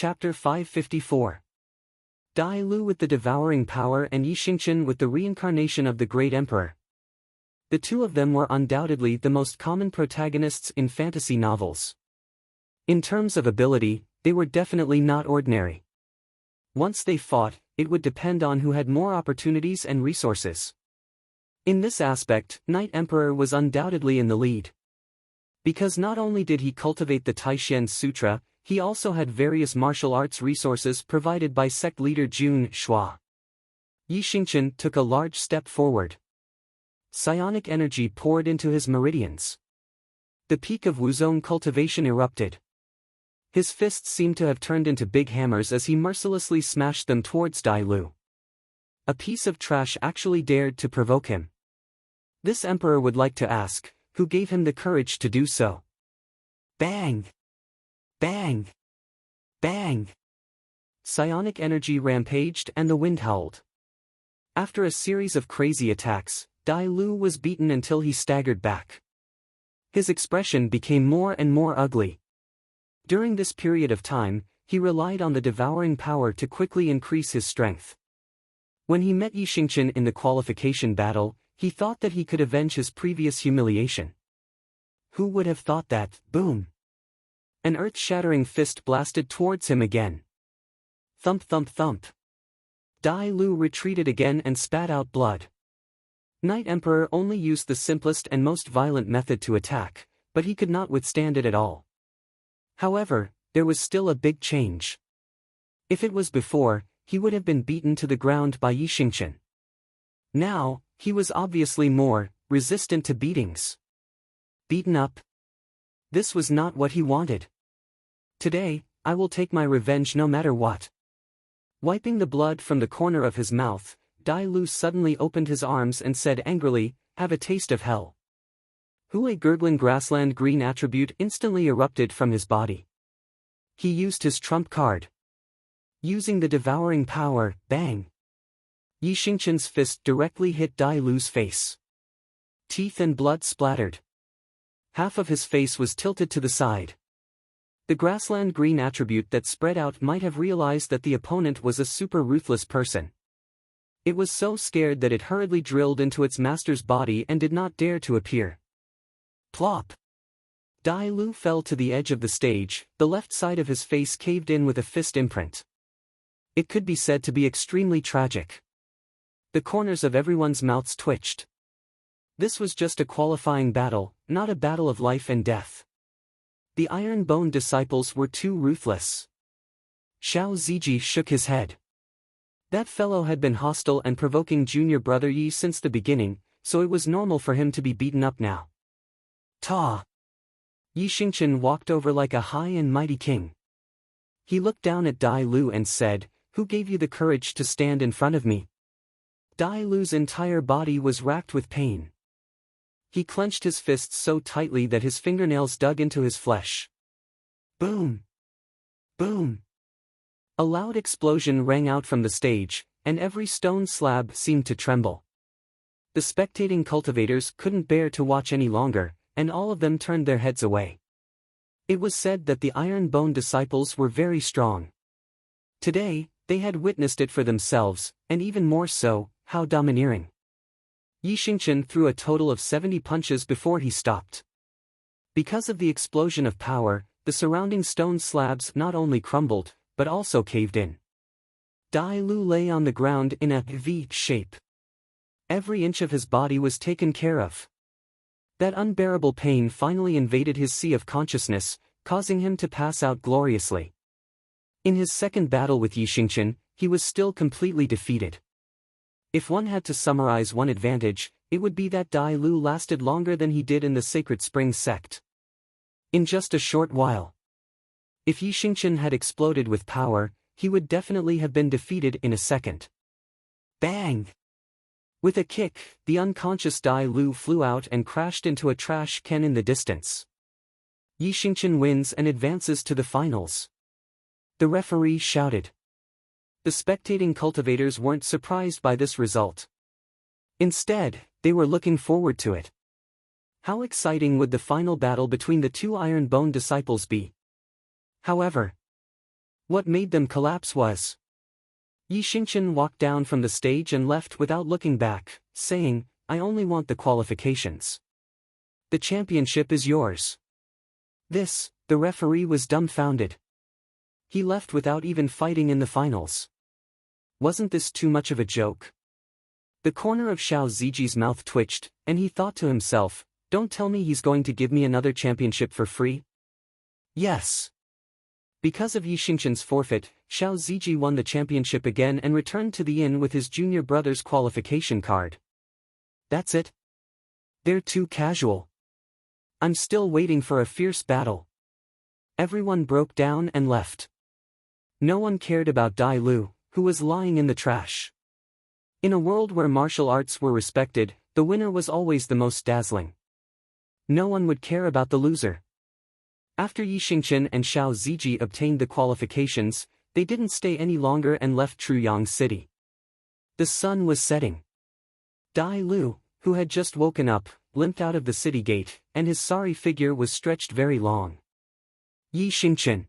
Chapter 554. Dai Lu with the devouring power and Yi Xingqian with the reincarnation of the great emperor. The two of them were undoubtedly the most common protagonists in fantasy novels. In terms of ability, they were definitely not ordinary. Once they fought, it would depend on who had more opportunities and resources. In this aspect, Knight Emperor was undoubtedly in the lead. Because not only did he cultivate the Taishen Sutra, he also had various martial arts resources provided by sect leader Jun Shuai. Yi Xingqian took a large step forward. Psionic energy poured into his meridians. The peak of Wuzong cultivation erupted. His fists seemed to have turned into big hammers as he mercilessly smashed them towards Dai Lu. A piece of trash actually dared to provoke him. This emperor would like to ask, who gave him the courage to do so? Bang! Bang! Bang! Psionic energy rampaged and the wind howled. After a series of crazy attacks, Dai Lu was beaten until he staggered back. His expression became more and more ugly. During this period of time, he relied on the devouring power to quickly increase his strength. When he met Yi Xingqian in the qualification battle, he thought that he could avenge his previous humiliation. Who would have thought that? Boom! An earth-shattering fist blasted towards him again. Thump thump thump. Dai Lu retreated again and spat out blood. Knight Emperor only used the simplest and most violent method to attack, but he could not withstand it at all. However, there was still a big change. If it was before, he would have been beaten to the ground by Yi Xingqian. Now, he was obviously more resistant to beatings. Beaten up? This was not what he wanted. Today, I will take my revenge no matter what. Wiping the blood from the corner of his mouth, Dai Lu suddenly opened his arms and said angrily, "Have a taste of hell." A gurgling grassland green attribute instantly erupted from his body. He used his trump card. Using the devouring power, bang! Yi Xingqian's fist directly hit Dai Lu's face. Teeth and blood splattered. Half of his face was tilted to the side. The grassland green attribute that spread out might have realized that the opponent was a super ruthless person. It was so scared that it hurriedly drilled into its master's body and did not dare to appear. Plop! Dai Lu fell to the edge of the stage, the left side of his face caved in with a fist imprint. It could be said to be extremely tragic. The corners of everyone's mouths twitched. This was just a qualifying battle, not a battle of life and death. The Iron Bone disciples were too ruthless. Xiao Ziji shook his head. That fellow had been hostile and provoking junior brother Yi since the beginning, so it was normal for him to be beaten up now. Ta! Yi Xingqian walked over like a high and mighty king. He looked down at Dai Lu and said, "Who gave you the courage to stand in front of me?" Dai Lu's entire body was racked with pain. He clenched his fists so tightly that his fingernails dug into his flesh. Boom! Boom! A loud explosion rang out from the stage, and every stone slab seemed to tremble. The spectating cultivators couldn't bear to watch any longer, and all of them turned their heads away. It was said that the Iron Bone disciples were very strong. Today, they had witnessed it for themselves, and even more so, how domineering. Yi Xingqian threw a total of 70 punches before he stopped. Because of the explosion of power, the surrounding stone slabs not only crumbled, but also caved in. Dai Lu lay on the ground in a V shape. Every inch of his body was taken care of. That unbearable pain finally invaded his sea of consciousness, causing him to pass out gloriously. In his second battle with Yi Xingqian, he was still completely defeated. If one had to summarize one advantage, it would be that Dai Lu lasted longer than he did in the Sacred Spring Sect. In just a short while. If Yi Xingqian had exploded with power, he would definitely have been defeated in a second. Bang! With a kick, the unconscious Dai Lu flew out and crashed into a trash can in the distance. Yi Xingqian wins and advances to the finals. The referee shouted. The spectating cultivators weren't surprised by this result. Instead, they were looking forward to it. How exciting would the final battle between the two Iron Bone disciples be? However, What made them collapse was Yi Xingqian walked down from the stage and left without looking back, saying, "I only want the qualifications. The championship is yours." The referee was dumbfounded. He left without even fighting in the finals. Wasn't this too much of a joke? The corner of Xiao Ziji's mouth twitched, and he thought to himself, "Don't tell me he's going to give me another championship for free?" Yes. Because of Yi Xingqian's forfeit, Xiao Ziji won the championship again and returned to the inn with his junior brother's qualification card. That's it? They're too casual. I'm still waiting for a fierce battle. Everyone broke down and left. No one cared about Dai Lu, who was lying in the trash. In a world where martial arts were respected, the winner was always the most dazzling. No one would care about the loser. After Yi Xingqian and Xiao Ziji obtained the qualifications, they didn't stay any longer and left Truyang City. The sun was setting. Dai Lu, who had just woken up, limped out of the city gate, and his sorry figure was stretched very long. Yi Xingqian.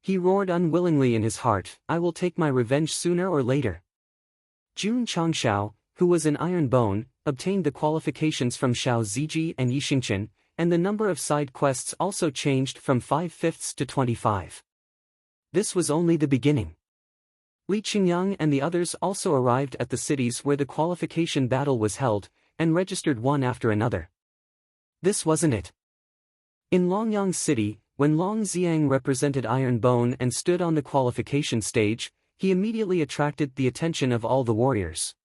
He roared unwillingly in his heart, "I will take my revenge sooner or later." Jun Changshao, who was an iron bone, obtained the qualifications from Xiao Ziji and Yi Xingqian, and the number of side quests also changed from 5/5 to 25. This was only the beginning. Li Qingyang and the others also arrived at the cities where the qualification battle was held, and registered one after another. This wasn't it. In Longyang City, when Long Xiang represented Iron Bone and stood on the qualification stage, he immediately attracted the attention of all the warriors.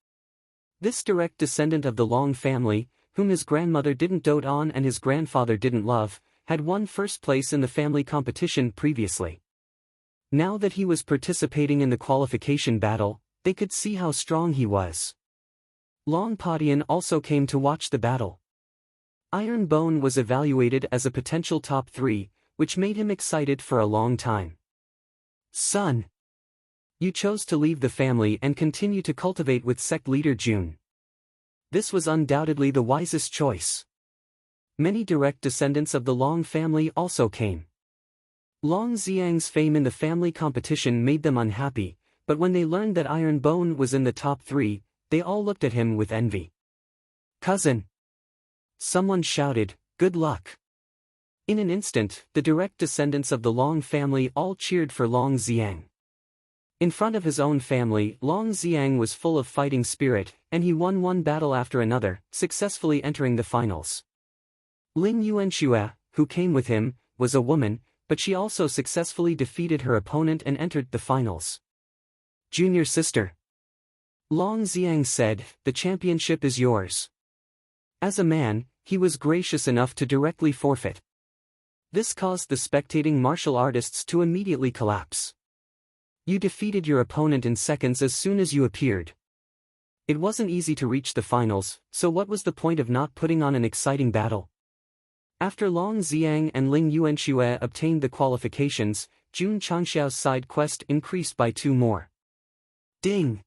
This direct descendant of the Long family, whom his grandmother didn't dote on and his grandfather didn't love, had won first place in the family competition previously. Now that he was participating in the qualification battle, they could see how strong he was. Long Padian also came to watch the battle. Iron Bone was evaluated as a potential top 3, which made him excited for a long time. "Son, you chose to leave the family and continue to cultivate with sect leader Jun. This was undoubtedly the wisest choice." Many direct descendants of the Long family also came. Long Xiang's fame in the family competition made them unhappy, but when they learned that Iron Bone was in the top 3, they all looked at him with envy. "Cousin!" Someone shouted, "Good luck!" In an instant, the direct descendants of the Long family all cheered for Long Xiang. In front of his own family, Long Xiang was full of fighting spirit, and he won one battle after another, successfully entering the finals. Ling Yuanxue, who came with him, was a woman, but she also successfully defeated her opponent and entered the finals. "Junior sister," Long Xiang said, "the championship is yours." As a man, he was gracious enough to directly forfeit. This caused the spectating martial artists to immediately collapse. "You defeated your opponent in seconds as soon as you appeared. It wasn't easy to reach the finals, so what was the point of not putting on an exciting battle?" After Long Xiang and Ling Yuanxue obtained the qualifications, Jun Changxiao's side quest increased by 2 more. Ding!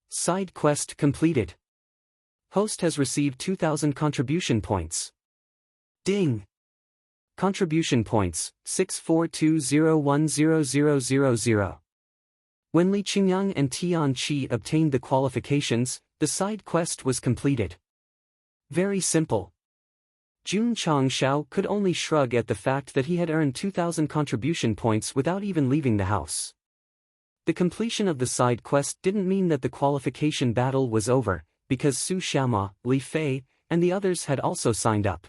Side quest completed. Host has received 2,000 contribution points. Ding! Contribution points, 642010000. When Li Qingyang and Tian Qi obtained the qualifications, the side quest was completed. Very simple. Jun Changshao could only shrug at the fact that he had earned 2,000 contribution points without even leaving the house. The completion of the side quest didn't mean that the qualification battle was over, because Su Xiaoma, Li Fei, and the others had also signed up.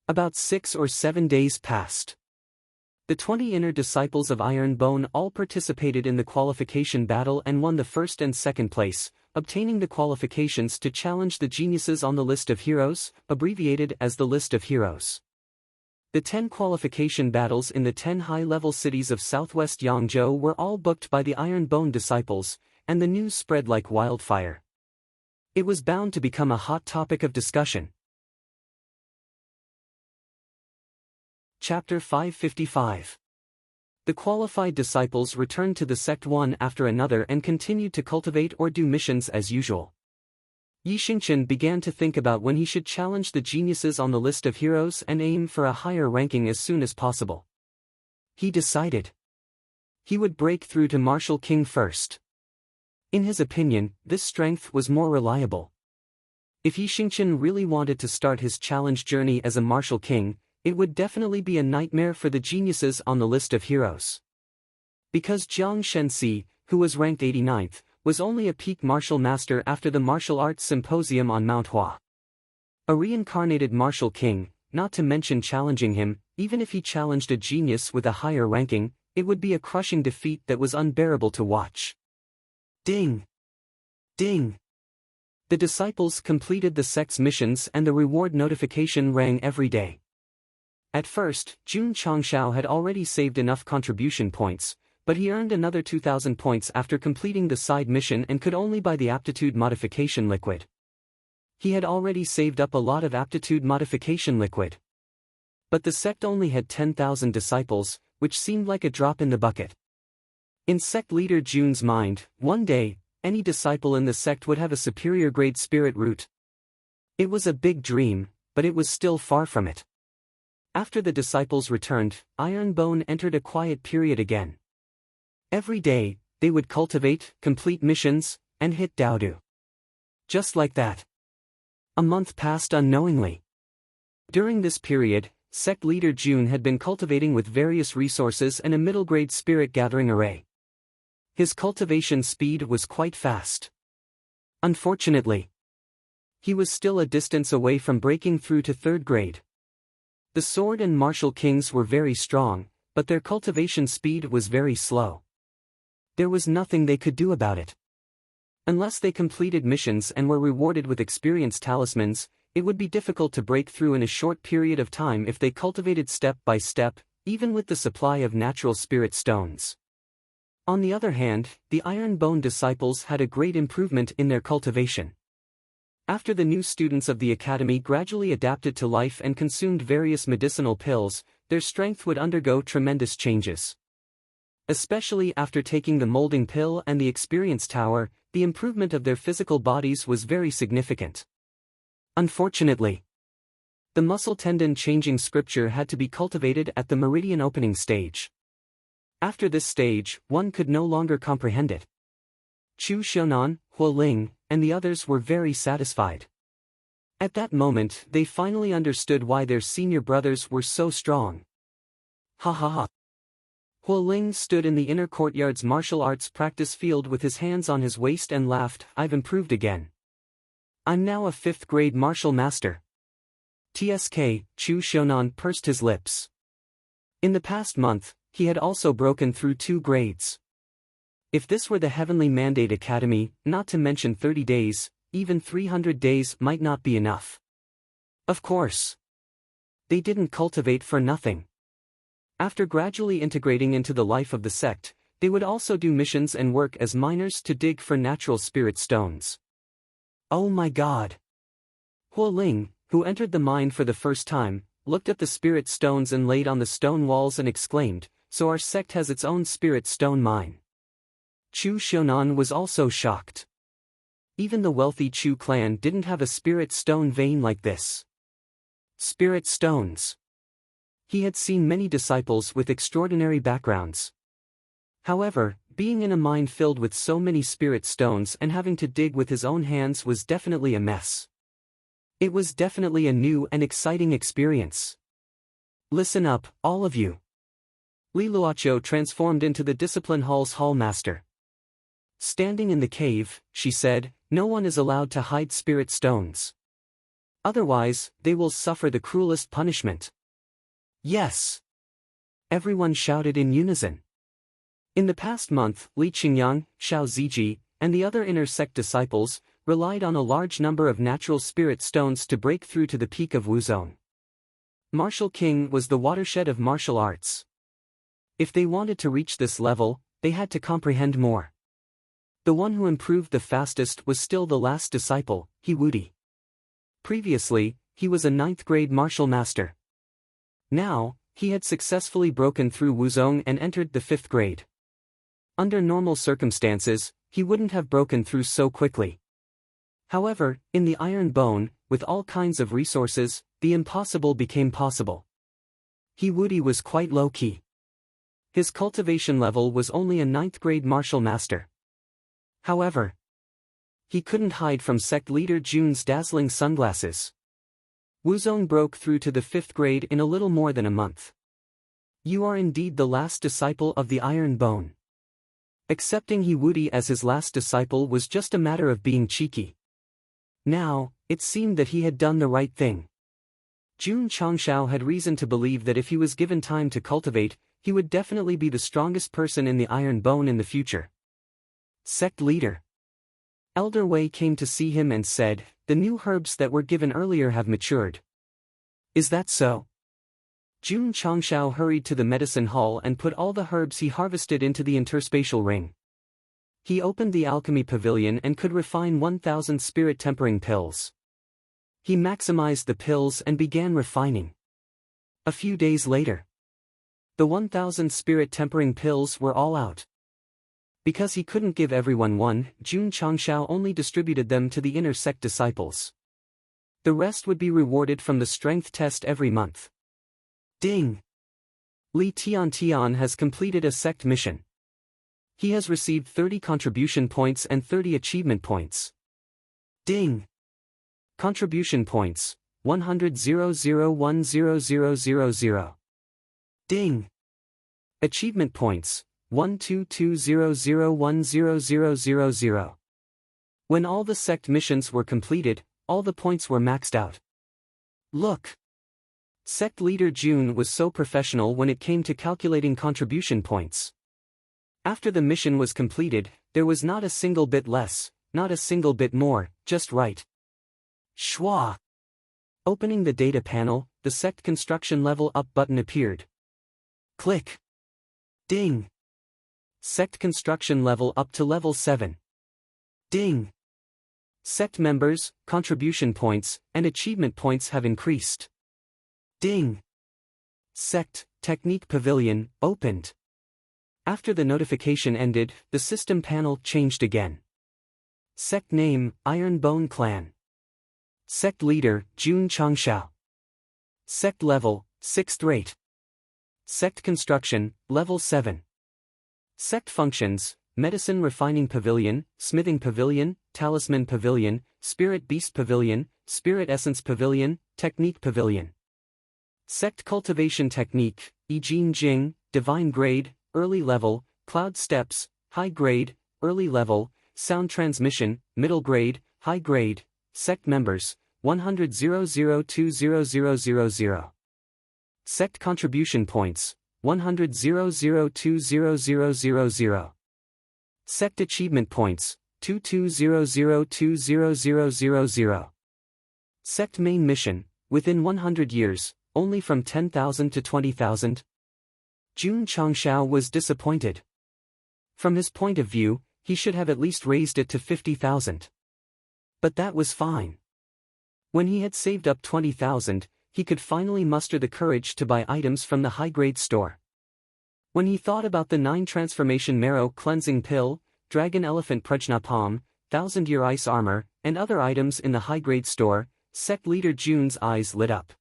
About 6 or 7 days passed. The 20 inner disciples of Iron Bone all participated in the qualification battle and won the first and second place, obtaining the qualifications to challenge the geniuses on the list of heroes, abbreviated as the list of heroes. The 10 qualification battles in the 10 high-level cities of southwest Yangzhou were all booked by the Iron Bone disciples, and the news spread like wildfire. It was bound to become a hot topic of discussion. Chapter 555. The qualified disciples returned to the sect one after another and continued to cultivate or do missions as usual. Yi Xingqian began to think about when he should challenge the geniuses on the list of heroes and aim for a higher ranking as soon as possible. He decided. He would break through to Martial King first. In his opinion, this strength was more reliable. If Yi Xingqian really wanted to start his challenge journey as a martial king, it would definitely be a nightmare for the geniuses on the list of heroes. Because Jiang Shenxi, who was ranked 89th, was only a peak martial master after the martial arts symposium on Mount Hua. A reincarnated martial king, not to mention challenging him, even if he challenged a genius with a higher ranking, it would be a crushing defeat that was unbearable to watch. Ding! Ding! The disciples completed the sect's missions and the reward notification rang every day. At first, Jun Changshao had already saved enough contribution points, but he earned another 2,000 points after completing the side mission and could only buy the aptitude modification liquid. He had already saved up a lot of aptitude modification liquid. But the sect only had 10,000 disciples, which seemed like a drop in the bucket. In sect leader Jun's mind, one day, any disciple in the sect would have a superior grade spirit root. It was a big dream, but it was still far from it. After the disciples returned, Ironbone entered a quiet period again. Every day, they would cultivate, complete missions, and hit Daodu. Just like that. A month passed unknowingly. During this period, sect leader Jun had been cultivating with various resources and a middle-grade spirit gathering array. His cultivation speed was quite fast. Unfortunately, he was still a distance away from breaking through to 3rd grade. The sword and martial kings were very strong, but their cultivation speed was very slow. There was nothing they could do about it. Unless they completed missions and were rewarded with experience talismans, it would be difficult to break through in a short period of time if they cultivated step by step, even with the supply of natural spirit stones. On the other hand, the Ironbone disciples had a great improvement in their cultivation. After the new students of the academy gradually adapted to life and consumed various medicinal pills, their strength would undergo tremendous changes. Especially after taking the molding pill and the experience tower, the improvement of their physical bodies was very significant. Unfortunately, the muscle tendon changing scripture had to be cultivated at the meridian opening stage. After this stage, one could no longer comprehend it. Chu Xiaonan, Huo Ling, and the others were very satisfied. At that moment, they finally understood why their senior brothers were so strong. Ha ha ha. Huo Ling stood in the inner courtyard's martial arts practice field with his hands on his waist and laughed, "I've improved again. I'm now a 5th grade martial master." TSK, Chu Xiaonan pursed his lips. In the past month, he had also broken through 2 grades. If this were the Heavenly Mandate Academy, not to mention 30 days, even 300 days might not be enough. Of course, they didn't cultivate for nothing. After gradually integrating into the life of the sect, they would also do missions and work as miners to dig for natural spirit stones. Oh my God! Huo Ling, who entered the mine for the first time, looked at the spirit stones and laid on the stone walls and exclaimed, "So our sect has its own spirit stone mine." Chu Xiaonan was also shocked. Even the wealthy Chu clan didn't have a spirit stone vein like this. Spirit stones. He had seen many disciples with extraordinary backgrounds. However, being in a mine filled with so many spirit stones and having to dig with his own hands was definitely a mess. It was definitely a new and exciting experience. Listen up, all of you. Li Luocho transformed into the Discipline Hall's hallmaster. Standing in the cave, she said, "No one is allowed to hide spirit stones. Otherwise, they will suffer the cruelest punishment." Yes! Everyone shouted in unison. In the past month, Li Qingyang, Xiao Ziji, and the other inner sect disciples relied on a large number of natural spirit stones to break through to the peak of Wuzong. Martial King was the watershed of martial arts. If they wanted to reach this level, they had to comprehend more. The one who improved the fastest was still the last disciple, He Wudi. Previously, he was a 9th grade martial master. Now, he had successfully broken through Wuzong and entered the 5th grade. Under normal circumstances, he wouldn't have broken through so quickly. However, in the Iron Bone, with all kinds of resources, the impossible became possible. He Wudi was quite low-key. His cultivation level was only a 9th grade martial master. However, he couldn't hide from sect leader Jun's dazzling sunglasses. Wuzong broke through to the 5th grade in a little more than a month. You are indeed the last disciple of the Iron Bone. Accepting He Wudi as his last disciple was just a matter of being cheeky. Now, it seemed that he had done the right thing. Jun Changshao had reason to believe that if he was given time to cultivate, he would definitely be the strongest person in the Iron Bone in the future. Sect leader. Elder Wei came to see him and said, "The new herbs that were given earlier have matured." Is that so? Jun Changshao hurried to the medicine hall and put all the herbs he harvested into the interspatial ring. He opened the alchemy pavilion and could refine 1,000 spirit tempering pills. He maximized the pills and began refining. A few days later, the 1,000 spirit tempering pills were all out. Because he couldn't give everyone one, Jun Changshao only distributed them to the inner sect disciples. The rest would be rewarded from the strength test every month. Ding! Li Tian has completed a sect mission. He has received 30 contribution points and 30 achievement points. Ding! Contribution points, 100,001,0000. Ding! Achievement points, 122,001,0000. When all the sect missions were completed, all the points were maxed out. Look! Sect leader Jun was so professional when it came to calculating contribution points. After the mission was completed, there was not a single bit less, not a single bit more, just right. Schwa! Opening the data panel, the sect construction level up button appeared. Click. Ding! Sect construction level up to level 7. Ding! Sect members, contribution points, and achievement points have increased. Ding! Sect, Technique Pavilion, opened. After the notification ended, the system panel changed again. Sect name, Iron Bone Clan. Sect leader, Jun Changshao. Sect level, 6th rate. Sect construction, level 7. Sect functions, Medicine Refining Pavilion, Smithing Pavilion, Talisman Pavilion, Spirit Beast Pavilion, Spirit Essence Pavilion, Technique Pavilion. Sect Cultivation Technique, Yijin Jing, Divine Grade, Early Level, Cloud Steps, High Grade, Early Level, Sound Transmission, Middle Grade, High Grade. Sect members, 100,002,0000. Sect contribution points, 100,002,0000. Sect achievement points, 22,002,0000. Sect main mission, within 100 years, only from 10,000 to 20,000. Jun Changshao was disappointed. From his point of view, he should have at least raised it to 50,000. But that was fine. When he had saved up 20,000, he could finally muster the courage to buy items from the high-grade store. When he thought about the 9 transformation marrow cleansing pill, dragon elephant prajna palm, 1,000-year ice armor, and other items in the high-grade store, sect leader Jun's eyes lit up.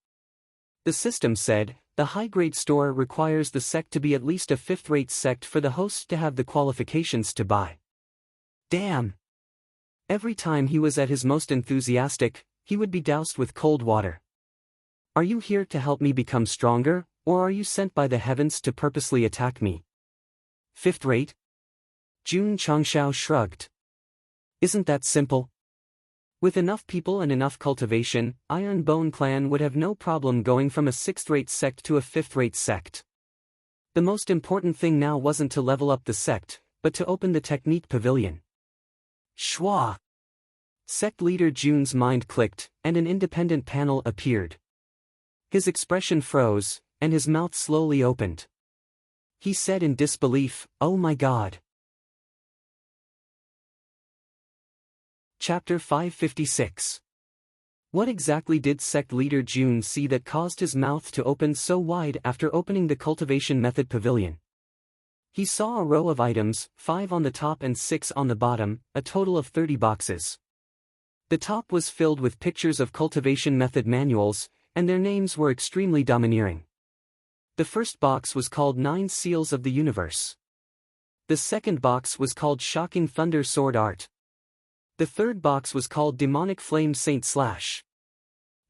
The system said, the high-grade store requires the sect to be at least a 5th-rate sect for the host to have the qualifications to buy. Damn! Every time he was at his most enthusiastic, he would be doused with cold water. Are you here to help me become stronger, or are you sent by the heavens to purposely attack me? 5th rate? Jun Changshao shrugged. Isn't that simple? With enough people and enough cultivation, Iron Bone Clan would have no problem going from a 6th-rate sect to a 5th-rate sect. The most important thing now wasn't to level up the sect, but to open the Technique Pavilion. Schwa! Sect leader Jun's mind clicked, and an independent panel appeared. His expression froze, and his mouth slowly opened. He said in disbelief, "Oh my God." Chapter 556. What exactly did sect leader Jun see that caused his mouth to open so wide after opening the cultivation method pavilion? He saw a row of items, 5 on the top and 6 on the bottom, a total of 30 boxes. The top was filled with pictures of cultivation method manuals, and their names were extremely domineering. The first box was called 9 Seals of the Universe. The second box was called Shocking Thunder Sword Art. The third box was called Demonic Flame Saint Slash.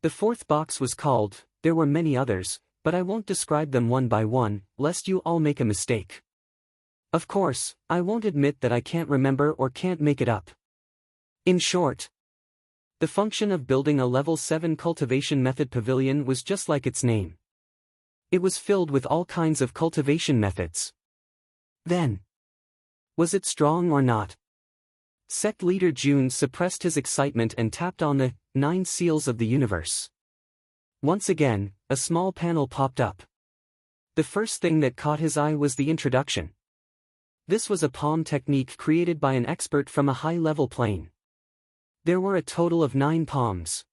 The fourth box was called, there were many others, but I won't describe them one by one, lest you all make a mistake. Of course, I won't admit that I can't remember or can't make it up. In short, the function of building a level 7 cultivation method pavilion was just like its name. It was filled with all kinds of cultivation methods. Then, was it strong or not? Sect leader June suppressed his excitement and tapped on the 9 Seals of the Universe. Once again, a small panel popped up. The first thing that caught his eye was the introduction. This was a palm technique created by an expert from a high-level plane. There were a total of 9 palms.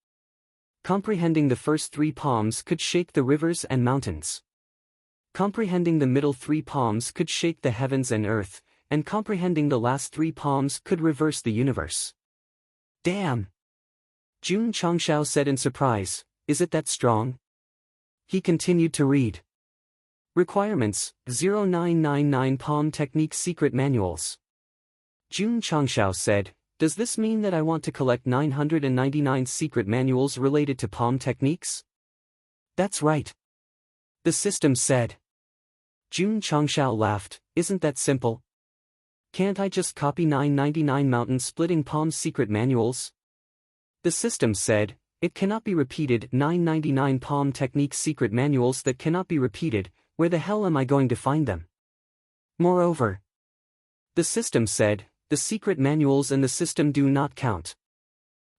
Comprehending the first 3 palms could shake the rivers and mountains. Comprehending the middle 3 palms could shake the heavens and earth, and comprehending the last 3 palms could reverse the universe. Damn! Jun Changshao said in surprise, is it that strong? He continued to read. Requirements, 0999 Palm Technique Secret Manuals. Jun Changshao said, does this mean that I want to collect 999 secret manuals related to palm techniques? That's right. The system said. Jun Changshao laughed, isn't that simple? Can't I just copy 999 mountain splitting palm secret manuals? The system said, it cannot be repeated. 999 palm technique secret manuals that cannot be repeated, where the hell am I going to find them? Moreover, the system said, the secret manuals in the system do not count.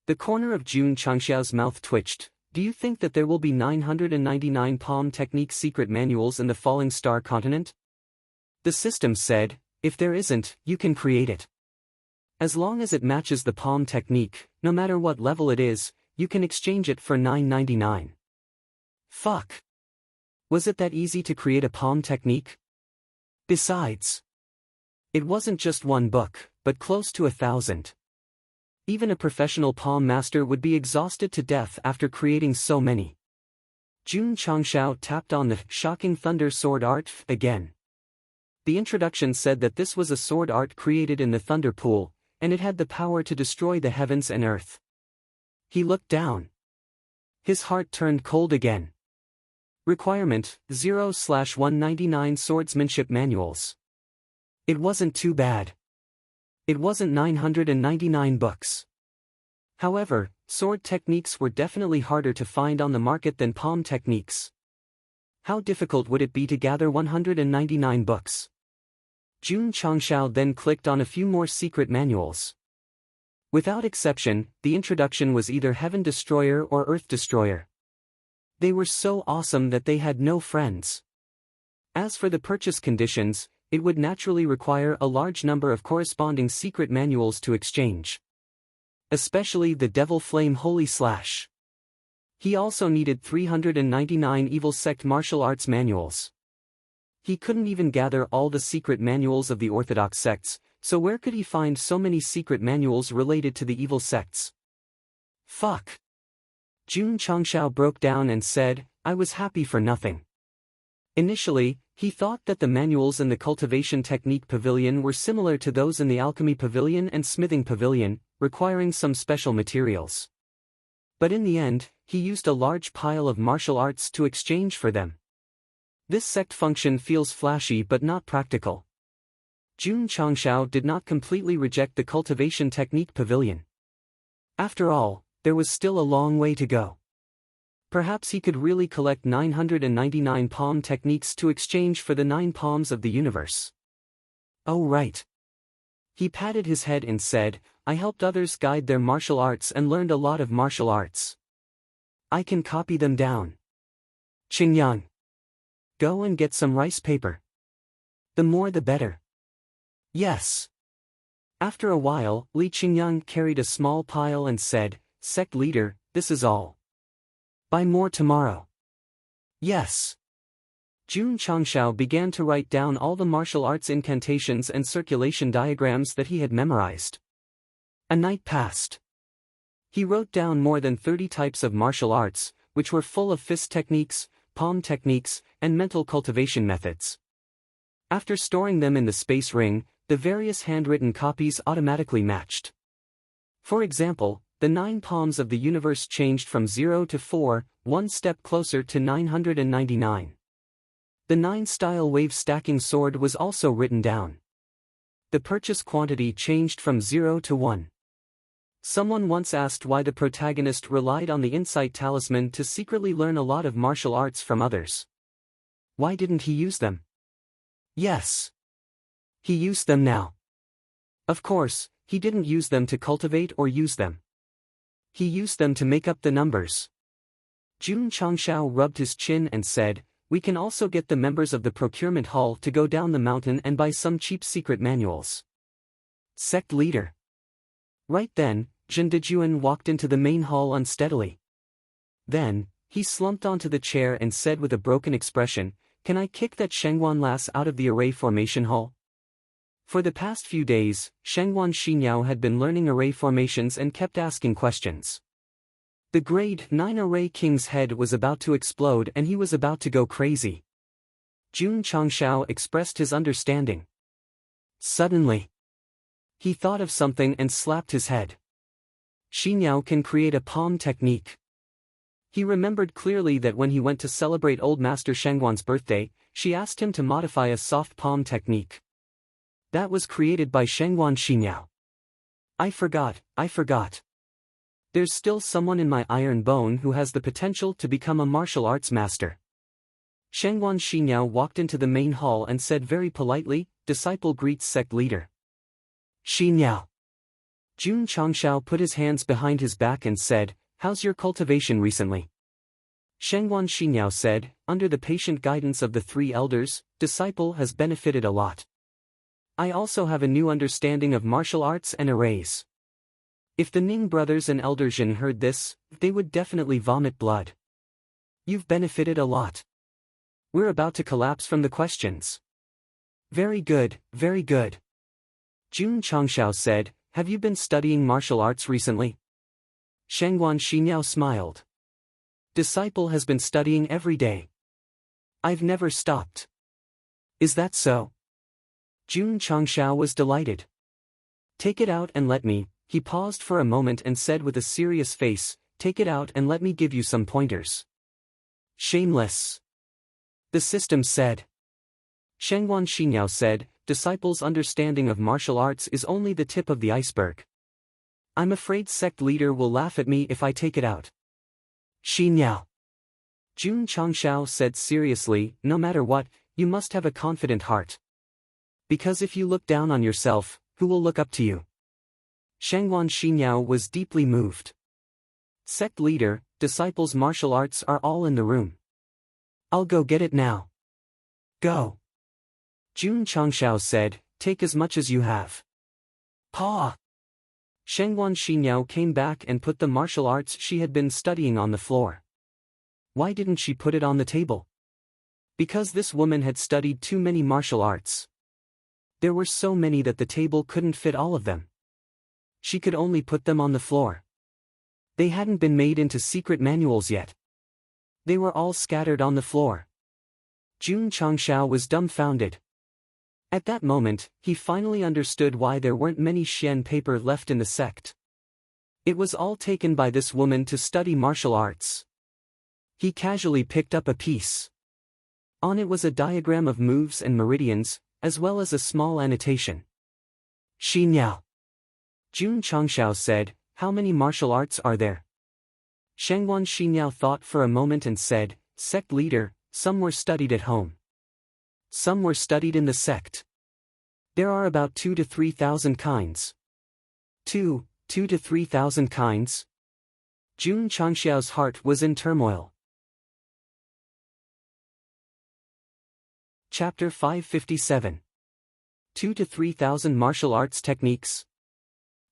The corner of Jun Changshao's mouth twitched. Do you think that there will be 999 palm technique secret manuals in the Falling Star continent? The system said, if there isn't, you can create it. As long as it matches the palm technique, no matter what level it is, you can exchange it for 999. Fuck. Was it that easy to create a palm technique? Besides, it wasn't just one book, but close to 1,000. Even a professional palm master would be exhausted to death after creating so many. Jun Changshao tapped on the Shocking Thunder Sword Art again. The introduction said that this was a sword art created in the Thunder Pool, and it had the power to destroy the heavens and earth. He looked down. His heart turned cold again. Requirement, 0/199 Swordsmanship Manuals. It wasn't too bad. It wasn't 999 books. However, sword techniques were definitely harder to find on the market than palm techniques. How difficult would it be to gather 199 books? Jun Changshao then clicked on a few more secret manuals. Without exception, the introduction was either Heaven Destroyer or Earth Destroyer. They were so awesome that they had no friends. As for the purchase conditions, it would naturally require a large number of corresponding secret manuals to exchange. Especially the Devil Flame Holy Slash. He also needed 399 Evil Sect martial arts manuals. He couldn't even gather all the secret manuals of the orthodox sects, so where could he find so many secret manuals related to the evil sects? Fuck. Jun Changshao broke down and said, I was happy for nothing. Initially, he thought that the manuals in the Cultivation Technique Pavilion were similar to those in the Alchemy Pavilion and Smithing Pavilion, requiring some special materials. But in the end, he used a large pile of martial arts to exchange for them. This sect function feels flashy but not practical. Jun Changshao did not completely reject the Cultivation Technique Pavilion. After all, there was still a long way to go. Perhaps he could really collect 999 palm techniques to exchange for the 9 palms of the universe. Oh right. He patted his head and said, I helped others guide their martial arts and learned a lot of martial arts. I can copy them down. Qingyang. Go and get some rice paper. The more the better. Yes. After a while, Li Qingyang carried a small pile and said, Sect leader, this is all. Buy more tomorrow. Yes. Jun Changshao began to write down all the martial arts incantations and circulation diagrams that he had memorized. A night passed. He wrote down more than 30 types of martial arts, which were full of fist techniques, palm techniques, and mental cultivation methods. After storing them in the space ring, the various handwritten copies automatically matched. For example, the 9 palms of the universe changed from 0 to 4, one step closer to 999. The 9-style wave stacking sword was also written down. The purchase quantity changed from 0 to 1. Someone once asked why the protagonist relied on the insight talisman to secretly learn a lot of martial arts from others. Why didn't he use them? Yes. He used them now. Of course, he didn't use them to cultivate or use them. He used them to make up the numbers. Jun Changshao rubbed his chin and said, "We can also get the members of the procurement hall to go down the mountain and buy some cheap secret manuals." Sect leader. Right then, Zhen Dejuan walked into the main hall unsteadily. Then, he slumped onto the chair and said with a broken expression, "Can I kick that Shengguan lass out of the array formation hall?" For the past few days, Shengguan Xinyao had been learning array formations and kept asking questions. The grade 9 array king's head was about to explode and he was about to go crazy. Jun Changshao expressed his understanding. Suddenly, he thought of something and slapped his head. Xinyao can create a palm technique. He remembered clearly that when he went to celebrate Old Master Shengguan's birthday, she asked him to modify a soft palm technique. That was created by Shengguan Xinyao. I forgot. There's still someone in my iron bone who has the potential to become a martial arts master. Shengguan Xinyao walked into the main hall and said very politely, "Disciple greets sect leader." Xinyao. Jun Changshao put his hands behind his back and said, "How's your cultivation recently?" Shengguan Xinyao said, "Under the patient guidance of the 3 elders, disciple has benefited a lot. I also have a new understanding of martial arts and arrays." If the Ning brothers and Elder Jin heard this, they would definitely vomit blood. You've benefited a lot. We're about to collapse from the questions. Very good, very good. Jun Changshao said, "Have you been studying martial arts recently?" Shengguan Xinyao smiled. Disciple has been studying every day. I've never stopped. Is that so? Jun Changshao was delighted. Take it out and let me. He paused for a moment and said with a serious face, "Take it out and let me give you some pointers." Shameless. The system said. Shengguan Xinyao said, "Disciple's understanding of martial arts is only the tip of the iceberg. I'm afraid sect leader will laugh at me if I take it out." Xinyao. Jun Changshao said seriously, "No matter what, you must have a confident heart. Because if you look down on yourself, who will look up to you?" Shengguan Xinyao was deeply moved. Sect leader, disciples' martial arts are all in the room. I'll go get it now. Go. Jun Changshao said, "Take as much as you have." Pa! Shengguan Xinyao came back and put the martial arts she had been studying on the floor. Why didn't she put it on the table? Because this woman had studied too many martial arts. There were so many that the table couldn't fit all of them. She could only put them on the floor. They hadn't been made into secret manuals yet. They were all scattered on the floor. Jun Changshao was dumbfounded. At that moment, he finally understood why there weren't many Xian paper left in the sect. It was all taken by this woman to study martial arts. He casually picked up a piece. On it was a diagram of moves and meridians, as well as a small annotation. Xinyao. Jun Changshao said, "How many martial arts are there?" Shengguan Xinyao thought for a moment and said, "Sect leader, some were studied at home. Some were studied in the sect. There are about 2,000 to 3,000 kinds." 2,000 to 3,000 kinds? Jun Changshao's heart was in turmoil. Chapter 557. 2,000 to 3,000 martial arts techniques.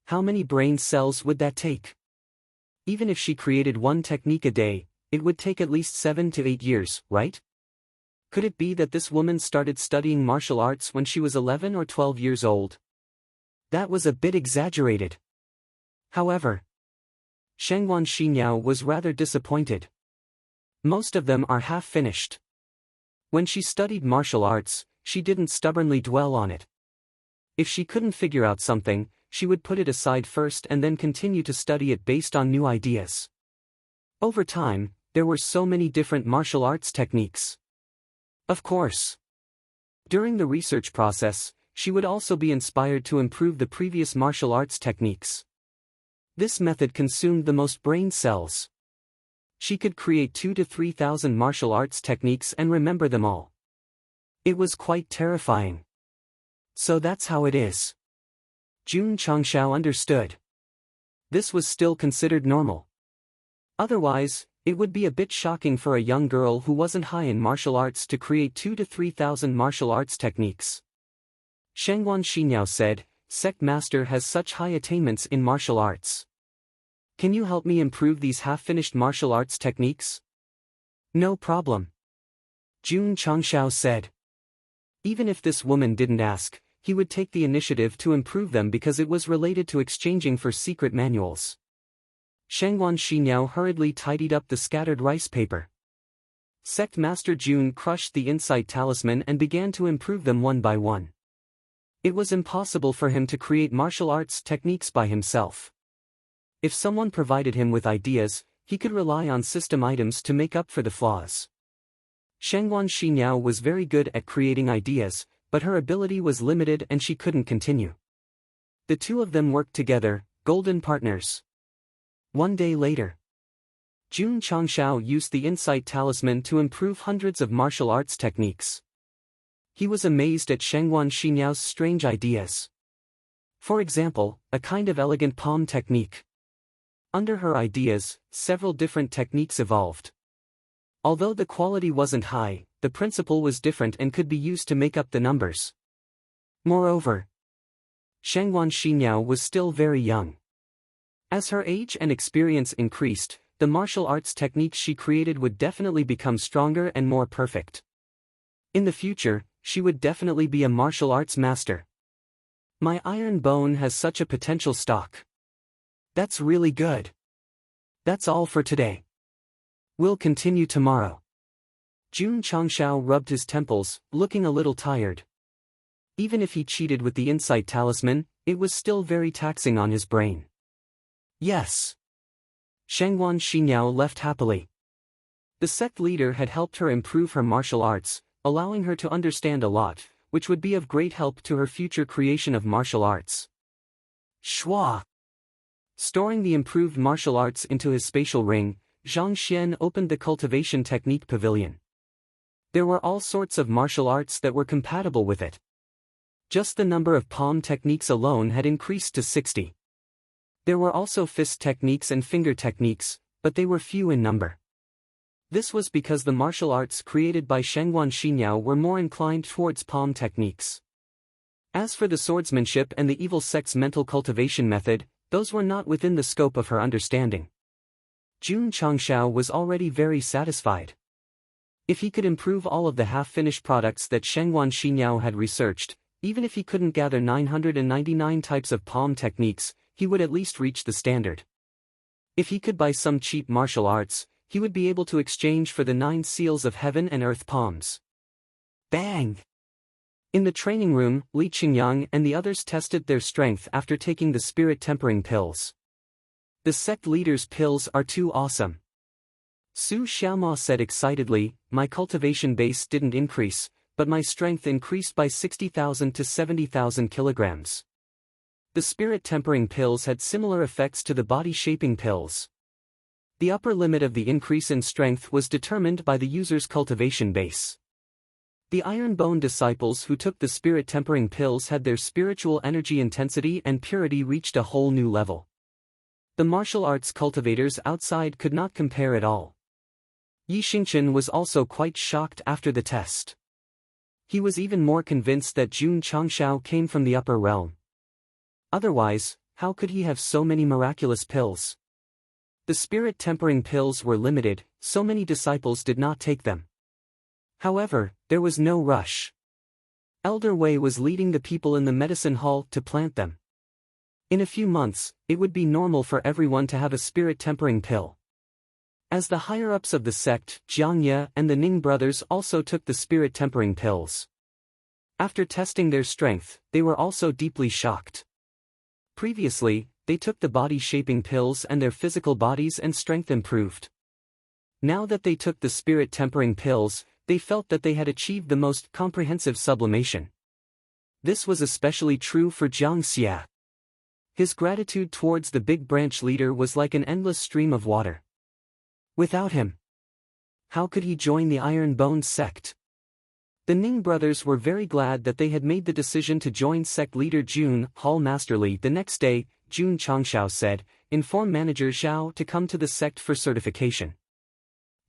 How many brain cells would that take? Even if she created one technique a day, it would take at least 7 to 8 years, right? Could it be that this woman started studying martial arts when she was 11 or 12 years old? That was a bit exaggerated. However, Shengguan Xinyao was rather disappointed. Most of them are half-finished. When she studied martial arts, she didn't stubbornly dwell on it. If she couldn't figure out something, she would put it aside first and then continue to study it based on new ideas. Over time, there were so many different martial arts techniques. Of course. During the research process, she would also be inspired to improve the previous martial arts techniques. This method consumed the most brain cells. She could create 2,000 to 3,000 martial arts techniques and remember them all. It was quite terrifying. So that's how it is. Jun Changshao understood. This was still considered normal. Otherwise, it would be a bit shocking for a young girl who wasn't high in martial arts to create 2,000 to 3,000 martial arts techniques. Shengguan Xiniao said, "Sect Master has such high attainments in martial arts. Can you help me improve these half-finished martial arts techniques?" "No problem," Jun Changshao said. Even if this woman didn't ask, he would take the initiative to improve them because it was related to exchanging for secret manuals. Shengguan Xiniao hurriedly tidied up the scattered rice paper. Sect Master Jun crushed the insight talisman and began to improve them one by one. It was impossible for him to create martial arts techniques by himself. If someone provided him with ideas, he could rely on system items to make up for the flaws. Shengguan Xiniao was very good at creating ideas, but her ability was limited and she couldn't continue. The two of them worked together, golden partners. One day later, Jun Changshao used the insight talisman to improve hundreds of martial arts techniques. He was amazed at Shengguan Xiniao's strange ideas. For example, a kind of elegant palm technique. Under her ideas, several different techniques evolved. Although the quality wasn't high, the principle was different and could be used to make up the numbers. Moreover, Shengguan Xiniao was still very young. As her age and experience increased, the martial arts techniques she created would definitely become stronger and more perfect. In the future, she would definitely be a martial arts master. My iron bone has such a potential stock. That's really good. That's all for today. We'll continue tomorrow. Jun Changshao rubbed his temples, looking a little tired. Even if he cheated with the insight talisman, it was still very taxing on his brain. Yes. Shengguan Xiniao left happily. The sect leader had helped her improve her martial arts, allowing her to understand a lot, which would be of great help to her future creation of martial arts. Shua! Storing the improved martial arts into his spatial ring, Zhang Xian opened the cultivation technique pavilion. There were all sorts of martial arts that were compatible with it. Just the number of palm techniques alone had increased to 60. There were also fist techniques and finger techniques, but they were few in number. This was because the martial arts created by Shengguan Xiniao were more inclined towards palm techniques. As for the swordsmanship and the evil sect's mental cultivation method, those were not within the scope of her understanding. Jun Changshao was already very satisfied. If he could improve all of the half-finished products that Shengguan Xiniao had researched, even if he couldn't gather 999 types of palm techniques, he would at least reach the standard. If he could buy some cheap martial arts, he would be able to exchange for the 9 seals of heaven and earth palms. Bang! In the training room, Li Qingyang and the others tested their strength after taking the spirit-tempering pills. The sect leader's pills are too awesome. Su Xiaoma said excitedly, "My cultivation base didn't increase, but my strength increased by 60,000 to 70,000 kilograms. The spirit-tempering pills had similar effects to the body-shaping pills. The upper limit of the increase in strength was determined by the user's cultivation base. The Iron Bone disciples who took the spirit-tempering pills had their spiritual energy intensity and purity reached a whole new level. The martial arts cultivators outside could not compare at all." Yi Xingchen was also quite shocked after the test. He was even more convinced that Jun Changshao came from the upper realm. Otherwise, how could he have so many miraculous pills? The spirit-tempering pills were limited, so many disciples did not take them. However, there was no rush. Elder Wei was leading the people in the medicine hall to plant them. In a few months, it would be normal for everyone to have a spirit-tempering pill. As the higher-ups of the sect, Jiang Ye and the Ning brothers also took the spirit-tempering pills. After testing their strength, they were also deeply shocked. Previously, they took the body-shaping pills and their physical bodies and strength improved. Now that they took the spirit-tempering pills, they felt that they had achieved the most comprehensive sublimation. This was especially true for Jiang Xia. His gratitude towards the big branch leader was like an endless stream of water. Without him, how could he join the Iron Bone sect? The Ning brothers were very glad that they had made the decision to join sect leader Jun Hall Masterly. The next day, Jun Changshao said, "Inform manager Zhao to come to the sect for certification."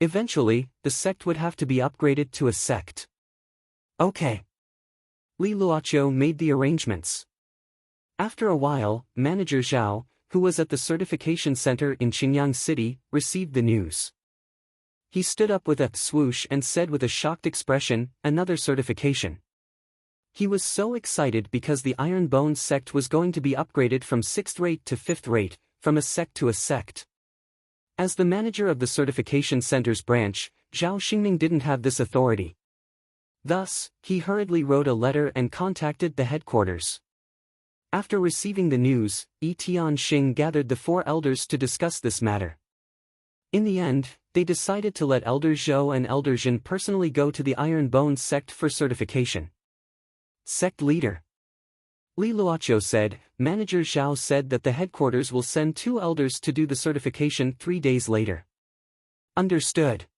Eventually, the sect would have to be upgraded to a sect. Okay. Li Luoqiu made the arrangements. After a while, manager Zhao, who was at the certification center in Qingyang City, received the news. He stood up with a swoosh and said with a shocked expression, "Another certification." He was so excited because the Iron Bone sect was going to be upgraded from 6th rate to 5th rate, from a sect to a sect. As the manager of the certification center's branch, Zhao Xingming didn't have this authority. Thus, he hurriedly wrote a letter and contacted the headquarters. After receiving the news, Yi Tianxing gathered the 4 elders to discuss this matter. In the end, they decided to let Elder Zhou and Elder Jin personally go to the Iron Bone sect for certification. Sect leader Li Luoqiu said, "Manager Zhao said that the headquarters will send 2 elders to do the certification 3 days later." Understood.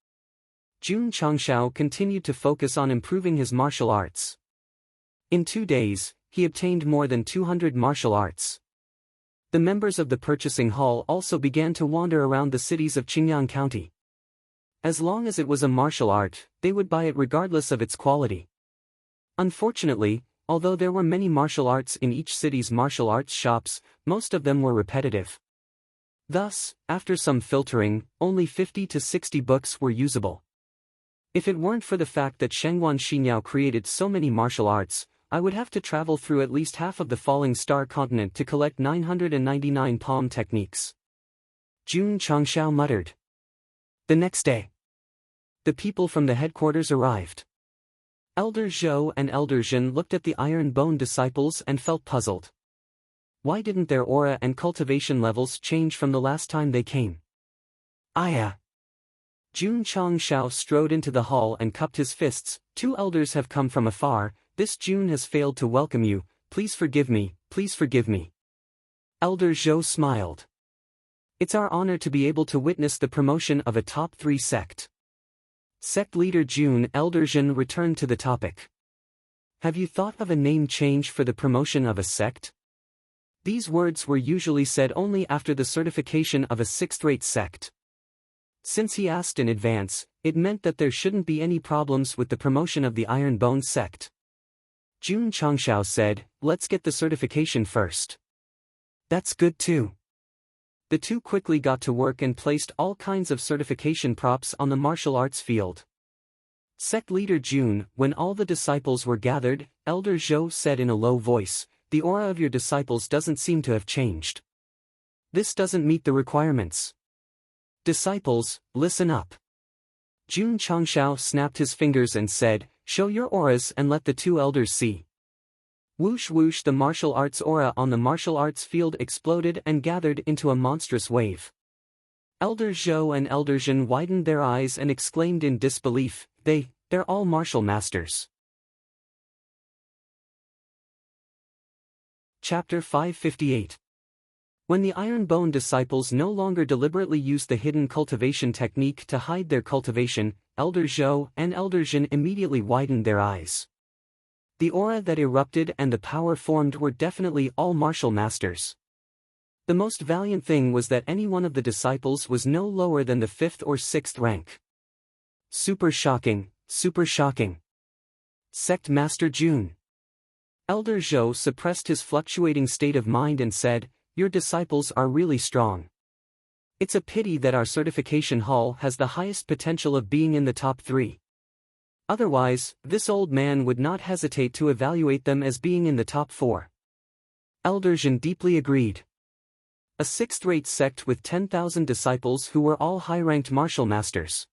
Jun Changshao continued to focus on improving his martial arts. In 2 days, he obtained more than 200 martial arts. The members of the purchasing hall also began to wander around the cities of Qingyang County. As long as it was a martial art, they would buy it regardless of its quality. Unfortunately, although there were many martial arts in each city's martial arts shops, most of them were repetitive. Thus, after some filtering, only 50 to 60 books were usable. If it weren't for the fact that Shengguan Xinyao created so many martial arts, I would have to travel through at least half of the Falling Star continent to collect 999 palm techniques. Jun Changshao muttered. The next day, the people from the headquarters arrived. Elder Zhou and Elder Jin looked at the Iron Bone disciples and felt puzzled. Why didn't their aura and cultivation levels change from the last time they came? Aya! Jun Changshao strode into the hall and cupped his fists. 2 elders have come from afar. This Jun has failed to welcome you. Please forgive me, please forgive me. Elder Zhou smiled. It's our honor to be able to witness the promotion of a top 3 sect. Sect leader Jun Elder Jin returned to the topic. Have you thought of a name change for the promotion of a sect? These words were usually said only after the certification of a 6th-rate sect. Since he asked in advance, it meant that there shouldn't be any problems with the promotion of the Iron Bone sect. Jun Changshao said, "Let's get the certification first." That's good too. The 2 quickly got to work and placed all kinds of certification props on the martial arts field. Sect leader Jun, when all the disciples were gathered, Elder Zhou said in a low voice, "The aura of your disciples doesn't seem to have changed. This doesn't meet the requirements. Disciples, listen up." Jun Changshao snapped his fingers and said, "Show your auras and let the 2 elders see." Whoosh whoosh, the martial arts aura on the martial arts field exploded and gathered into a monstrous wave. Elder Zhou and Elder Jin widened their eyes and exclaimed in disbelief, they're all martial masters. Chapter 558. When the Iron Bone disciples no longer deliberately used the hidden cultivation technique to hide their cultivation, Elder Zhou and Elder Jin immediately widened their eyes. The aura that erupted and the power formed were definitely all martial masters. The most valiant thing was that any one of the disciples was no lower than the 5th or 6th rank. Super shocking, super shocking. Sect Master Jun. Elder Zhou suppressed his fluctuating state of mind and said, "Your disciples are really strong. It's a pity that our certification hall has the highest potential of being in the top 3. Otherwise, this old man would not hesitate to evaluate them as being in the top 4. Elder Jin deeply agreed. A sixth-rate sect with 10,000 disciples who were all high-ranked martial masters.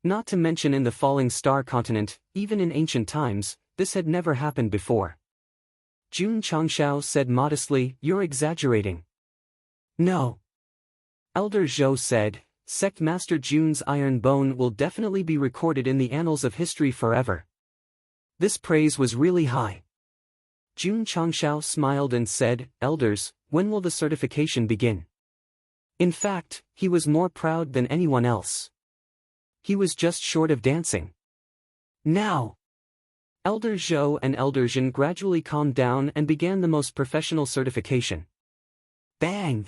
Not to mention in the falling star continent, even in ancient times, this had never happened before. Jun Changshao said modestly, "You're exaggerating." "No." Elder Zhou said, "Sect Master Jun's iron bone will definitely be recorded in the annals of history forever." This praise was really high. Jun Changshao smiled and said, "Elders, when will the certification begin?" In fact, he was more proud than anyone else. He was just short of dancing. "Now!" Elder Zhou and Elder Jin gradually calmed down and began the most professional certification. Bang!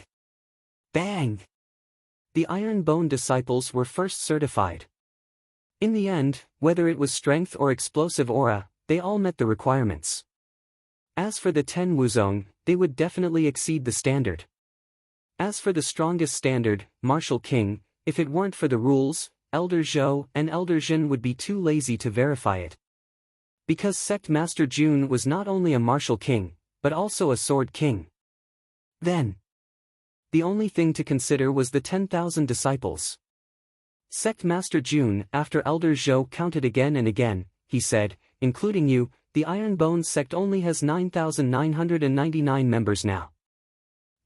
Bang! The Iron Bone disciples were first certified. In the end, whether it was strength or explosive aura, they all met the requirements. As for the 10 Wuzong, they would definitely exceed the standard. As for the strongest standard, Martial King, if it weren't for the rules, Elder Zhou and Elder Jin would be too lazy to verify it. Because Sect Master Jun was not only a martial king, but also a sword king. Then, the only thing to consider was the 10,000 disciples. Sect Master Jun, after Elder Zhou counted again and again, he said, "Including you, the Iron Bone sect only has 9,999 members now."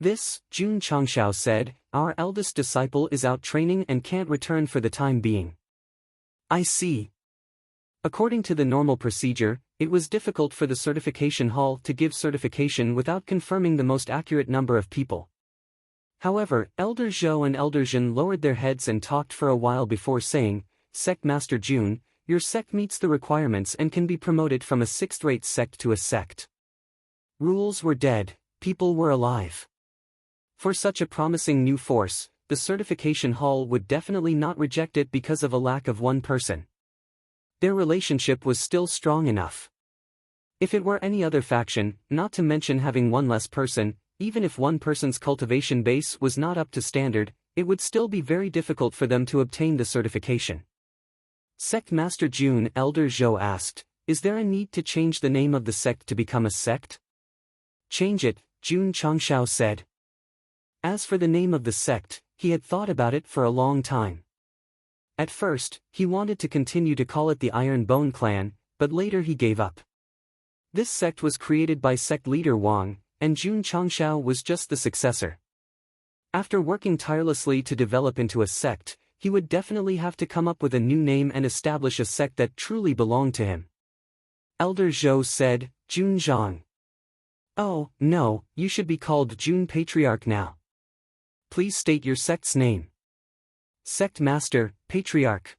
This, Jun Changshao said, "Our eldest disciple is out training and can't return for the time being." I see. According to the normal procedure, it was difficult for the certification hall to give certification without confirming the most accurate number of people. However, Elder Zhou and Elder Jin lowered their heads and talked for a while before saying, "Sect Master Jun, your sect meets the requirements and can be promoted from a sixth-rate sect to a sect." Rules were dead, people were alive. For such a promising new force, the certification hall would definitely not reject it because of a lack of one person. Their relationship was still strong enough. If it were any other faction, not to mention having one less person, even if one person's cultivation base was not up to standard, it would still be very difficult for them to obtain the certification. Sect Master Jun, Elder Zhou asked, "Is there a need to change the name of the sect to become a sect?" "Change it," Jun Changshao said. As for the name of the sect, he had thought about it for a long time. At first, he wanted to continue to call it the Iron Bone Clan, but later he gave up. This sect was created by sect leader Wang, and Jun Changshao was just the successor. After working tirelessly to develop into a sect, he would definitely have to come up with a new name and establish a sect that truly belonged to him. Elder Zhou said, "Jun Zhang." "Oh, no, you should be called Jun Patriarch now. Please state your sect's name." "Sect Master, Patriarch."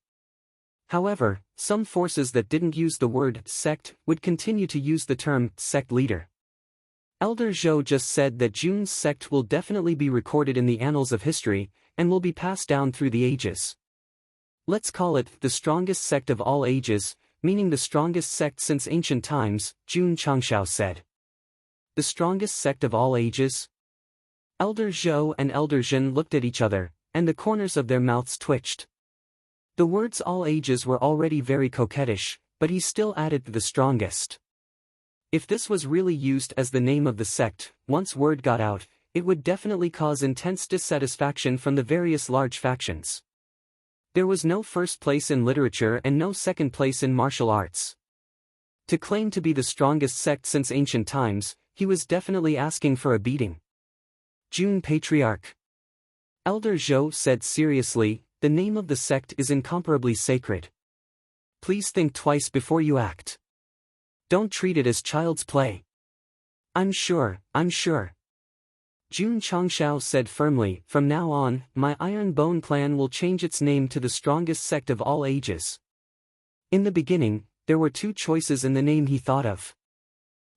However, some forces that didn't use the word sect would continue to use the term sect leader. Elder Zhou just said that Jun's sect will definitely be recorded in the annals of history, and will be passed down through the ages. Let's call it the strongest sect of all ages, meaning the strongest sect since ancient times, Jun Changshao said. The strongest sect of all ages? Elder Zhou and Elder Jin looked at each other, and the corners of their mouths twitched. The words all ages were already very coquettish, but he still added the strongest. If this was really used as the name of the sect, once word got out, it would definitely cause intense dissatisfaction from the various large factions. There was no first place in literature and no second place in martial arts. To claim to be the strongest sect since ancient times, he was definitely asking for a beating. Jun Patriarch. Elder Zhou said seriously, "The name of the sect is incomparably sacred. Please think twice before you act. Don't treat it as child's play." I'm sure. Jun Changshao said firmly, "From now on, my Iron Bone clan will change its name to the strongest sect of all ages." In the beginning, there were two choices in the name he thought of.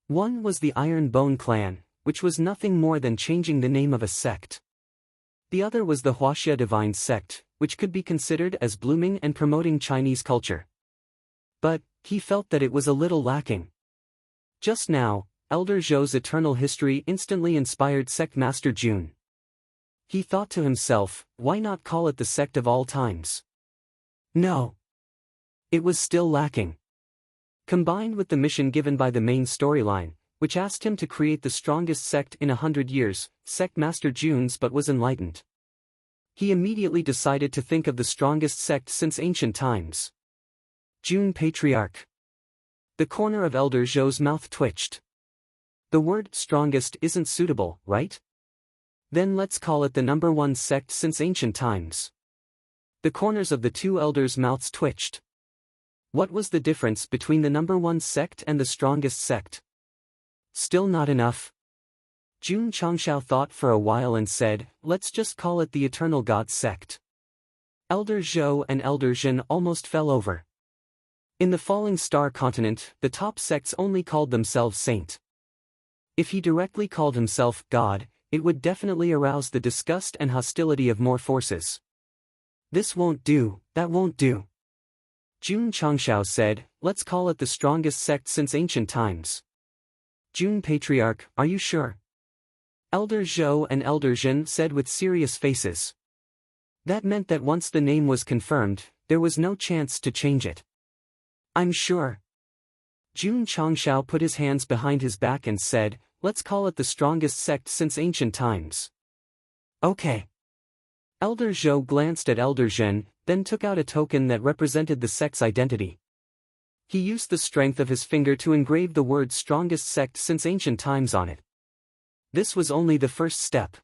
One was the Iron Bone clan, which was nothing more than changing the name of a sect. The other was the Huaxia Divine Sect, which could be considered as blooming and promoting Chinese culture. But, he felt that it was a little lacking. Just now, Elder Zhou's eternal history instantly inspired Sect Master Jun. He thought to himself, why not call it the sect of all times? No. It was still lacking. Combined with the mission given by the main storyline, which asked him to create the strongest sect in 100 years. Sect Master Junes but was enlightened. He immediately decided to think of the strongest sect since ancient times. June Patriarch. The corner of Elder Zhou's mouth twitched. The word strongest isn't suitable, right? Then let's call it the number one sect since ancient times. The corners of the two elders' mouths twitched. What was the difference between the number one sect and the strongest sect? Still not enough. Jun Changshao thought for a while and said, let's just call it the Eternal God Sect. Elder Zhou and Elder Zhen almost fell over. In the Falling Star continent, the top sects only called themselves Saint. If he directly called himself God, it would definitely arouse the disgust and hostility of more forces. This won't do, that won't do. Jun Changshao said, let's call it the strongest sect since ancient times. Jun Patriarch, are you sure? Elder Zhou and Elder Zhen said with serious faces. That meant that once the name was confirmed, there was no chance to change it. I'm sure. Jun Changshao put his hands behind his back and said, let's call it the strongest sect since ancient times. Okay. Elder Zhou glanced at Elder Zhen, then took out a token that represented the sect's identity. He used the strength of his finger to engrave the word strongest sect since ancient times on it. This was only the first step.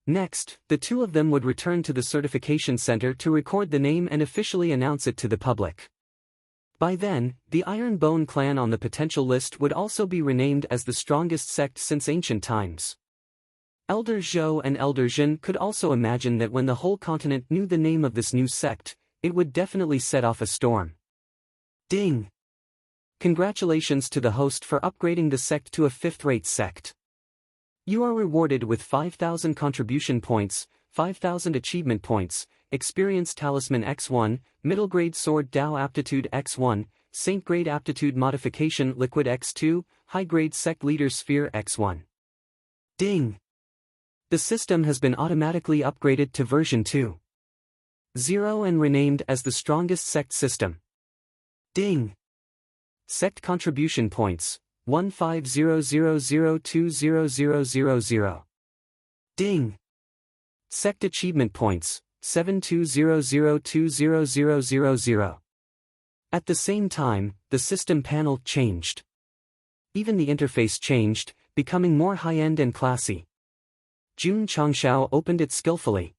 Next, the two of them would return to the certification center to record the name and officially announce it to the public. By then, the Iron Bone clan on the potential list would also be renamed as the strongest sect since ancient times. Elder Zhou and Elder Zhen could also imagine that when the whole continent knew the name of this new sect, it would definitely set off a storm. Ding! Congratulations to the host for upgrading the sect to a fifth-rate sect. You are rewarded with 5,000 contribution points, 5,000 achievement points, Experience Talisman X1, Middle Grade Sword Dao Aptitude X1, Saint Grade Aptitude Modification Liquid X2, High Grade Sect Leader Sphere X1. Ding! The system has been automatically upgraded to version 2.0 and renamed as the strongest sect system. Ding! Sect contribution points, 1500200000. Ding! Sect achievement points, 7200200000. At the same time, the system panel changed. Even the interface changed, becoming more high-end and classy. Jun Changshao opened it skillfully.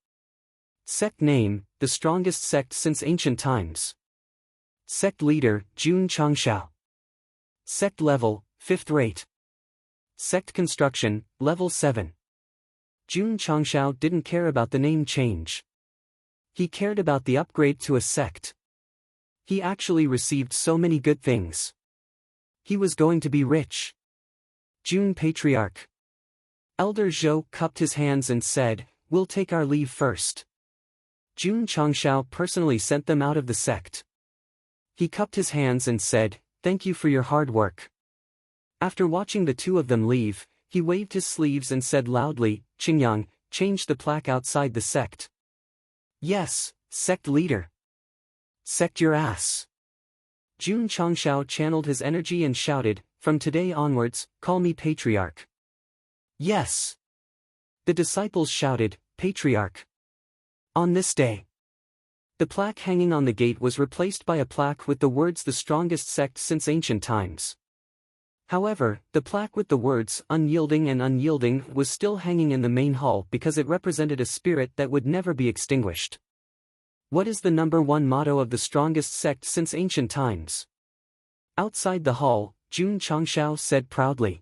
Sect name, the strongest sect since ancient times. Sect leader, Jun Changshao. Sect level, 5th rate. Sect construction, level 7. Jun Changshao didn't care about the name change. He cared about the upgrade to a sect. He actually received so many good things. He was going to be rich. Jun Patriarch. Elder Zhou cupped his hands and said, we'll take our leave first. Jun Changshao personally sent them out of the sect. He cupped his hands and said, thank you for your hard work. After watching the two of them leave, he waved his sleeves and said loudly, Qingyang, change the plaque outside the sect. Yes, sect leader. Sect your ass. Jun Changshao channeled his energy and shouted, from today onwards, call me Patriarch. Yes. The disciples shouted, Patriarch. On this day. The plaque hanging on the gate was replaced by a plaque with the words the strongest sect since ancient times. However, the plaque with the words unyielding and unyielding was still hanging in the main hall because it represented a spirit that would never be extinguished. What is the number one motto of the strongest sect since ancient times? Outside the hall, Jun Changshao said proudly.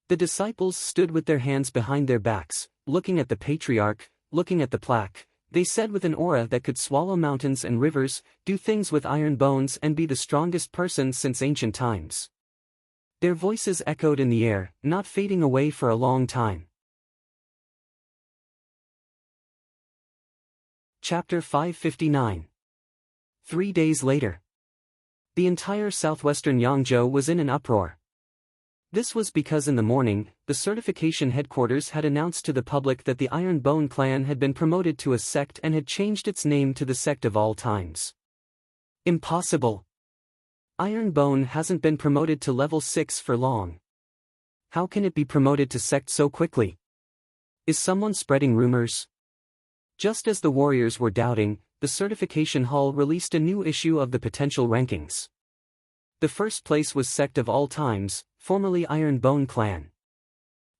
The disciples stood with their hands behind their backs, looking at the patriarch, looking at the plaque. They said with an aura that could swallow mountains and rivers, do things with iron bones and be the strongest person since ancient times. Their voices echoed in the air, not fading away for a long time. Chapter 559. 3 days later. The entire southwestern Yangzhou was in an uproar. This was because in the morning, the certification headquarters had announced to the public that the Iron Bone clan had been promoted to a sect and had changed its name to the Sect of All Times. Impossible. Iron Bone hasn't been promoted to level 6 for long. How can it be promoted to sect so quickly? Is someone spreading rumors? Just as the warriors were doubting, the certification hall released a new issue of the potential rankings. The first place was Sect of All Times, formerly Iron Bone Clan.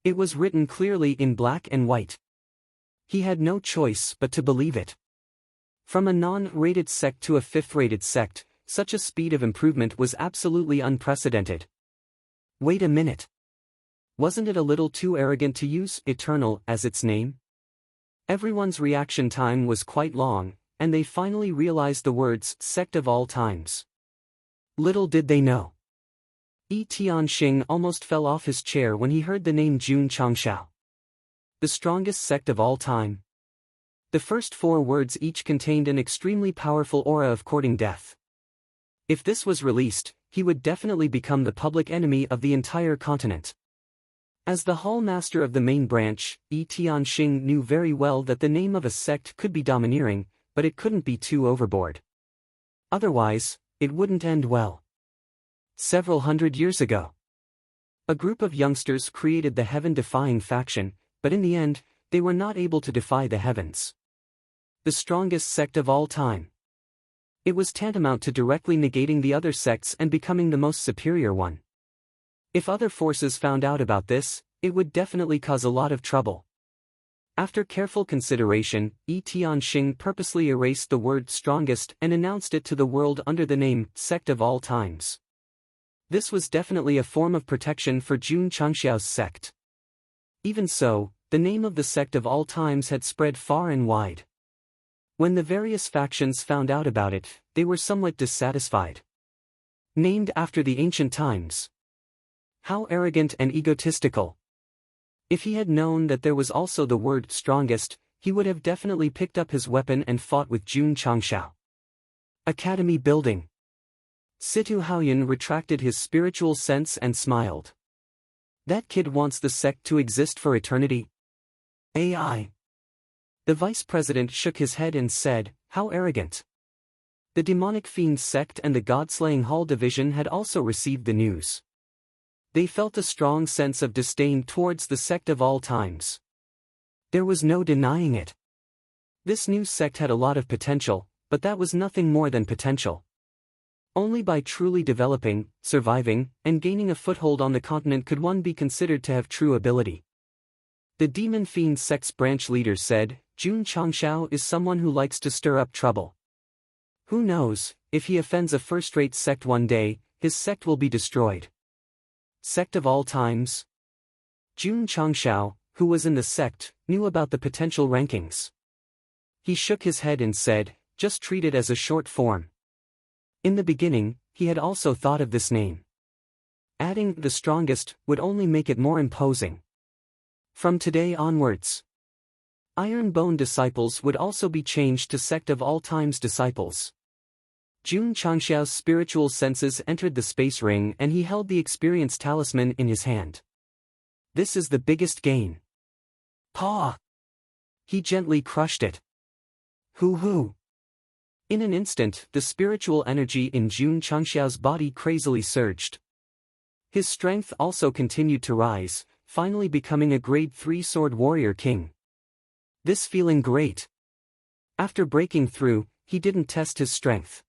It was written clearly in black and white. He had no choice but to believe it. From a non-rated sect to a 5th-rated sect, such a speed of improvement was absolutely unprecedented. Wait a minute. Wasn't it a little too arrogant to use Eternal as its name? Everyone's reaction time was quite long, and they finally realized the words Sect of All Times. Little did they know. Yi Tianxing almost fell off his chair when he heard the name Jun Changshao. The strongest sect of all time. The first 4 words each contained an extremely powerful aura of courting death. If this was released, he would definitely become the public enemy of the entire continent. As the hall master of the main branch, Yi Tianxing knew very well that the name of a sect could be domineering, but it couldn't be too overboard. Otherwise, it wouldn't end well. Several hundred years ago, a group of youngsters created the heaven-defying faction, but in the end, they were not able to defy the heavens. The strongest sect of all time. It was tantamount to directly negating the other sects and becoming the most superior one. If other forces found out about this, it would definitely cause a lot of trouble. After careful consideration, Yi Tianxing purposely erased the word strongest and announced it to the world under the name Sect of All Times. This was definitely a form of protection for Jun Changxiao's sect. Even so, the name of the Sect of All Times had spread far and wide. When the various factions found out about it, they were somewhat dissatisfied. Named after the ancient times. How arrogant and egotistical. If he had known that there was also the word strongest, he would have definitely picked up his weapon and fought with Jun Changxiao. Academy building. Situ Haoyan retracted his spiritual sense and smiled. That kid wants the sect to exist for eternity. AI. The vice president shook his head and said, how arrogant. The demonic fiend sect and the god-slaying hall division had also received the news. They felt a strong sense of disdain towards the Sect of All Times. There was no denying it. This new sect had a lot of potential, but that was nothing more than potential. Only by truly developing, surviving, and gaining a foothold on the continent could one be considered to have true ability. The Demon Fiend sect's branch leader said, Jun Changxiao is someone who likes to stir up trouble. Who knows, if he offends a first-rate sect one day, his sect will be destroyed. Sect of All Times. Jun Changxiao, who was in the sect, knew about the potential rankings. He shook his head and said, just treat it as a short form. In the beginning, he had also thought of this name. Adding the strongest would only make it more imposing. From today onwards, Iron Bone Disciples would also be changed to Sect of All Times Disciples. Jun Changxiao's spiritual senses entered the space ring and he held the experience talisman in his hand. This is the biggest gain. Paw! He gently crushed it. Hoo-hoo! In an instant, the spiritual energy in Jun Changxiao's body crazily surged. His strength also continued to rise, finally becoming a grade 3 sword warrior king. This feeling great. After breaking through, he didn't test his strength.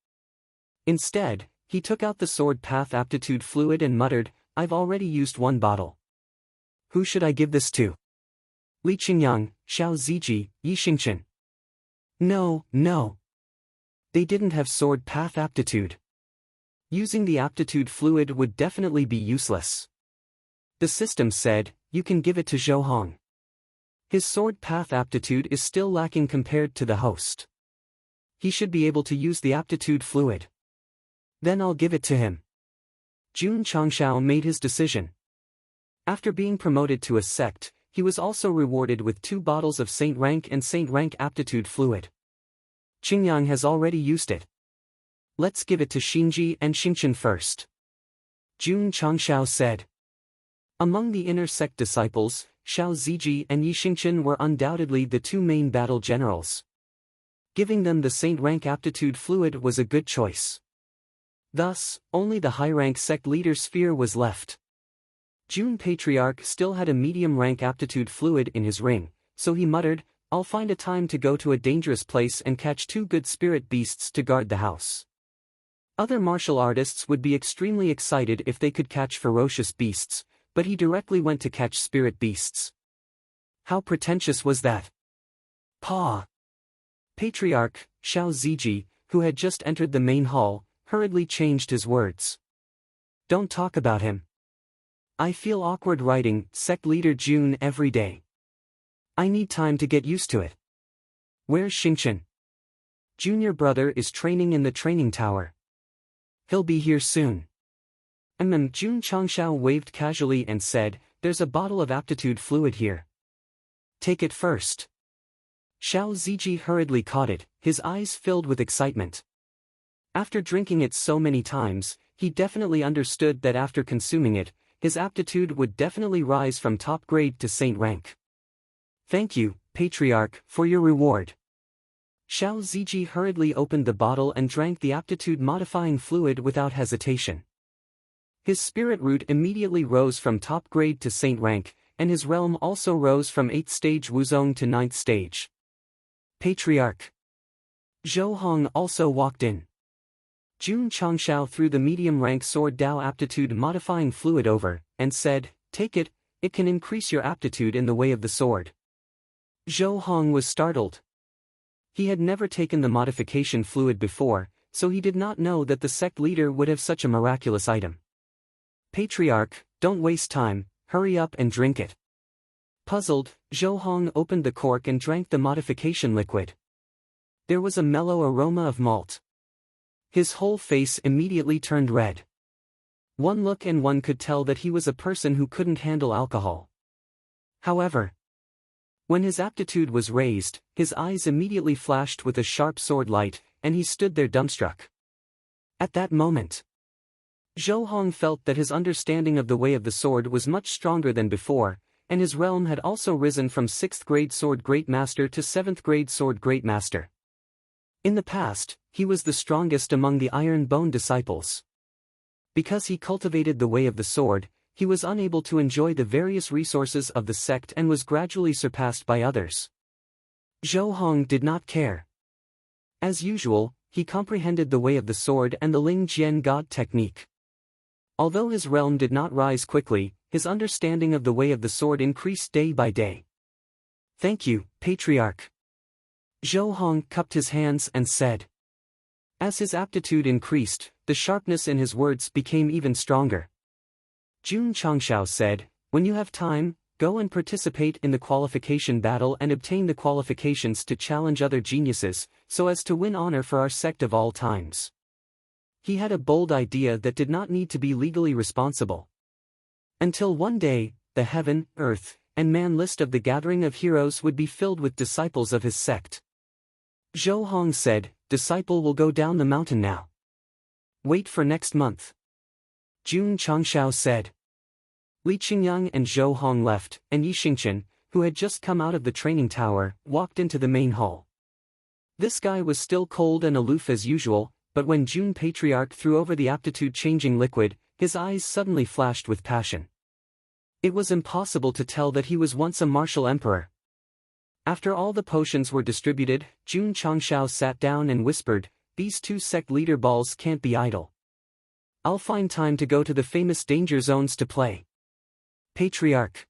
Instead, he took out the sword path aptitude fluid and muttered, I've already used 1 bottle. Who should I give this to? Li Qingyang, Xiao Ziji, Yi Xingchen. No. They didn't have sword path aptitude. Using the aptitude fluid would definitely be useless. The system said, you can give it to Zhou Hong. His sword path aptitude is still lacking compared to the host. He should be able to use the aptitude fluid. Then I'll give it to him. Jun Changxiao made his decision. After being promoted to a sect, he was also rewarded with 2 bottles of Saint Rank and Saint Rank aptitude fluid. Qingyang has already used it. Let's give it to Xinji and Xingchen first. Jun Changxiao said. Among the inner sect disciples, Xiao Ziji and Yi Xingchen were undoubtedly the 2 main battle generals. Giving them the Saint Rank aptitude fluid was a good choice. Thus, only the high-rank sect leader sphere was left. June Patriarch still had a medium-rank aptitude fluid in his ring, so he muttered, "I'll find a time to go to a dangerous place and catch 2 good spirit beasts to guard the house." Other martial artists would be extremely excited if they could catch ferocious beasts, but he directly went to catch spirit beasts. How pretentious was that? Paw! Patriarch, Xiao Ziji, who had just entered the main hall, hurriedly changed his words. "Don't talk about him. I feel awkward writing Sect Leader June every day. I need time to get used to it. Where's Xingqian? Junior brother is training in the training tower. He'll be here soon." June Changshao waved casually and said, "There's a bottle of aptitude fluid here. Take it first." Xiao Ziji hurriedly caught it, his eyes filled with excitement. After drinking it so many times, he definitely understood that after consuming it, his aptitude would definitely rise from top grade to saint rank. "Thank you, Patriarch, for your reward." Xiao Ziji hurriedly opened the bottle and drank the aptitude-modifying fluid without hesitation. His spirit root immediately rose from top grade to saint rank, and his realm also rose from 8th stage Wuzong to 9th stage. Patriarch Zhou Hong also walked in. June Changshao threw the medium-rank sword Dao aptitude-modifying fluid over, and said, "Take it, it can increase your aptitude in the way of the sword." Zhou Hong was startled. He had never taken the modification fluid before, so he did not know that the sect leader would have such a miraculous item. "Patriarch, don't waste time, hurry up and drink it." Puzzled, Zhou Hong opened the cork and drank the modification liquid. There was a mellow aroma of malt. His whole face immediately turned red. One look and one could tell that he was a person who couldn't handle alcohol. However, when his aptitude was raised, his eyes immediately flashed with a sharp sword light, and he stood there dumbstruck. At that moment, Zhou Hong felt that his understanding of the way of the sword was much stronger than before, and his realm had also risen from 6th grade sword great master to 7th grade sword great master. In the past, he was the strongest among the Iron Bone disciples. Because he cultivated the way of the sword, he was unable to enjoy the various resources of the sect and was gradually surpassed by others. Zhou Hong did not care. As usual, he comprehended the way of the sword and the Ling Jian God technique. Although his realm did not rise quickly, his understanding of the way of the sword increased day by day. "Thank you, Patriarch." Zhou Hong cupped his hands and said. As his aptitude increased, the sharpness in his words became even stronger. June Changshao said, "When you have time, go and participate in the qualification battle and obtain the qualifications to challenge other geniuses, so as to win honor for our sect of all times." He had a bold idea that did not need to be legally responsible. Until one day, the heaven, earth, and man list of the gathering of heroes would be filled with disciples of his sect. Zhou Hong said, "Disciple will go down the mountain now. Wait for next month." June Changshao said. Li Qingyang and Zhou Hong left, and Yi Xingqian, who had just come out of the training tower, walked into the main hall. This guy was still cold and aloof as usual, but when June Patriarch threw over the aptitude-changing liquid, his eyes suddenly flashed with passion. It was impossible to tell that he was once a martial emperor. After all the potions were distributed, June Changshao sat down and whispered, "These 2 sect leader balls can't be idle. I'll find time to go to the famous danger zones to play." Patriarch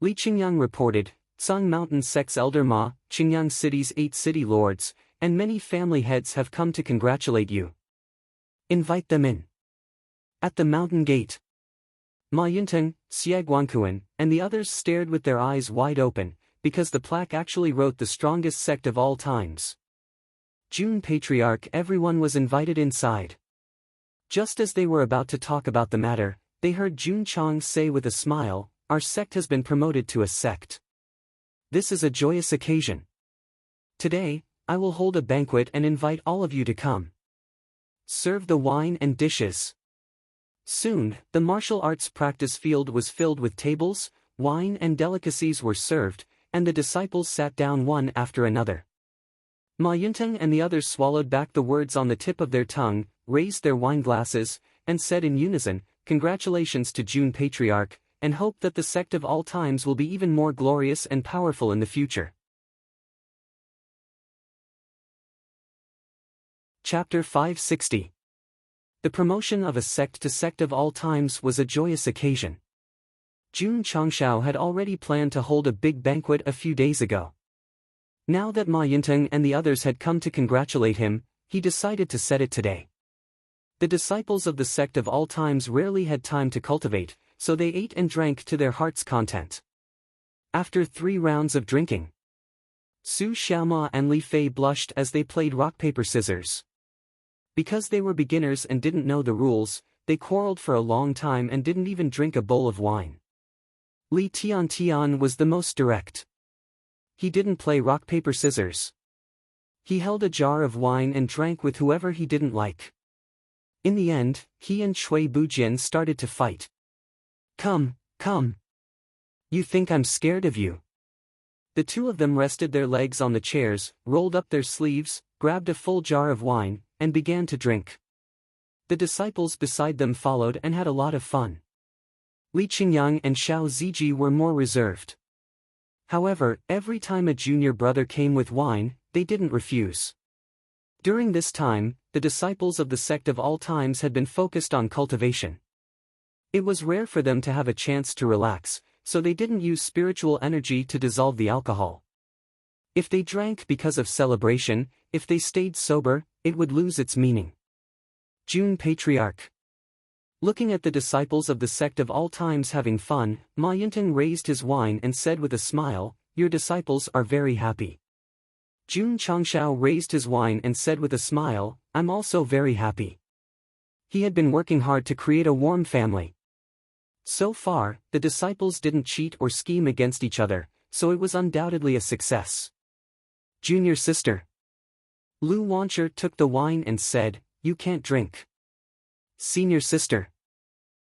Li Qingyang reported, "Tsang Mountain Sect's Elder Ma, Qingyang City's 8 city lords, and many family heads have come to congratulate you. Invite them in." At the mountain gate, Ma Yinteng, Xie Guanquan, and the others stared with their eyes wide open, because the plaque actually wrote the strongest sect of all times. June Patriarch, everyone was invited inside. Just as they were about to talk about the matter, they heard June Chang say with a smile, "Our sect has been promoted to a sect. This is a joyous occasion. Today, I will hold a banquet and invite all of you to come. Serve the wine and dishes." Soon, the martial arts practice field was filled with tables, wine and delicacies were served, and the disciples sat down one after another. Ma Yinteng and the others swallowed back the words on the tip of their tongue, raised their wine glasses, and said in unison, congratulations to June Patriarch, and hope that the sect of all times will be even more glorious and powerful in the future. Chapter 560. The promotion of a sect to sect of all times was a joyous occasion. Jun Changshao had already planned to hold a big banquet a few days ago. Now that Ma Yinteng and the others had come to congratulate him, he decided to set it today. The disciples of the sect of all times rarely had time to cultivate, so they ate and drank to their heart's content. After 3 rounds of drinking, Su Xiaoma and Li Fei blushed as they played rock-paper-scissors. Because they were beginners and didn't know the rules, they quarreled for a long time and didn't even drink a bowl of wine. Li Tian was the most direct. He didn't play rock-paper-scissors. He held a jar of wine and drank with whoever he didn't like. In the end, he and Shui Bujian started to fight. Come. You think I'm scared of you? The two of them rested their legs on the chairs, rolled up their sleeves, grabbed a full jar of wine, and began to drink. The disciples beside them followed and had a lot of fun. Li Qingyang and Xiao Ziji were more reserved. However, every time a junior brother came with wine, they didn't refuse. During this time, the disciples of the sect of all times had been focused on cultivation. It was rare for them to have a chance to relax, so they didn't use spiritual energy to dissolve the alcohol. If they drank because of celebration, if they stayed sober, it would lose its meaning. June Patriarch. Looking at the disciples of the sect of all times having fun, Ma Yinteng raised his wine and said with a smile, "Your disciples are very happy." Jun Changshao raised his wine and said with a smile, "I'm also very happy." He had been working hard to create a warm family. So far, the disciples didn't cheat or scheme against each other, so it was undoubtedly a success. Junior sister. Lu Wancher took the wine and said, "You can't drink." Senior sister.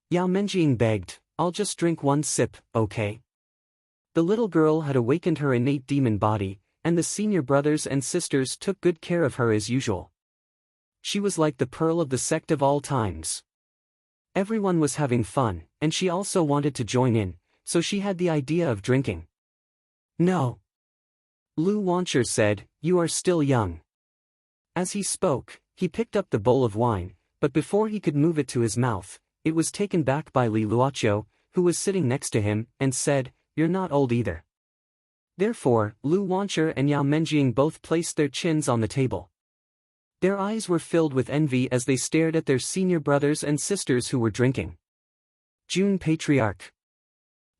Yao Menjing begged, "I'll just drink 1 sip, okay?" The little girl had awakened her innate demon body, and the senior brothers and sisters took good care of her as usual. She was like the pearl of the sect of all times. Everyone was having fun, and she also wanted to join in, so she had the idea of drinking. "No." Lu Wancher said, "You are still young." As he spoke, he picked up the bowl of wine, but before he could move it to his mouth, it was taken back by Li Luoqiu, who was sitting next to him, and said, "You're not old either." Therefore, Lu Wancher and Yao Menjing both placed their chins on the table. Their eyes were filled with envy as they stared at their senior brothers and sisters who were drinking. June Patriarch.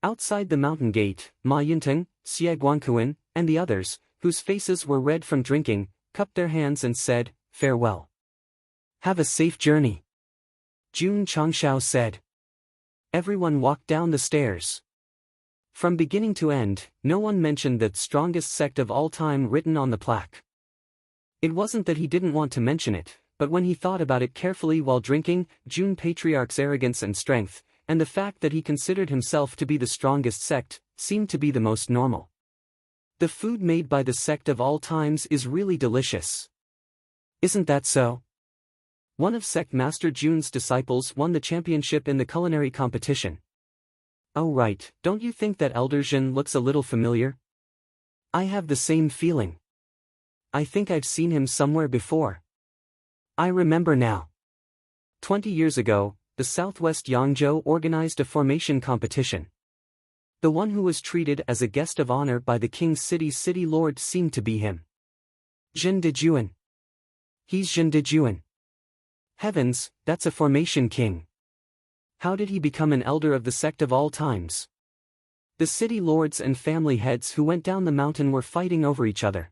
Outside the mountain gate, Ma Yinteng, Xie Guanquan, and the others, whose faces were red from drinking, cupped their hands and said, "Farewell. Have a safe journey." Jun Changshao said. Everyone walked down the stairs. From beginning to end, no one mentioned that strongest sect of all time written on the plaque. It wasn't that he didn't want to mention it, but when he thought about it carefully while drinking, Jun Patriarch's arrogance and strength, and the fact that he considered himself to be the strongest sect, seemed to be the most normal. The food made by the sect of all times is really delicious. Isn't that so? One of Sect Master Jun's disciples won the championship in the culinary competition. Oh right, don't you think that Elder Jin looks a little familiar? I have the same feeling. I think I've seen him somewhere before. I remember now. 20 years ago, the Southwest Yangzhou organized a formation competition. The one who was treated as a guest of honor by the King's city lord seemed to be him. Jin Dejuan. He's Jin Dejuan. Heavens, that's a formation king. How did he become an elder of the sect of all times? The city lords and family heads who went down the mountain were fighting over each other.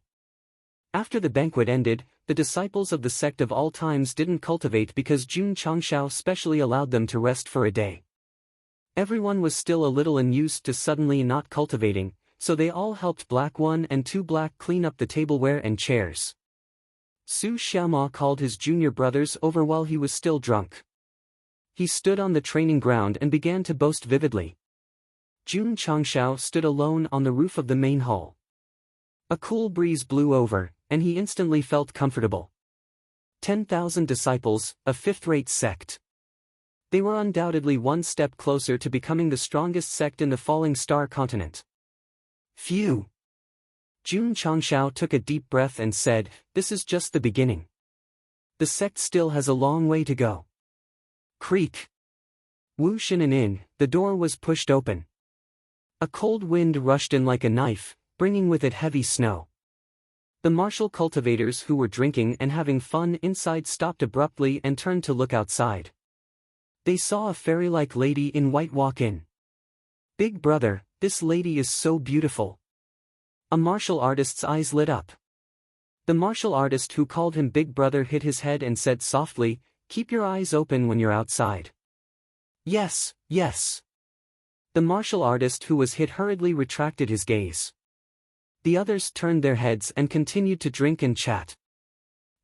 After the banquet ended, the disciples of the sect of all times didn't cultivate because Jun Changshao specially allowed them to rest for a day. Everyone was still a little unused to suddenly not cultivating, so they all helped Black One and Two Black clean up the tableware and chairs. Su Xiaoma called his junior brothers over while he was still drunk. He stood on the training ground and began to boast vividly. Jun Changshao stood alone on the roof of the main hall. A cool breeze blew over, and he instantly felt comfortable. 10,000 disciples, a fifth-rate sect. They were undoubtedly one step closer to becoming the strongest sect in the Falling Star continent. Phew! Jun Changshao took a deep breath and said, "This is just the beginning. The sect still has a long way to go." Creak! Whoosh! In, the door was pushed open. A cold wind rushed in like a knife, bringing with it heavy snow. The martial cultivators who were drinking and having fun inside stopped abruptly and turned to look outside. They saw a fairy-like lady in white walk in. "Big brother, this lady is so beautiful." A martial artist's eyes lit up. The martial artist who called him Big Brother hit his head and said softly, "Keep your eyes open when you're outside." "Yes, yes." The martial artist who was hit hurriedly retracted his gaze. The others turned their heads and continued to drink and chat.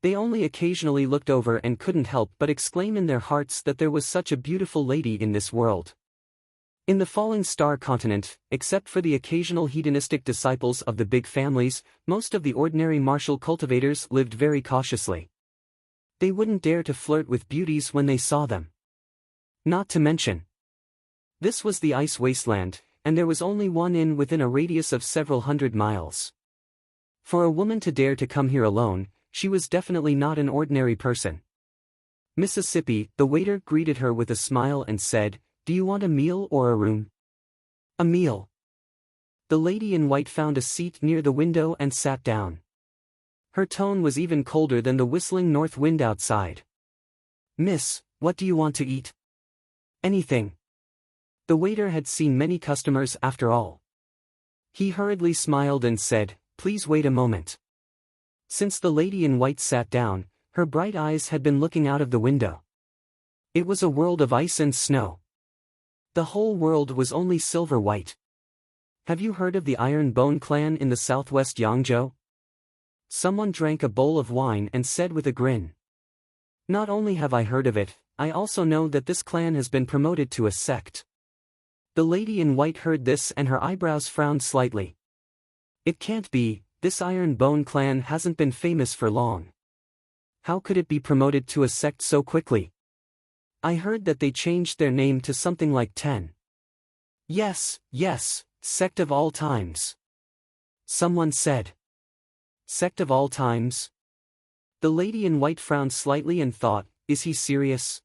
They only occasionally looked over and couldn't help but exclaim in their hearts that there was such a beautiful lady in this world. In the Falling Star continent, except for the occasional hedonistic disciples of the big families, most of the ordinary martial cultivators lived very cautiously. They wouldn't dare to flirt with beauties when they saw them. Not to mention, this was the ice wasteland, and there was only one inn within a radius of several hundred miles. For a woman to dare to come here alone, she was definitely not an ordinary person. Mississippi, the waiter greeted her with a smile and said, "Do you want a meal or a room?" "A meal." The lady in white found a seat near the window and sat down. Her tone was even colder than the whistling north wind outside. "Miss, what do you want to eat?" "Anything." The waiter had seen many customers after all. He hurriedly smiled and said, "Please wait a moment." Since the lady in white sat down, her bright eyes had been looking out of the window. It was a world of ice and snow. The whole world was only silver white. "Have you heard of the Iron Bone clan in the southwest Yangzhou?" Someone drank a bowl of wine and said with a grin. "Not only have I heard of it, I also know that this clan has been promoted to a sect." The lady in white heard this and her eyebrows frowned slightly. "It can't be, this Iron Bone clan hasn't been famous for long. How could it be promoted to a sect so quickly? I heard that they changed their name to something like 10. Yes, yes, Sect of all times." Someone said. "Sect of all times?" The lady in white frowned slightly and thought, "Is he serious?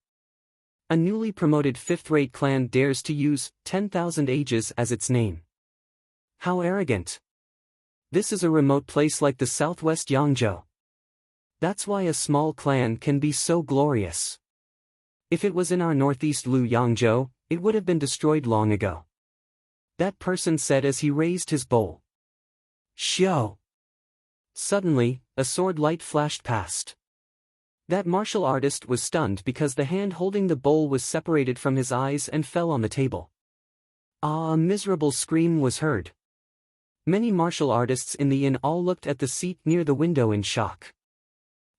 A newly promoted fifth-rate clan dares to use 10,000 ages as its name. How arrogant. This is a remote place like the southwest Yangzhou. That's why a small clan can be so glorious. If it was in our northeast Lu Yangzhou, it would have been destroyed long ago." That person said as he raised his bowl. "Xiao." Suddenly, a sword light flashed past. That martial artist was stunned because the hand holding the bowl was separated from his eyes and fell on the table. A miserable scream was heard. Many martial artists in the inn all looked at the seat near the window in shock.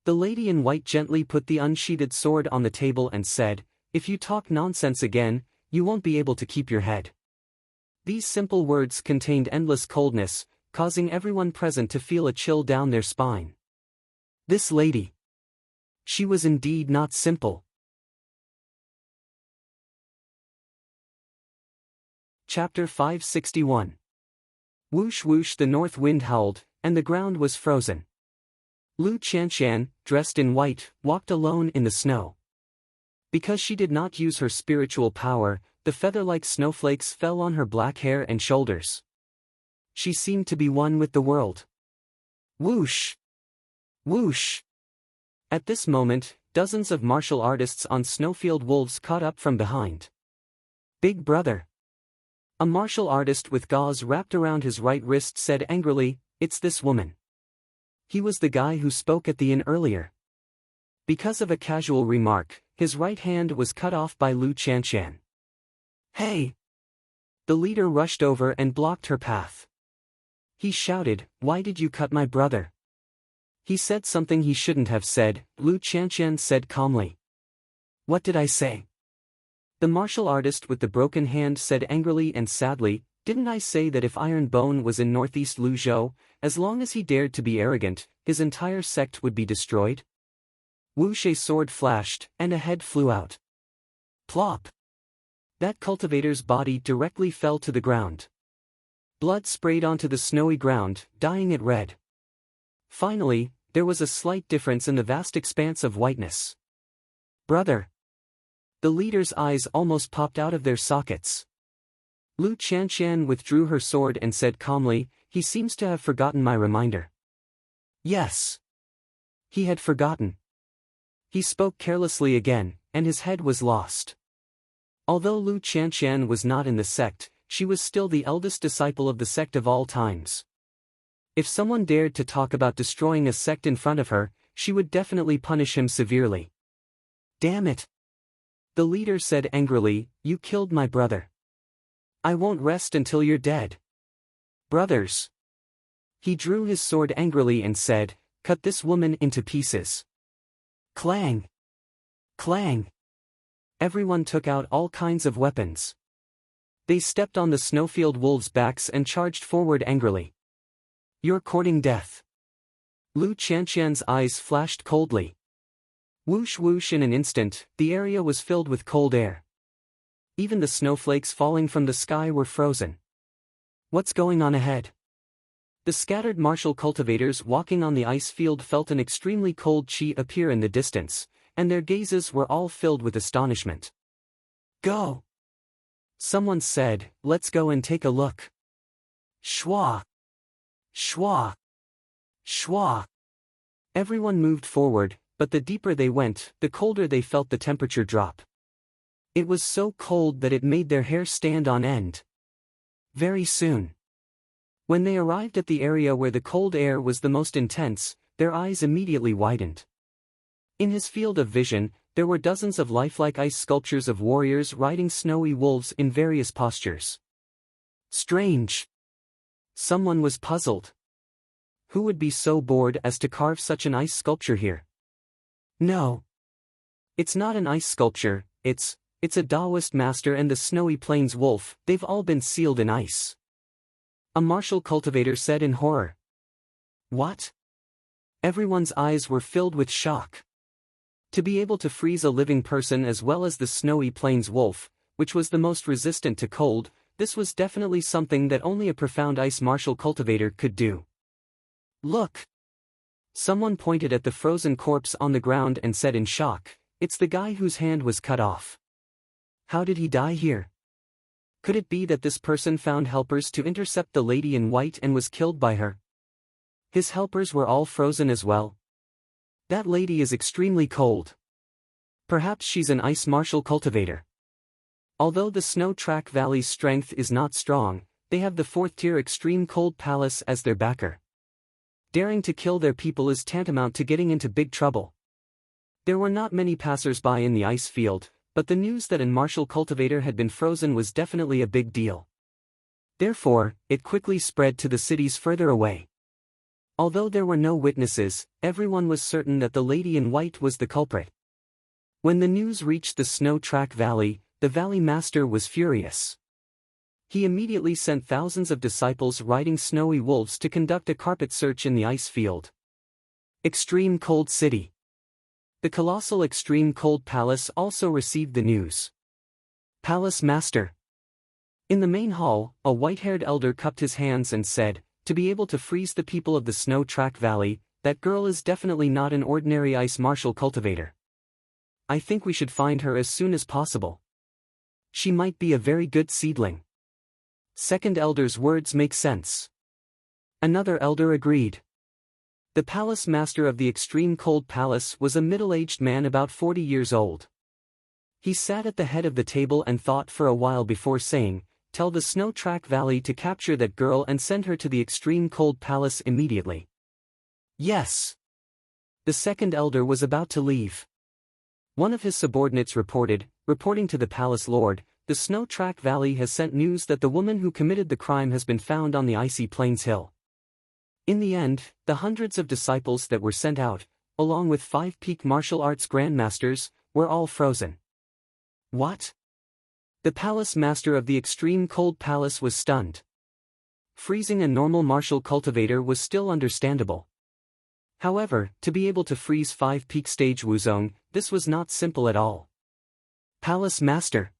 The lady in white gently put the unsheathed sword on the table and said, "If you talk nonsense again, you won't be able to keep your head." These simple words contained endless coldness, causing everyone present to feel a chill down their spine. This lady. She was indeed not simple. Chapter 561. Whoosh whoosh, the north wind howled, and the ground was frozen. Lu Qianshan, dressed in white, walked alone in the snow. Because she did not use her spiritual power, the feather-like snowflakes fell on her black hair and shoulders. She seemed to be one with the world. Whoosh! Whoosh! At this moment, dozens of martial artists on snowfield wolves caught up from behind. "Big brother!" A martial artist with gauze wrapped around his right wrist said angrily, "It's this woman." He was the guy who spoke at the inn earlier. Because of a casual remark, his right hand was cut off by Lu Qianshan. "Hey!" The leader rushed over and blocked her path. He shouted, "Why did you cut my brother?" He said something he shouldn't have said, Lu Qianshan said calmly. "What did I say?" The martial artist with the broken hand said angrily and sadly, "Didn't I say that if Iron Bone was in northeast Luzhou, as long as he dared to be arrogant, his entire sect would be destroyed?" Wu Shei's sword flashed, and a head flew out. Plop! That cultivator's body directly fell to the ground. Blood sprayed onto the snowy ground, dyeing it red. Finally, there was a slight difference in the vast expanse of whiteness. Brother! The leader's eyes almost popped out of their sockets. Lu Qianxian withdrew her sword and said calmly, "He seems to have forgotten my reminder." Yes. He had forgotten. He spoke carelessly again, and his head was lost. Although Lu Qianxian was not in the sect, she was still the eldest disciple of the sect of all times. If someone dared to talk about destroying a sect in front of her, she would definitely punish him severely. Damn it! The leader said angrily, "You killed my brother. I won't rest until you're dead." Brothers! He drew his sword angrily and said, "Cut this woman into pieces." Clang! Clang! Everyone took out all kinds of weapons. They stepped on the snowfield wolves' backs and charged forward angrily. "You're courting death." Lu Qianxian's eyes flashed coldly. Whoosh whoosh, in an instant, the area was filled with cold air. Even the snowflakes falling from the sky were frozen. What's going on ahead? The scattered martial cultivators walking on the ice field felt an extremely cold chi appear in the distance, and their gazes were all filled with astonishment. Go! Someone said, "Let's go and take a look." Schwa! Schwa! Schwa! Everyone moved forward, but the deeper they went, the colder they felt the temperature drop. It was so cold that it made their hair stand on end. Very soon. When they arrived at the area where the cold air was the most intense, their eyes immediately widened. In his field of vision, there were dozens of lifelike ice sculptures of warriors riding snowy wolves in various postures. Strange. Someone was puzzled. Who would be so bored as to carve such an ice sculpture here? No. It's not an ice sculpture, it's a Taoist master and the snowy plains wolf, they've all been sealed in ice. A martial cultivator said in horror. What? Everyone's eyes were filled with shock. To be able to freeze a living person as well as the snowy plains wolf, which was the most resistant to cold, this was definitely something that only a profound ice martial cultivator could do. Look! Someone pointed at the frozen corpse on the ground and said in shock, "It's the guy whose hand was cut off. How did he die here? Could it be that this person found helpers to intercept the lady in white and was killed by her? His helpers were all frozen as well. That lady is extremely cold. Perhaps she's an ice martial cultivator." Although the Snow Track Valley's strength is not strong, they have the 4th-tier Extreme Cold Palace as their backer. Daring to kill their people is tantamount to getting into big trouble. There were not many passers-by in the ice field, but the news that a martial cultivator had been frozen was definitely a big deal. Therefore, it quickly spread to the cities further away. Although there were no witnesses, everyone was certain that the lady in white was the culprit. When the news reached the Snow Track Valley, the Valley Master was furious. He immediately sent thousands of disciples riding snowy wolves to conduct a carpet search in the ice field. Extreme Cold City. The colossal Extreme Cold Palace also received the news. Palace Master. In the main hall, a white-haired elder cupped his hands and said, "To be able to freeze the people of the Snow Track Valley, that girl is definitely not an ordinary ice martial cultivator. I think we should find her as soon as possible. She might be a very good seedling." Second elder's words make sense. Another elder agreed. The palace master of the Extreme Cold Palace was a middle-aged man about 40 years old. He sat at the head of the table and thought for a while before saying, "Tell the Snow Track Valley to capture that girl and send her to the Extreme Cold Palace immediately." Yes. The second elder was about to leave. One of his subordinates reporting to the palace lord, "The Snow Track Valley has sent news that the woman who committed the crime has been found on the icy plains hill." In the end, the hundreds of disciples that were sent out, along with 5 peak martial arts grandmasters, were all frozen. What? The palace master of the Extreme Cold Palace was stunned. Freezing a normal martial cultivator was still understandable. However, to be able to freeze 5 peak stage Wuzong, this was not simple at all. Palace Master.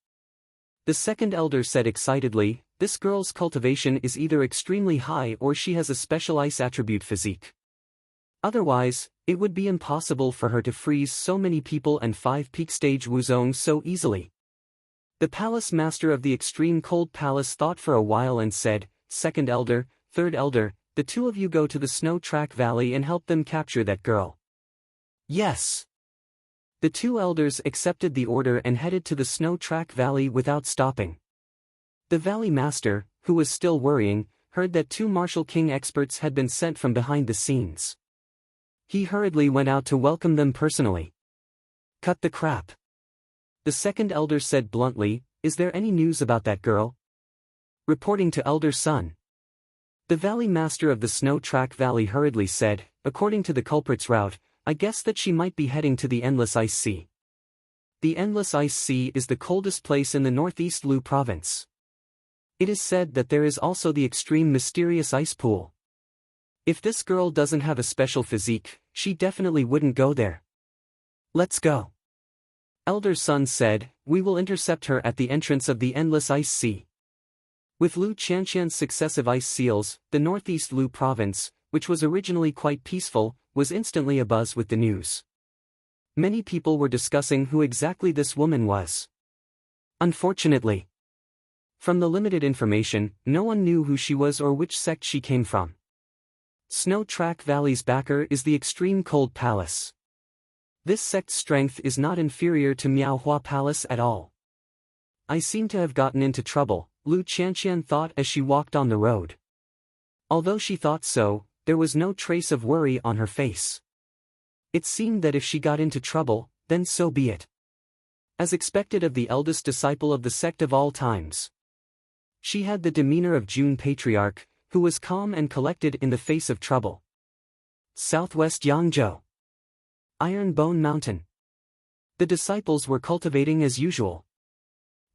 The second elder said excitedly, this girl's cultivation is either extremely high or she has a special ice attribute physique. Otherwise, it would be impossible for her to freeze so many people and 5 peak stage Wuzong so easily. The palace master of the extreme cold palace thought for a while and said, second elder, third elder, the two of you go to the snow track valley and help them capture that girl. Yes. The 2 elders accepted the order and headed to the snow track valley without stopping. The valley master, who was still worrying, heard that 2 Martial King experts had been sent from behind the scenes. He hurriedly went out to welcome them personally. Cut the crap. The second elder said bluntly, is there any news about that girl? Reporting to elder son. The valley master of the snow track valley hurriedly said, according to the culprit's route, I guess that she might be heading to the Endless Ice Sea. The Endless Ice Sea is the coldest place in the northeast Lu province. It is said that there is also the extreme mysterious ice pool. If this girl doesn't have a special physique, she definitely wouldn't go there. Let's go. Elder son said, we will intercept her at the entrance of the Endless Ice Sea. With Lu Qianqian's successive ice seals, the northeast Lu province, which was originally quite peaceful, was instantly abuzz with the news. Many people were discussing who exactly this woman was. Unfortunately, from the limited information, no one knew who she was or which sect she came from. Snow Track Valley's backer is the Extreme Cold Palace. This sect's strength is not inferior to Miaohua Palace at all. I seem to have gotten into trouble, Lu Qianqian thought as she walked on the road. Although she thought so, there was no trace of worry on her face. It seemed that if she got into trouble, then so be it. As expected of the eldest disciple of the sect of all times. She had the demeanor of June Patriarch, who was calm and collected in the face of trouble. Southwest Yangzhou. Iron Bone Mountain. The disciples were cultivating as usual.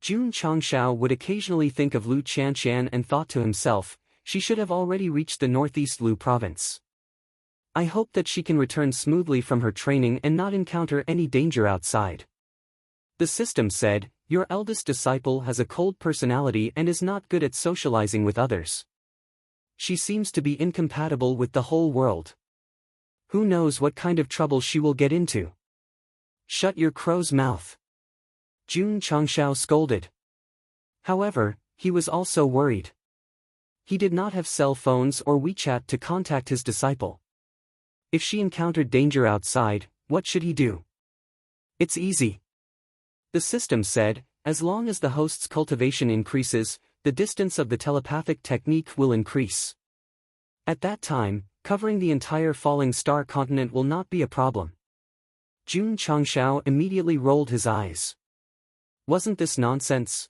Jun Changshao would occasionally think of Lu Qianqian and thought to himself, she should have already reached the northeast Lu province. I hope that she can return smoothly from her training and not encounter any danger outside. The system said, your eldest disciple has a cold personality and is not good at socializing with others. She seems to be incompatible with the whole world. Who knows what kind of trouble she will get into? Shut your crow's mouth. Jun Changshao scolded. However, he was also worried. He did not have cell phones or WeChat to contact his disciple. If she encountered danger outside, what should he do? It's easy. The system said, as long as the host's cultivation increases, the distance of the telepathic technique will increase. At that time, covering the entire falling star continent will not be a problem. Jun Changshao immediately rolled his eyes. Wasn't this nonsense?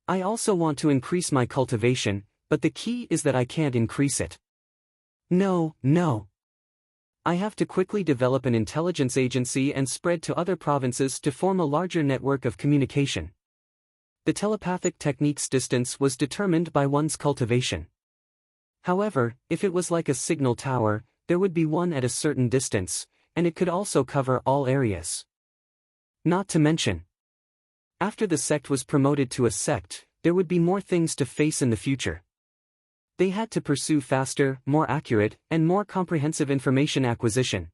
I also want to increase my cultivation, but the key is that I can't increase it. No. I have to quickly develop an intelligence agency and spread to other provinces to form a larger network of communication. The telepathic technique's distance was determined by one's cultivation. However, if it was like a signal tower, there would be one at a certain distance, and it could also cover all areas. Not to mention, after the sect was promoted to a sect, there would be more things to face in the future. They had to pursue faster, more accurate, and more comprehensive information acquisition.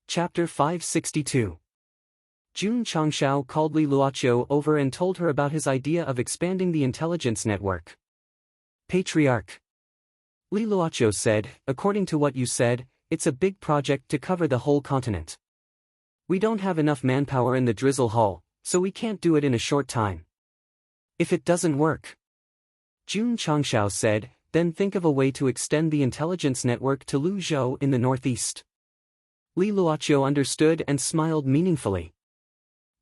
Chapter 562. Jun Changshao called Li Luoqiu over and told her about his idea of expanding the intelligence network. Patriarch. Li Luoqiu said, according to what you said, it's a big project to cover the whole continent. We don't have enough manpower in the drizzle hall, so we can't do it in a short time. If it doesn't work, Jun Changshao said, then think of a way to extend the intelligence network to Luzhou in the northeast. Li Luoqiu understood and smiled meaningfully.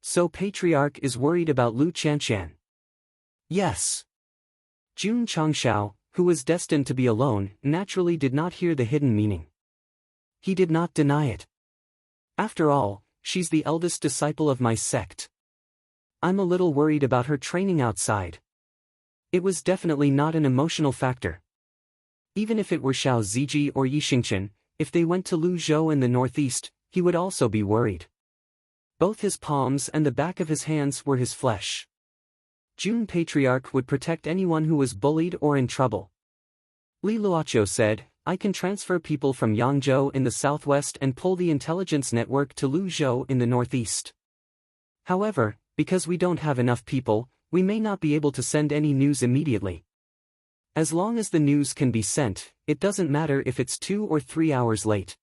So Patriarch is worried about Lu Qianqian. Yes. Jun Changshao, who was destined to be alone, naturally did not hear the hidden meaning. He did not deny it. After all, she's the eldest disciple of my sect. I'm a little worried about her training outside. It was definitely not an emotional factor. Even if it were Xiao Ziji or Yi Xingqian, if they went to Luzhou in the northeast, he would also be worried. Both his palms and the back of his hands were his flesh. June Patriarch would protect anyone who was bullied or in trouble. Li Luoqiu said, I can transfer people from Yangzhou in the southwest and pull the intelligence network to Luzhou in the northeast. However, because we don't have enough people, we may not be able to send any news immediately. As long as the news can be sent, it doesn't matter if it's 2 or 3 hours late.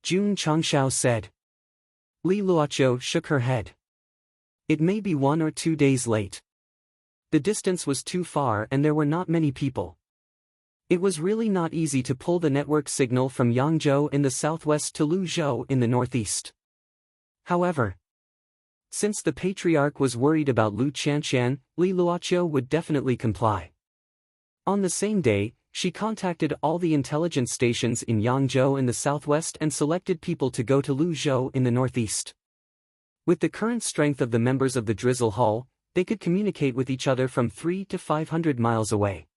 Jun Changshao said. Li Luoqiu shook her head. It may be 1 or 2 days late. The distance was too far and there were not many people. It was really not easy to pull the network signal from Yangzhou in the southwest to Luzhou in the northeast. However, since the Patriarch was worried about Lu Qianqian, Li Luoqiu would definitely comply. On the same day, she contacted all the intelligence stations in Yangzhou in the southwest and selected people to go to Luzhou in the northeast. With the current strength of the members of the Drizzle Hull, they could communicate with each other from 300 to 500 miles away.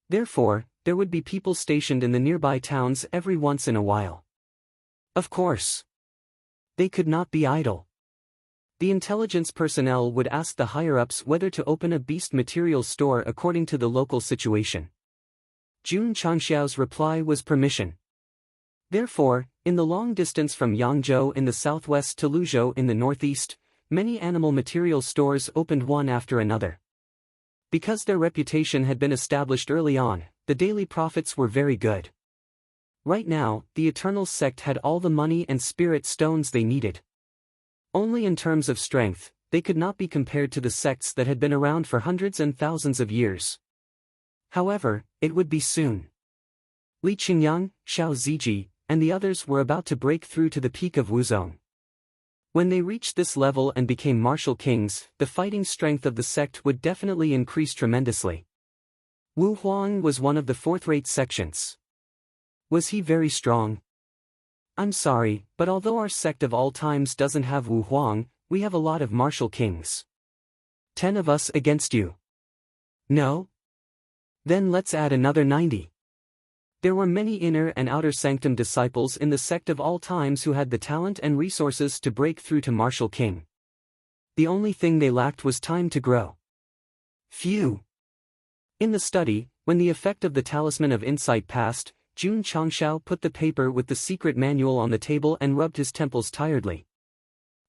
Therefore, there would be people stationed in the nearby towns every once in a while. Of course, they could not be idle. The intelligence personnel would ask the higher-ups whether to open a beast material store according to the local situation. Jun Changxiao's reply was permission. Therefore, in the long distance from Yangzhou in the southwest to Luzhou in the northeast, many animal material stores opened one after another. Because their reputation had been established early on, the daily profits were very good. Right now, the Eternal Sect had all the money and spirit stones they needed. Only in terms of strength, they could not be compared to the sects that had been around for hundreds and thousands of years. However, it would be soon. Li Qingyang, Xiao Ziji, and the others were about to break through to the peak of Wuzong. When they reached this level and became martial kings, the fighting strength of the sect would definitely increase tremendously. Wu Huang was one of the fourth-rate sections. Was he very strong? I'm sorry, but although our sect of all times doesn't have Wu Huang, we have a lot of martial kings. 10 of us against you. No? Then let's add another 90. There were many inner and outer sanctum disciples in the sect of all times who had the talent and resources to break through to martial king. The only thing they lacked was time to grow. Phew. In the study, when the effect of the talisman of insight passed, Jun Changshao put the paper with the secret manual on the table and rubbed his temples tiredly.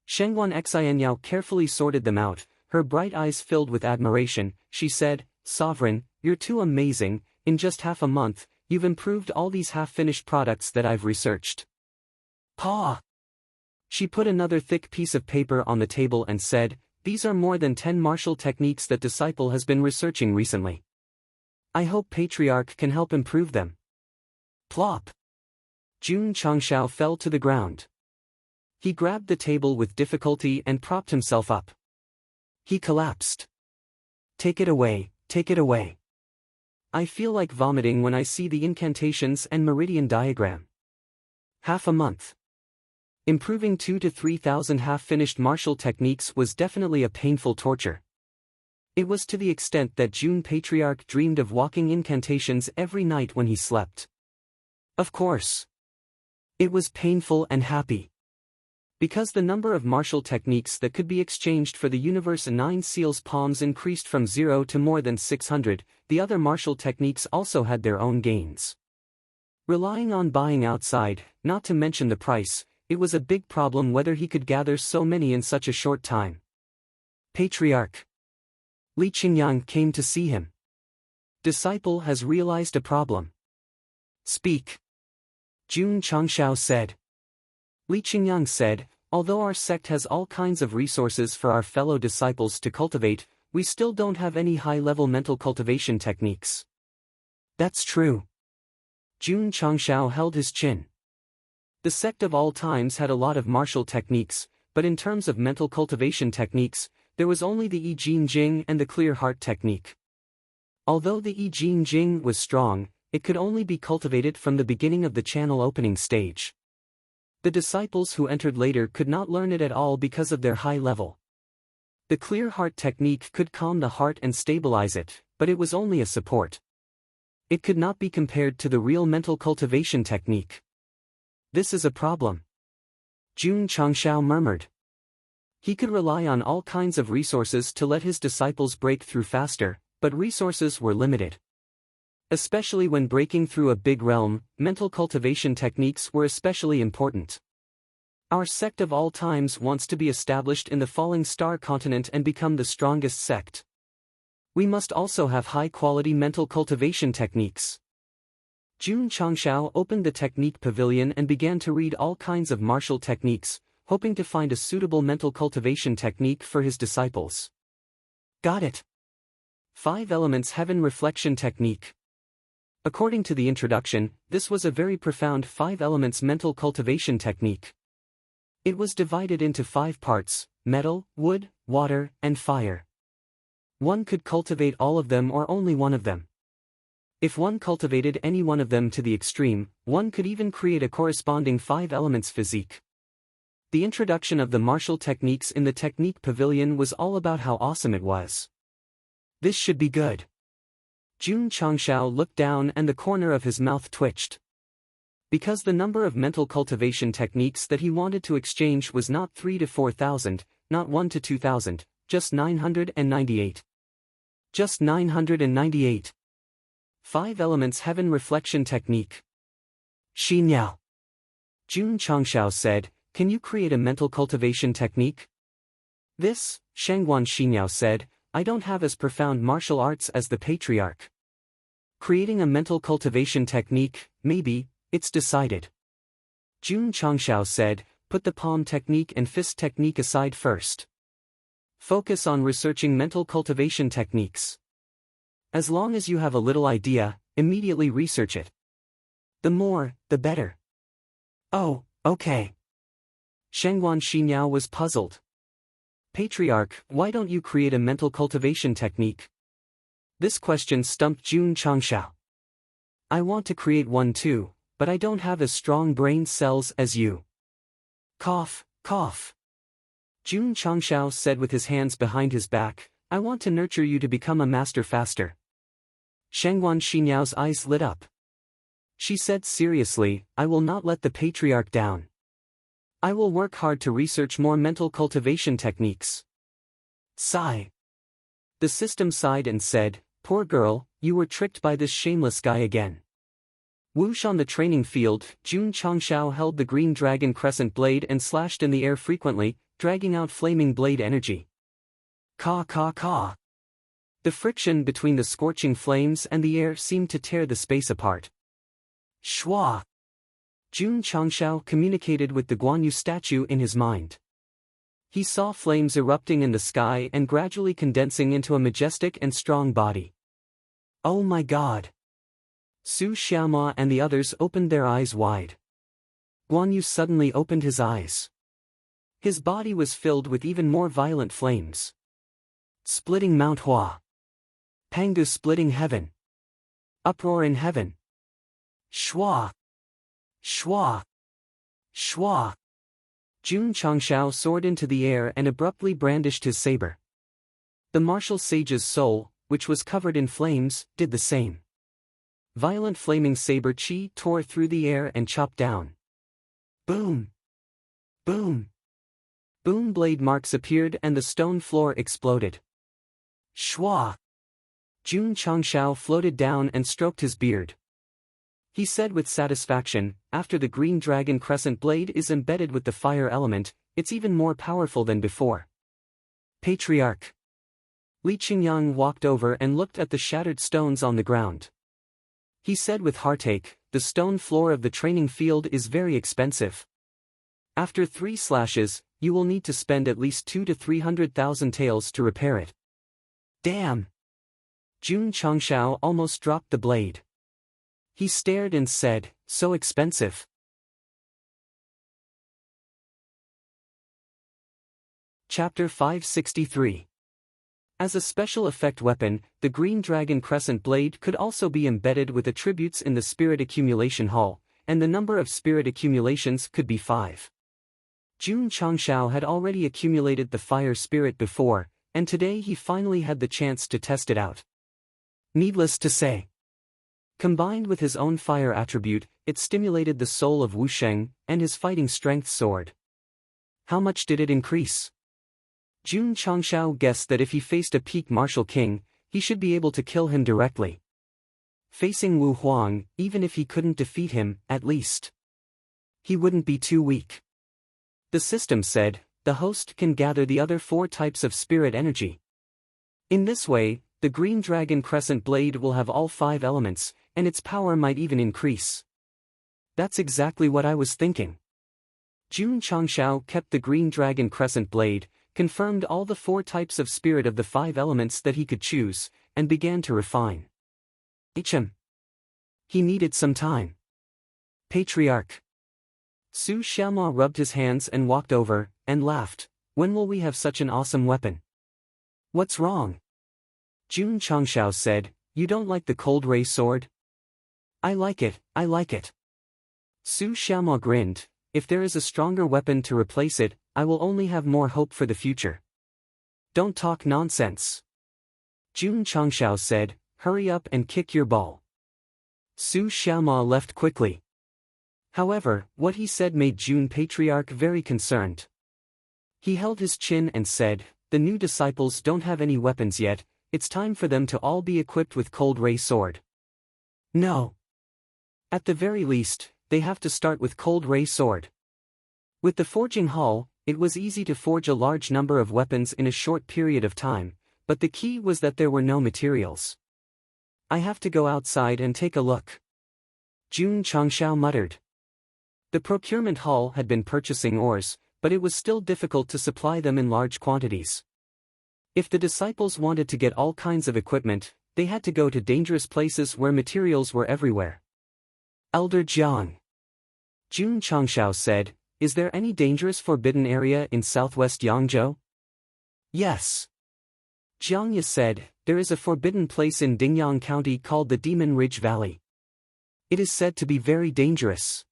Shengguan Xianyao carefully sorted them out, her bright eyes filled with admiration. She said, Sovereign, you're too amazing. In just half a month, you've improved all these half-finished products that I've researched. Pa! She put another thick piece of paper on the table and said, these are more than 10 martial techniques that Disciple has been researching recently. I hope Patriarch can help improve them. Plop! Jun Changshao fell to the ground. He grabbed the table with difficulty and propped himself up. He collapsed. Take it away, take it away. I feel like vomiting when I see the incantations and meridian diagram. Half a month. Improving 2,000 to 3,000 half-finished martial techniques was definitely a painful torture. It was to the extent that Jun Patriarch dreamed of walking incantations every night when he slept. Of course. It was painful and happy. Because the number of martial techniques that could be exchanged for the universe 9 seals palms increased from 0 to more than 600, the other martial techniques also had their own gains. Relying on buying outside, not to mention the price, it was a big problem whether he could gather so many in such a short time. Patriarch Li Qingyang came to see him. Disciple has realized a problem. Speak. Jun Changshao said. Li Qingyang said, although our sect has all kinds of resources for our fellow disciples to cultivate, we still don't have any high-level mental cultivation techniques. That's true. Jun Changshao held his chin. The sect of all times had a lot of martial techniques, but in terms of mental cultivation techniques, there was only the I Jing Jing and the clear heart technique. Although the I Jing Jing was strong, it could only be cultivated from the beginning of the channel opening stage. The disciples who entered later could not learn it at all because of their high level. The clear heart technique could calm the heart and stabilize it, but it was only a support. It could not be compared to the real mental cultivation technique. This is a problem. Jun Changshao murmured. He could rely on all kinds of resources to let his disciples break through faster, but resources were limited. Especially when breaking through a big realm, mental cultivation techniques were especially important. Our sect of all times wants to be established in the falling star continent and become the strongest sect. We must also have high-quality mental cultivation techniques. Jun Changshao opened the technique pavilion and began to read all kinds of martial techniques, hoping to find a suitable mental cultivation technique for his disciples. Got it. 5 Elements Heaven Reflection Technique. According to the introduction, this was a very profound 5 elements mental cultivation technique. It was divided into 5 parts: metal, wood, water, and fire. One could cultivate all of them or only one of them. If one cultivated any one of them to the extreme, one could even create a corresponding 5 elements physique. The introduction of the martial techniques in the technique pavilion was all about how awesome it was. This should be good. Jun Changshao looked down and the corner of his mouth twitched. Because the number of mental cultivation techniques that he wanted to exchange was not 3 to 4,000, not 1 to 2,000, just 998. Just 998. 5 Elements Heaven Reflection Technique. Xinyao. Jun Changshao said, "Can you create a mental cultivation technique?" This, Shangguan Xinyao said, "I don't have as profound martial arts as the patriarch. Creating a mental cultivation technique, maybe. It's decided." Jun Changshao said, "Put the palm technique and fist technique aside first. Focus on researching mental cultivation techniques. As long as you have a little idea, immediately research it. The more, the better." "Oh, okay." Shangguan Xinyao was puzzled. "Patriarch, why don't you create a mental cultivation technique?" This question stumped Jun Changshao. "I want to create one too, but I don't have as strong brain cells as you." Cough, cough. Jun Changshao said with his hands behind his back, "I want to nurture you to become a master faster." Shangguan Xinyao's eyes lit up. She said seriously, "I will not let the patriarch down. I will work hard to research more mental cultivation techniques." Sigh. The system sighed and said, "Poor girl, you were tricked by this shameless guy again." Whoosh on the training field, Jun Changshao held the green dragon crescent blade and slashed in the air frequently, dragging out flaming blade energy. Caw caw caw. The friction between the scorching flames and the air seemed to tear the space apart. Shwa. Jun Changshao communicated with the Guanyu statue in his mind. He saw flames erupting in the sky and gradually condensing into a majestic and strong body. Oh my god. Su Xiaoma and the others opened their eyes wide. Guanyu suddenly opened his eyes. His body was filled with even more violent flames. Splitting Mount Hua. Pangu splitting heaven. Uproar in heaven. Shwa. Shwa. Shwa. Jun Changshao soared into the air and abruptly brandished his saber. The martial sage's soul, which was covered in flames, did the same. Violent flaming saber chi tore through the air and chopped down. Boom! Boom! Boom! Blade marks appeared and the stone floor exploded. Shwa! Jun Changshao floated down and stroked his beard. He said with satisfaction, "After the green dragon crescent blade is embedded with the fire element, it's even more powerful than before." Patriarch. Li Qingyang walked over and looked at the shattered stones on the ground. He said with heartache, "The stone floor of the training field is very expensive. After 3 slashes, you will need to spend at least 2 to 300,000 taels to repair it." Damn! Jun Changshao almost dropped the blade. He stared and said, "So expensive." Chapter 563. As a special effect weapon, the Green Dragon Crescent Blade could also be embedded with attributes in the Spirit Accumulation Hall, and the number of spirit accumulations could be 5. Jun Changshao had already accumulated the Fire Spirit before, and today he finally had the chance to test it out. Needless to say, combined with his own fire attribute, it stimulated the soul of Wu Sheng and his fighting strength soared. How much did it increase? Jun Changshao guessed that if he faced a peak martial king, he should be able to kill him directly. Facing Wu Huang, even if he couldn't defeat him, at least he wouldn't be too weak. The system said, the host can gather the other 4 types of spirit energy. In this way, the Green Dragon Crescent Blade will have all 5 elements, and its power might even increase. That's exactly what I was thinking. Jun Changshao kept the Green Dragon Crescent Blade, confirmed all the 4 types of spirit of the 5 elements that he could choose, and began to refine. He needed some time. Patriarch. Su Xiaoma rubbed his hands and walked over, and laughed. When will we have such an awesome weapon? What's wrong? Jun Changshao said, you don't like the cold ray sword? I like it, I like it. Su Xiaoma grinned, if there is a stronger weapon to replace it, I will only have more hope for the future. Don't talk nonsense. Jun Changshao said, hurry up and kick your ball. Su Xiaoma left quickly. However, what he said made Jun Patriarch very concerned. He held his chin and said, the new disciples don't have any weapons yet, it's time for them to all be equipped with cold ray sword. No. At the very least, they have to start with cold ray sword. With the forging hall, it was easy to forge a large number of weapons in a short period of time, but the key was that there were no materials. I have to go outside and take a look. Jun Changshao muttered. The procurement hall had been purchasing ores, but it was still difficult to supply them in large quantities. If the disciples wanted to get all kinds of equipment, they had to go to dangerous places where materials were everywhere. Elder Jiang. Jun Changshao said, is there any dangerous forbidden area in southwest Yangzhou? Yes. Jiang Ye said, there is a forbidden place in Dingyang County called the Demon Ridge Valley. It is said to be very dangerous.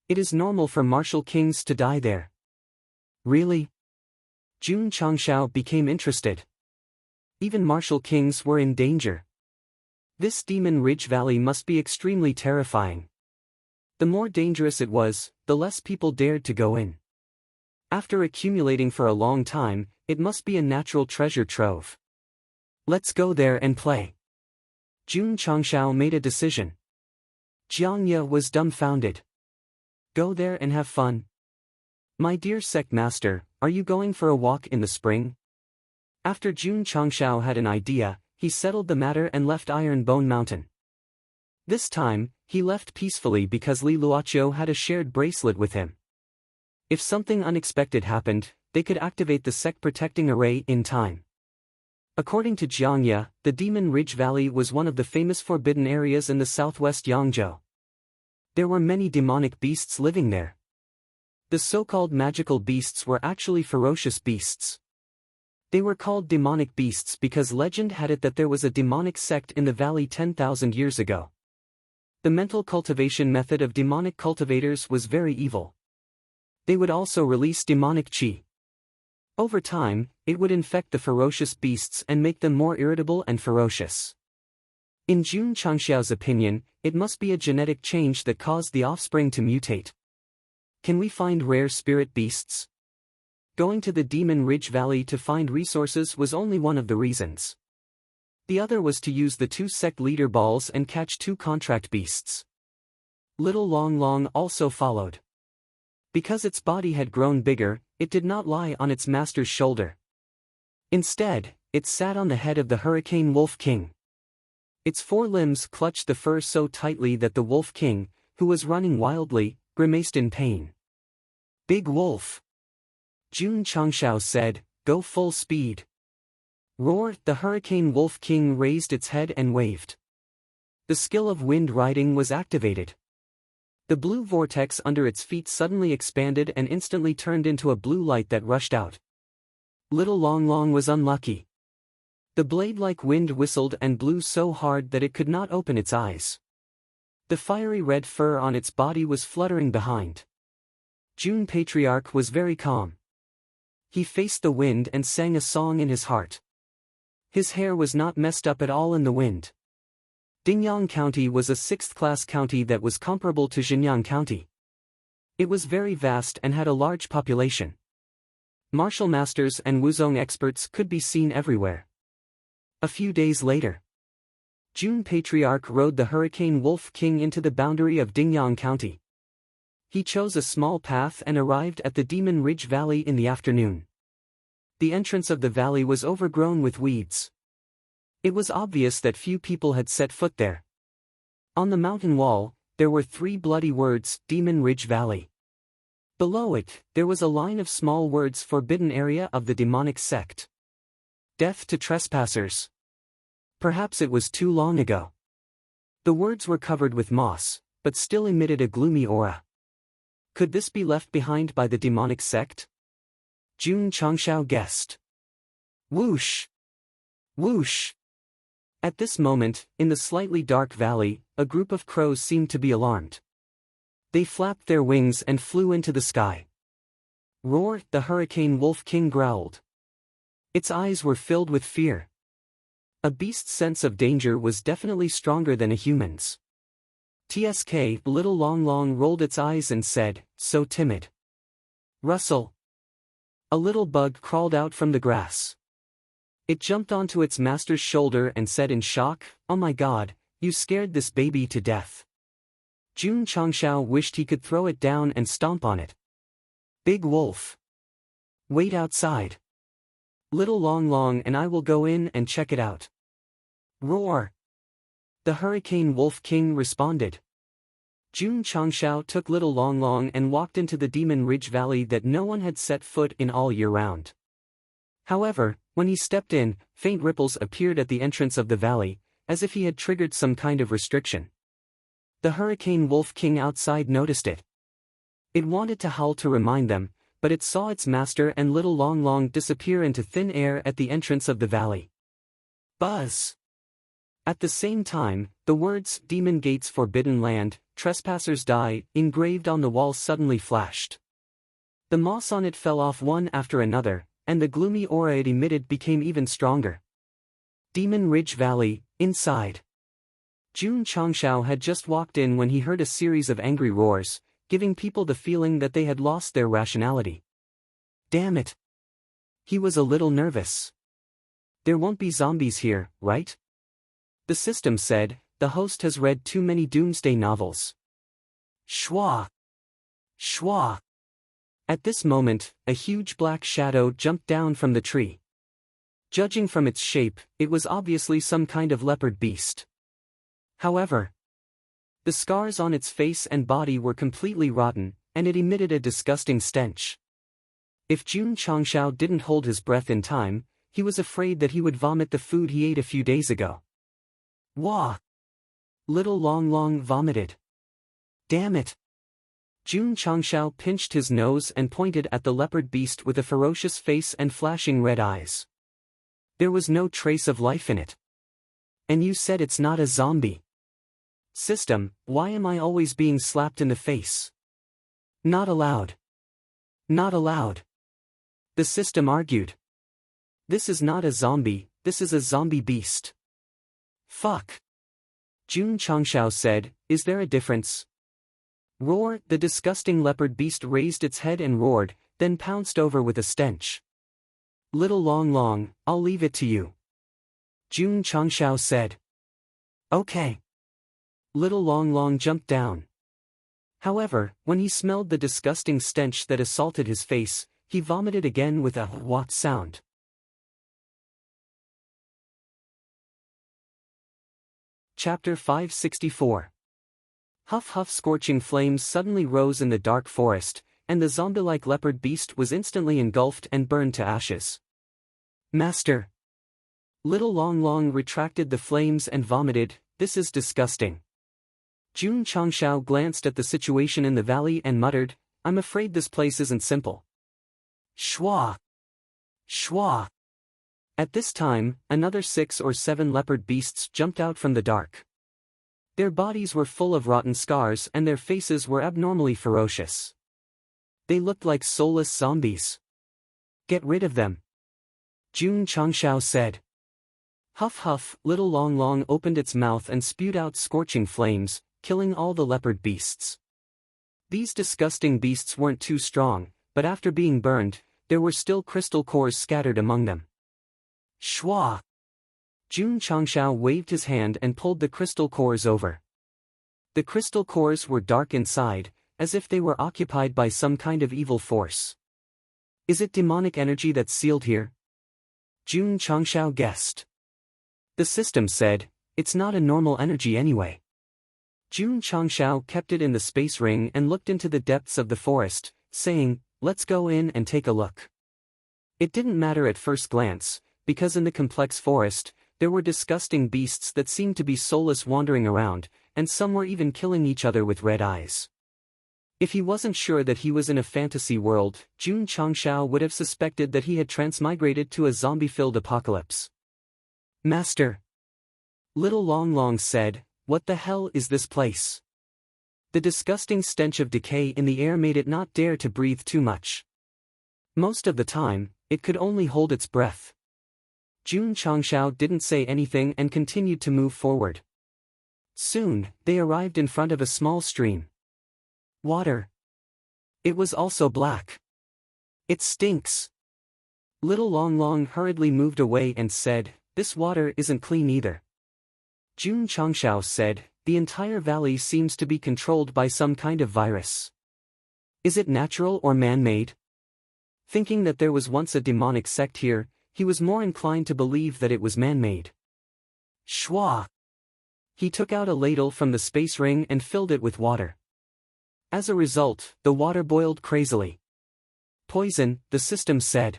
It is normal for martial kings to die there. Really? Jun Changshao became interested. Even martial kings were in danger. This Demon Ridge Valley must be extremely terrifying. The more dangerous it was, the less people dared to go in. After accumulating for a long time, it must be a natural treasure trove. Let's go there and play. Jun Changshao made a decision. Jiang Ye was dumbfounded. Go there and have fun. My dear Sect Master, are you going for a walk in the spring? After Jun Changshao had an idea, he settled the matter and left Iron Bone Mountain. This time, he left peacefully because Li Luoqiu had a shared bracelet with him. If something unexpected happened, they could activate the Sect protecting array in time. According to Jiang Ye, the Demon Ridge Valley was one of the famous forbidden areas in the southwest Yangzhou. There were many demonic beasts living there. The so-called magical beasts were actually ferocious beasts. They were called demonic beasts because legend had it that there was a demonic sect in the valley 10,000 years ago. The mental cultivation method of demonic cultivators was very evil. They would also release demonic qi. Over time, it would infect the ferocious beasts and make them more irritable and ferocious. In Jun Changshao's opinion, it must be a genetic change that caused the offspring to mutate. Can we find rare spirit beasts? Going to the Demon Ridge Valley to find resources was only one of the reasons. The other was to use the 2 sect leader balls and catch 2 contract beasts. Little Long Long also followed. Because its body had grown bigger, it did not lie on its master's shoulder. Instead, it sat on the head of the Hurricane Wolf King. Its 4 limbs clutched the fur so tightly that the Wolf King, who was running wildly, grimaced in pain. Big Wolf. Jun Changshao said, go full speed. Roar! The Hurricane Wolf King raised its head and waved. The skill of wind riding was activated. The blue vortex under its feet suddenly expanded and instantly turned into a blue light that rushed out. Little Long Long was unlucky. The blade-like wind whistled and blew so hard that it could not open its eyes. The fiery red fur on its body was fluttering behind. Jun Patriarch was very calm. He faced the wind and sang a song in his heart. His hair was not messed up at all in the wind. Dingyang County was a 6th-class county that was comparable to Xinyang County. It was very vast and had a large population. Martial masters and Wuzong experts could be seen everywhere. A few days later, June Patriarch rode the Hurricane Wolf King into the boundary of Dingyang County. He chose a small path and arrived at the Demon Ridge Valley in the afternoon. The entrance of the valley was overgrown with weeds. It was obvious that few people had set foot there. On the mountain wall, there were 3 bloody words, Demon Ridge Valley. Below it, there was a line of small words, Forbidden Area of the Demonic Sect. Death to trespassers. Perhaps it was too long ago. The words were covered with moss, but still emitted a gloomy aura. Could this be left behind by the demonic sect? June Changshao guessed. Whoosh! Whoosh! At this moment, in the slightly dark valley, a group of crows seemed to be alarmed. They flapped their wings and flew into the sky. Roar! The Hurricane Wolf King growled. Its eyes were filled with fear. A beast's sense of danger was definitely stronger than a human's. TSK, Little Long Long rolled its eyes and said, so timid. Rustle. A little bug crawled out from the grass. It jumped onto its master's shoulder and said in shock, oh my god, you scared this baby to death. June Changshao wished he could throw it down and stomp on it. Big wolf. Wait outside. Little Long Long and I will go in and check it out. Roar! The Hurricane Wolf King responded. June Changshao took Little Long Long and walked into the Demon Ridge Valley that no one had set foot in all year round. However, when he stepped in, faint ripples appeared at the entrance of the valley, as if he had triggered some kind of restriction. The Hurricane Wolf King outside noticed it. It wanted to howl to remind them, but it saw its master and Little Long Long disappear into thin air at the entrance of the valley. Buzz! At the same time, the words, Demon Gates Forbidden Land, Trespassers Die, engraved on the wall suddenly flashed. The moss on it fell off one after another, and the gloomy aura it emitted became even stronger. Demon Ridge Valley, inside. June Changshao had just walked in when he heard a series of angry roars, giving people the feeling that they had lost their rationality. Damn it! He was a little nervous. There won't be zombies here, right? The system said, the host has read too many doomsday novels. Shwa! Shwa! At this moment, a huge black shadow jumped down from the tree. Judging from its shape, it was obviously some kind of leopard beast. However, the scars on its face and body were completely rotten, and it emitted a disgusting stench. If June Changshao didn't hold his breath in time, he was afraid that he would vomit the food he ate a few days ago. Wah! Little Long Long vomited. Damn it! June Changshao pinched his nose and pointed at the leopard beast with a ferocious face and flashing red eyes. There was no trace of life in it. And you said it's not a zombie. System, why am I always being slapped in the face? Not allowed. Not allowed. The system argued. This is not a zombie, this is a zombie beast. Fuck. June Changshao said, is there a difference? Roar! The disgusting leopard beast raised its head and roared, then pounced over with a stench. Little Long Long, I'll leave it to you. June Changshao said. Okay. Little Long Long jumped down. However, when he smelled the disgusting stench that assaulted his face, he vomited again with a what sound. Chapter 564. Huff huff. Scorching flames suddenly rose in the dark forest, and the zombie-like leopard beast was instantly engulfed and burned to ashes. Master! Little Long Long retracted the flames and vomited, this is disgusting. June Changshao glanced at the situation in the valley and muttered, I'm afraid this place isn't simple. Shwa! Shwa! At this time, another 6 or 7 leopard beasts jumped out from the dark. Their bodies were full of rotten scars and their faces were abnormally ferocious. They looked like soulless zombies. Get rid of them. June Changshao said. Huff huff. Little Long Long opened its mouth and spewed out scorching flames, killing all the leopard beasts. These disgusting beasts weren't too strong, but after being burned, there were still crystal cores scattered among them. Shwa! Jun Changshao waved his hand and pulled the crystal cores over. The crystal cores were dark inside, as if they were occupied by some kind of evil force. Is it demonic energy that's sealed here? Jun Changshao guessed. The system said, it's not a normal energy anyway. Jun Changshao kept it in the space ring and looked into the depths of the forest, saying, let's go in and take a look. It didn't matter at first glance, because in the complex forest, there were disgusting beasts that seemed to be soulless wandering around, and some were even killing each other with red eyes. If he wasn't sure that he was in a fantasy world, Jun Changshao would have suspected that he had transmigrated to a zombie-filled apocalypse. Master! Little Long Long said, what the hell is this place? The disgusting stench of decay in the air made it not dare to breathe too much. Most of the time, it could only hold its breath. Jun Changshao didn't say anything and continued to move forward. Soon, they arrived in front of a small stream. Water. It was also black. It stinks. Little Long Long hurriedly moved away and said, this water isn't clean either. Jun Changshao said, the entire valley seems to be controlled by some kind of virus. Is it natural or man-made? Thinking that there was once a demonic sect here, he was more inclined to believe that it was man-made. Shwa! He took out a ladle from the space ring and filled it with water. As a result, the water boiled crazily. Poison, the system said.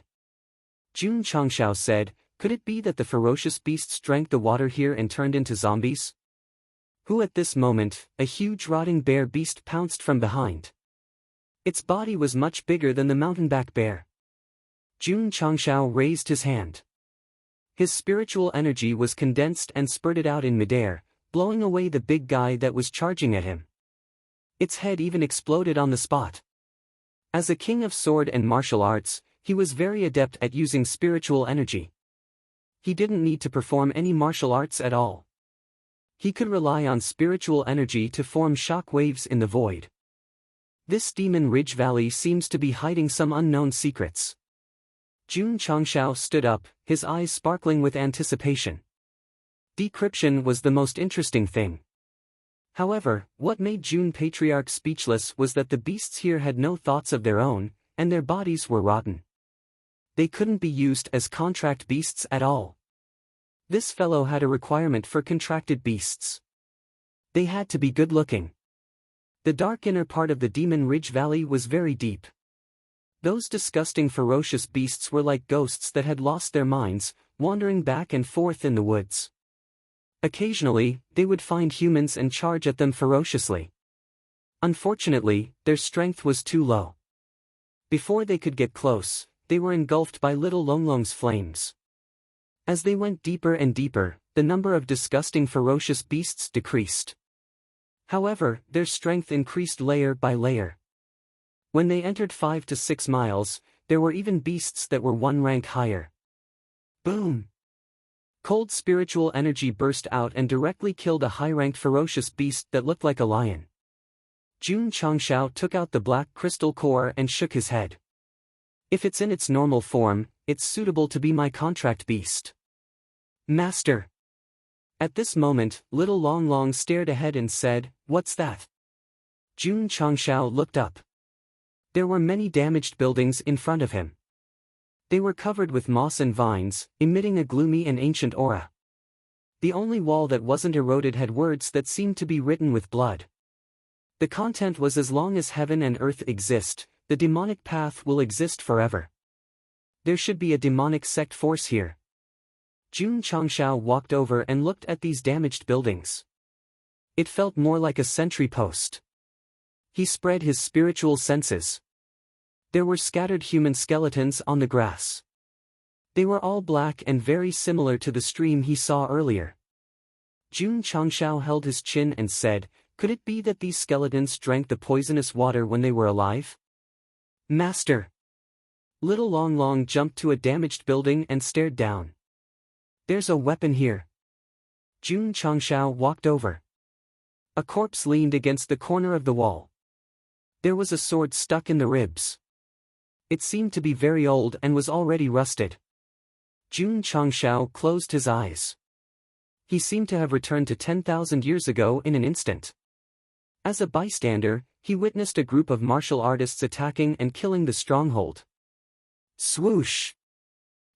Jun Changshao said, could it be that the ferocious beasts drank the water here and turned into zombies? Who at this moment, a huge rotting bear beast pounced from behind. Its body was much bigger than the mountainback bear. Jun Changshao raised his hand. His spiritual energy was condensed and spurted out in midair, blowing away the big guy that was charging at him. Its head even exploded on the spot. As a king of sword and martial arts, he was very adept at using spiritual energy. He didn't need to perform any martial arts at all. He could rely on spiritual energy to form shock waves in the void. This Demon Ridge Valley seems to be hiding some unknown secrets. Jun Changshao stood up, his eyes sparkling with anticipation. Decryption was the most interesting thing. However, what made Jun Patriarch speechless was that the beasts here had no thoughts of their own, and their bodies were rotten. They couldn't be used as contract beasts at all. This fellow had a requirement for contracted beasts. They had to be good-looking. The dark inner part of the Demon Ridge Valley was very deep. Those disgusting ferocious beasts were like ghosts that had lost their minds, wandering back and forth in the woods. Occasionally, they would find humans and charge at them ferociously. Unfortunately, their strength was too low. Before they could get close, they were engulfed by Little Long Long's flames. As they went deeper and deeper, the number of disgusting ferocious beasts decreased. However, their strength increased layer by layer. When they entered 5 to 6 miles, there were even beasts that were one rank higher. Boom! Cold spiritual energy burst out and directly killed a high-ranked ferocious beast that looked like a lion. Jun Changshao took out the black crystal core and shook his head. If it's in its normal form, it's suitable to be my contract beast. Master! At this moment, Little Long Long stared ahead and said, what's that? Jun Changshao looked up. There were many damaged buildings in front of him. They were covered with moss and vines, emitting a gloomy and ancient aura. The only wall that wasn't eroded had words that seemed to be written with blood. The content was, as long as heaven and earth exist, the demonic path will exist forever. There should be a demonic sect force here. Jun Changshao walked over and looked at these damaged buildings. It felt more like a sentry post. He spread his spiritual senses. There were scattered human skeletons on the grass. They were all black and very similar to the stream he saw earlier. Jun Changshao held his chin and said, could it be that these skeletons drank the poisonous water when they were alive? Master! Little Long Long jumped to a damaged building and stared down. There's a weapon here. Jun Changshao walked over. A corpse leaned against the corner of the wall. There was a sword stuck in the ribs. It seemed to be very old and was already rusted. Jun Changshao closed his eyes. He seemed to have returned to 10,000 years ago in an instant. As a bystander, he witnessed a group of martial artists attacking and killing the stronghold. Swoosh!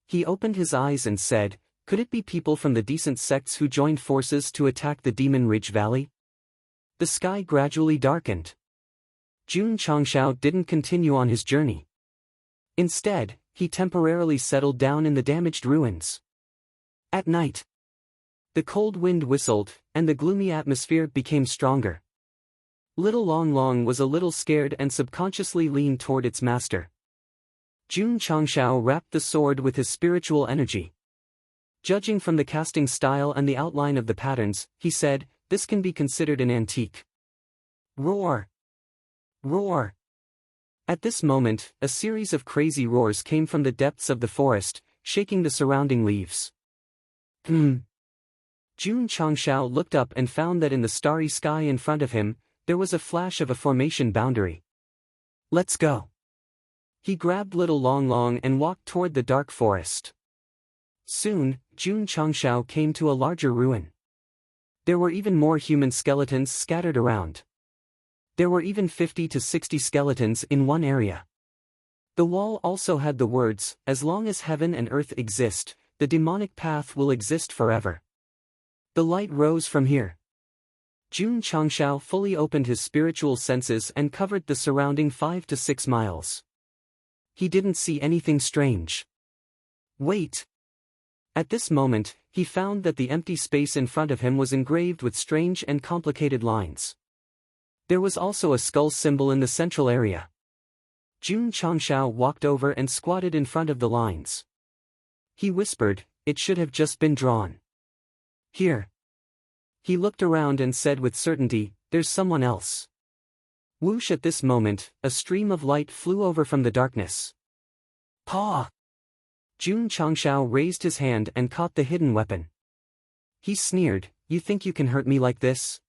He opened his eyes and said, "Could it be people from the decent sects who joined forces to attack the Demon Ridge Valley?" The sky gradually darkened. Jun Changshao didn't continue on his journey. Instead, he temporarily settled down in the damaged ruins. At night, the cold wind whistled, and the gloomy atmosphere became stronger. Little Long Long was a little scared and subconsciously leaned toward its master. Jun Changshao wrapped the sword with his spiritual energy. Judging from the casting style and the outline of the patterns, he said, "This can be considered an antique." Roar! Roar! At this moment, a series of crazy roars came from the depths of the forest, shaking the surrounding leaves. Jun Changshao looked up and found that in the starry sky in front of him, there was a flash of a formation boundary. "Let's go." He grabbed Little Long Long and walked toward the dark forest. Soon, Jun Changshao came to a larger ruin. There were even more human skeletons scattered around. There were even 50 to 60 skeletons in one area. The wall also had the words, "As long as heaven and earth exist, the demonic path will exist forever." The light rose from here. Jun Changshao fully opened his spiritual senses and covered the surrounding 5 to 6 miles. He didn't see anything strange. Wait! At this moment, he found that the empty space in front of him was engraved with strange and complicated lines. There was also a skull symbol in the central area. Jun Changshao walked over and squatted in front of the lines. He whispered, "It should have just been drawn. Here." He looked around and said with certainty, "There's someone else." Whoosh! At this moment, a stream of light flew over from the darkness. Paw! Jun Changshao raised his hand and caught the hidden weapon. He sneered, "You think you can hurt me like this?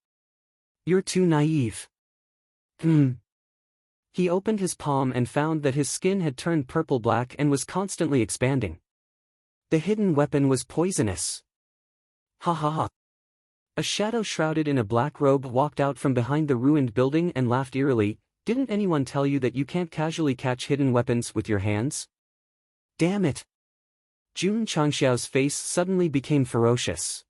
You're too naive." He opened his palm and found that his skin had turned purple-black and was constantly expanding. The hidden weapon was poisonous. Ha ha ha. A shadow shrouded in a black robe walked out from behind the ruined building and laughed eerily. "Didn't anyone tell you that you can't casually catch hidden weapons with your hands?" Damn it! Jun Changshao's face suddenly became ferocious.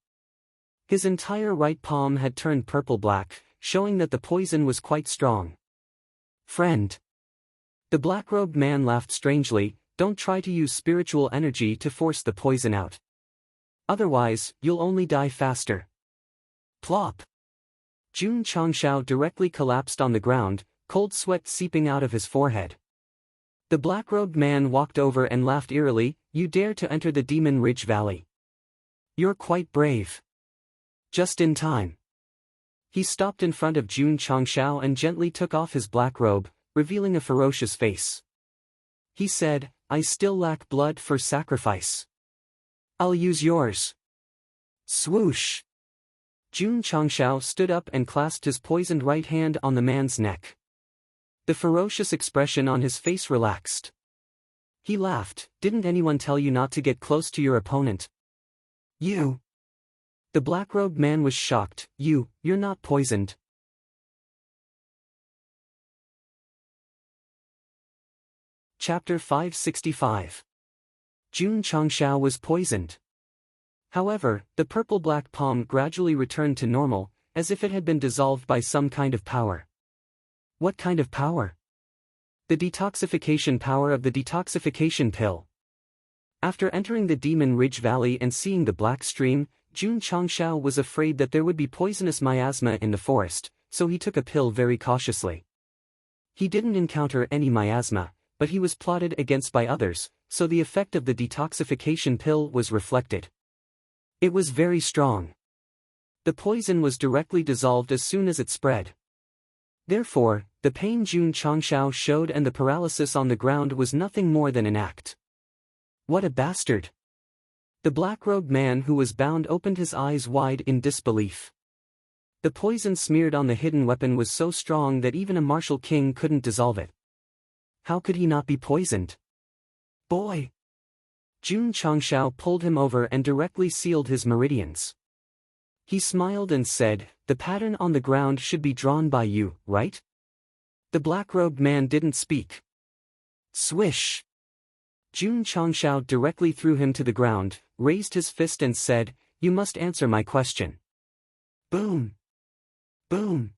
His entire right palm had turned purple-black, showing that the poison was quite strong. "Friend." The black-robed man laughed strangely, "Don't try to use spiritual energy to force the poison out. Otherwise, you'll only die faster." Plop! Jun Changshao directly collapsed on the ground, cold sweat seeping out of his forehead. The black-robed man walked over and laughed eerily, "You dare to enter the Demon Ridge Valley? You're quite brave." Just in time. He stopped in front of Jun Changshao and gently took off his black robe, revealing a ferocious face. He said, "I still lack blood for sacrifice. I'll use yours." Swoosh! Jun Changshao stood up and clasped his poisoned right hand on the man's neck. The ferocious expression on his face relaxed. He laughed, "Didn't anyone tell you not to get close to your opponent?" "You." The black-robed man was shocked. You're not poisoned." Chapter 565. Jun Changshao was poisoned. However, the purple-black palm gradually returned to normal, as if it had been dissolved by some kind of power. What kind of power? The detoxification power of the detoxification pill. After entering the Demon Ridge Valley and seeing the black stream, Jun Changshao was afraid that there would be poisonous miasma in the forest, so he took a pill very cautiously. He didn't encounter any miasma, but he was plotted against by others, so the effect of the detoxification pill was reflected. It was very strong. The poison was directly dissolved as soon as it spread. Therefore, the pain Jun Changshao showed and the paralysis on the ground was nothing more than an act. What a bastard! The black-robed man who was bound opened his eyes wide in disbelief. The poison smeared on the hidden weapon was so strong that even a martial king couldn't dissolve it. How could he not be poisoned? Boy! Jun Changshao pulled him over and directly sealed his meridians. He smiled and said, "The pattern on the ground should be drawn by you, right?" The black-robed man didn't speak. Swish! Jun Changshao directly threw him to the ground, raised his fist and said, "You must answer my question." Boom! Boom!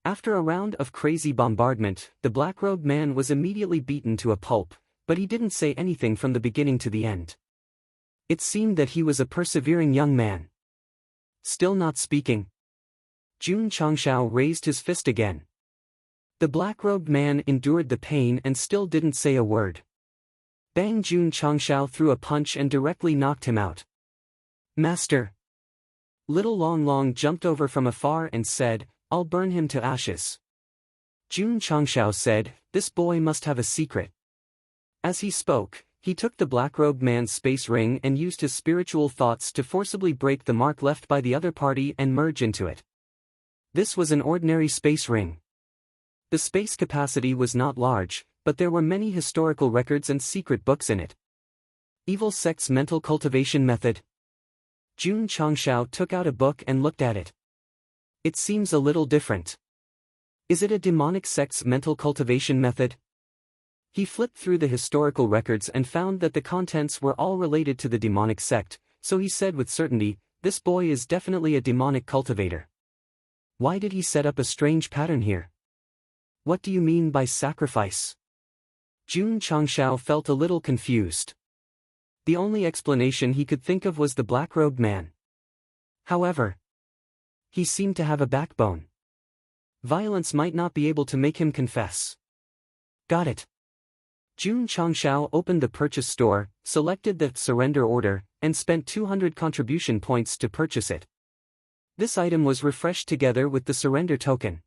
After a round of crazy bombardment, the black-robed man was immediately beaten to a pulp, but he didn't say anything from the beginning to the end. It seemed that he was a persevering young man. Still not speaking. Jun Changshao raised his fist again. The black-robed man endured the pain and still didn't say a word. Bang! Jun Changshao threw a punch and directly knocked him out. "Master!" Little Long Long jumped over from afar and said, "I'll burn him to ashes." Jun Changshao said, "This boy must have a secret." As he spoke, he took the black-robed man's space ring and used his spiritual thoughts to forcibly break the mark left by the other party and merge into it. This was an ordinary space ring. The space capacity was not large, but there were many historical records and secret books in it. Evil Sect's mental cultivation method. Jun Changshao took out a book and looked at it. It seems a little different. Is it a demonic sect's mental cultivation method? He flipped through the historical records and found that the contents were all related to the demonic sect, so he said with certainty, "This boy is definitely a demonic cultivator." Why did he set up a strange pattern here? What do you mean by sacrifice? Jun Changshao felt a little confused. The only explanation he could think of was the black-robed man. However, he seemed to have a backbone. Violence might not be able to make him confess. Got it. Jun Changshao opened the purchase store, selected the surrender order, and spent 200 contribution points to purchase it. This item was refreshed together with the surrender token.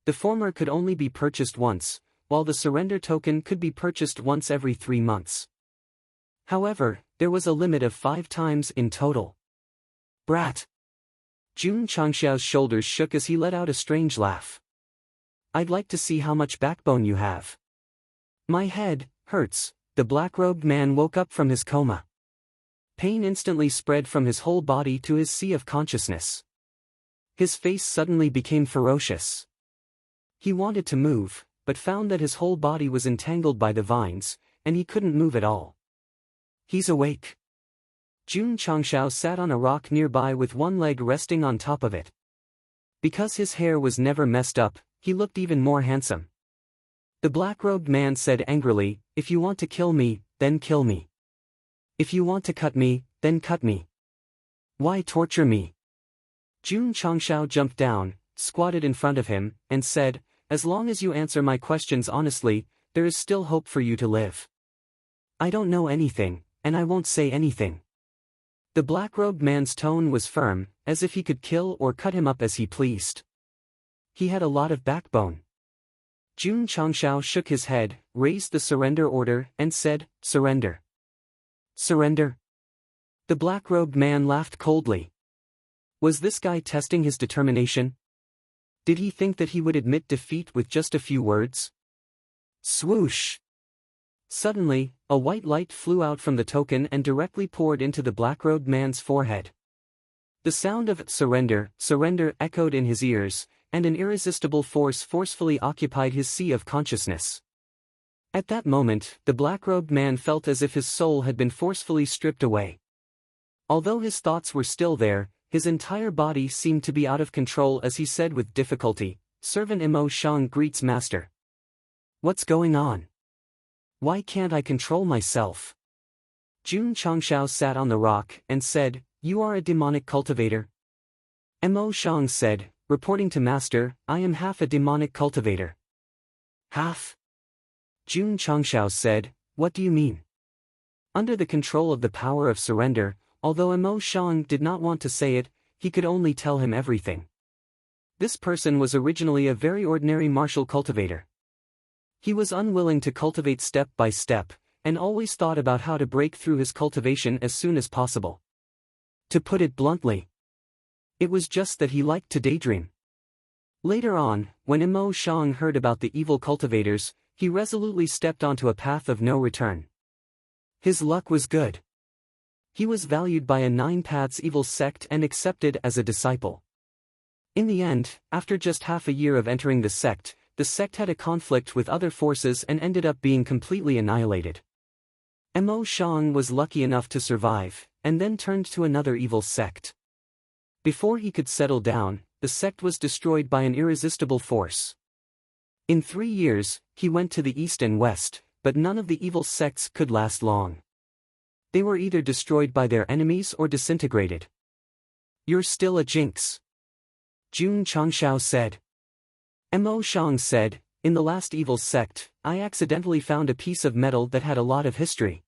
The former could only be purchased once, while the surrender token could be purchased once every 3 months. However, there was a limit of 5 times in total. Brat! Jun Changshao's shoulders shook as he let out a strange laugh. I'd like to see how much backbone you have. My head hurts. The black-robed man woke up from his coma. Pain instantly spread from his whole body to his sea of consciousness. His face suddenly became ferocious. He wanted to move, but found that his whole body was entangled by the vines, and he couldn't move at all. He's awake. Jun Changshao sat on a rock nearby with one leg resting on top of it. Because his hair was never messed up, he looked even more handsome. The black-robed man said angrily, "If you want to kill me, then kill me. If you want to cut me, then cut me. Why torture me?" Jun Changshao jumped down, squatted in front of him, and said, "As long as you answer my questions honestly, there is still hope for you to live. I don't know anything, and I won't say anything." The black-robed man's tone was firm, as if he could kill or cut him up as he pleased. He had a lot of backbone. Jun Changshao shook his head, raised the surrender order, and said, "Surrender." Surrender? The black-robed man laughed coldly. Was this guy testing his determination? Did he think that he would admit defeat with just a few words? Swoosh! Suddenly, a white light flew out from the token and directly poured into the black-robed man's forehead. The sound of "surrender, surrender" echoed in his ears, and an irresistible force forcefully occupied his sea of consciousness. At that moment, the black-robed man felt as if his soul had been forcefully stripped away. Although his thoughts were still there, his entire body seemed to be out of control as he said with difficulty, "Servant Imo Shang greets master. What's going on? Why can't I control myself?" Jun Changshao sat on the rock and said, "You are a demonic cultivator?" Imo Shang said, "Reporting to master, I am half a demonic cultivator." Half? Jun Changshao said, "What do you mean?" Under the control of the power of surrender, although Imo Shang did not want to say it, he could only tell him everything. This person was originally a very ordinary martial cultivator. He was unwilling to cultivate step by step, and always thought about how to break through his cultivation as soon as possible. To put it bluntly, it was just that he liked to daydream. Later on, when Imo Shang heard about the evil cultivators, he resolutely stepped onto a path of no return. His luck was good. He was valued by a 9 Paths Evil sect and accepted as a disciple. In the end, after just half a year of entering the sect had a conflict with other forces and ended up being completely annihilated. Mo Shang was lucky enough to survive, and then turned to another evil sect. Before he could settle down, the sect was destroyed by an irresistible force. In 3 years, he went to the east and west, but none of the evil sects could last long. They were either destroyed by their enemies or disintegrated. "You're still a jinx," Jun Changshao said. Mo Shang said, "In the last evil sect, I accidentally found a piece of metal that had a lot of history.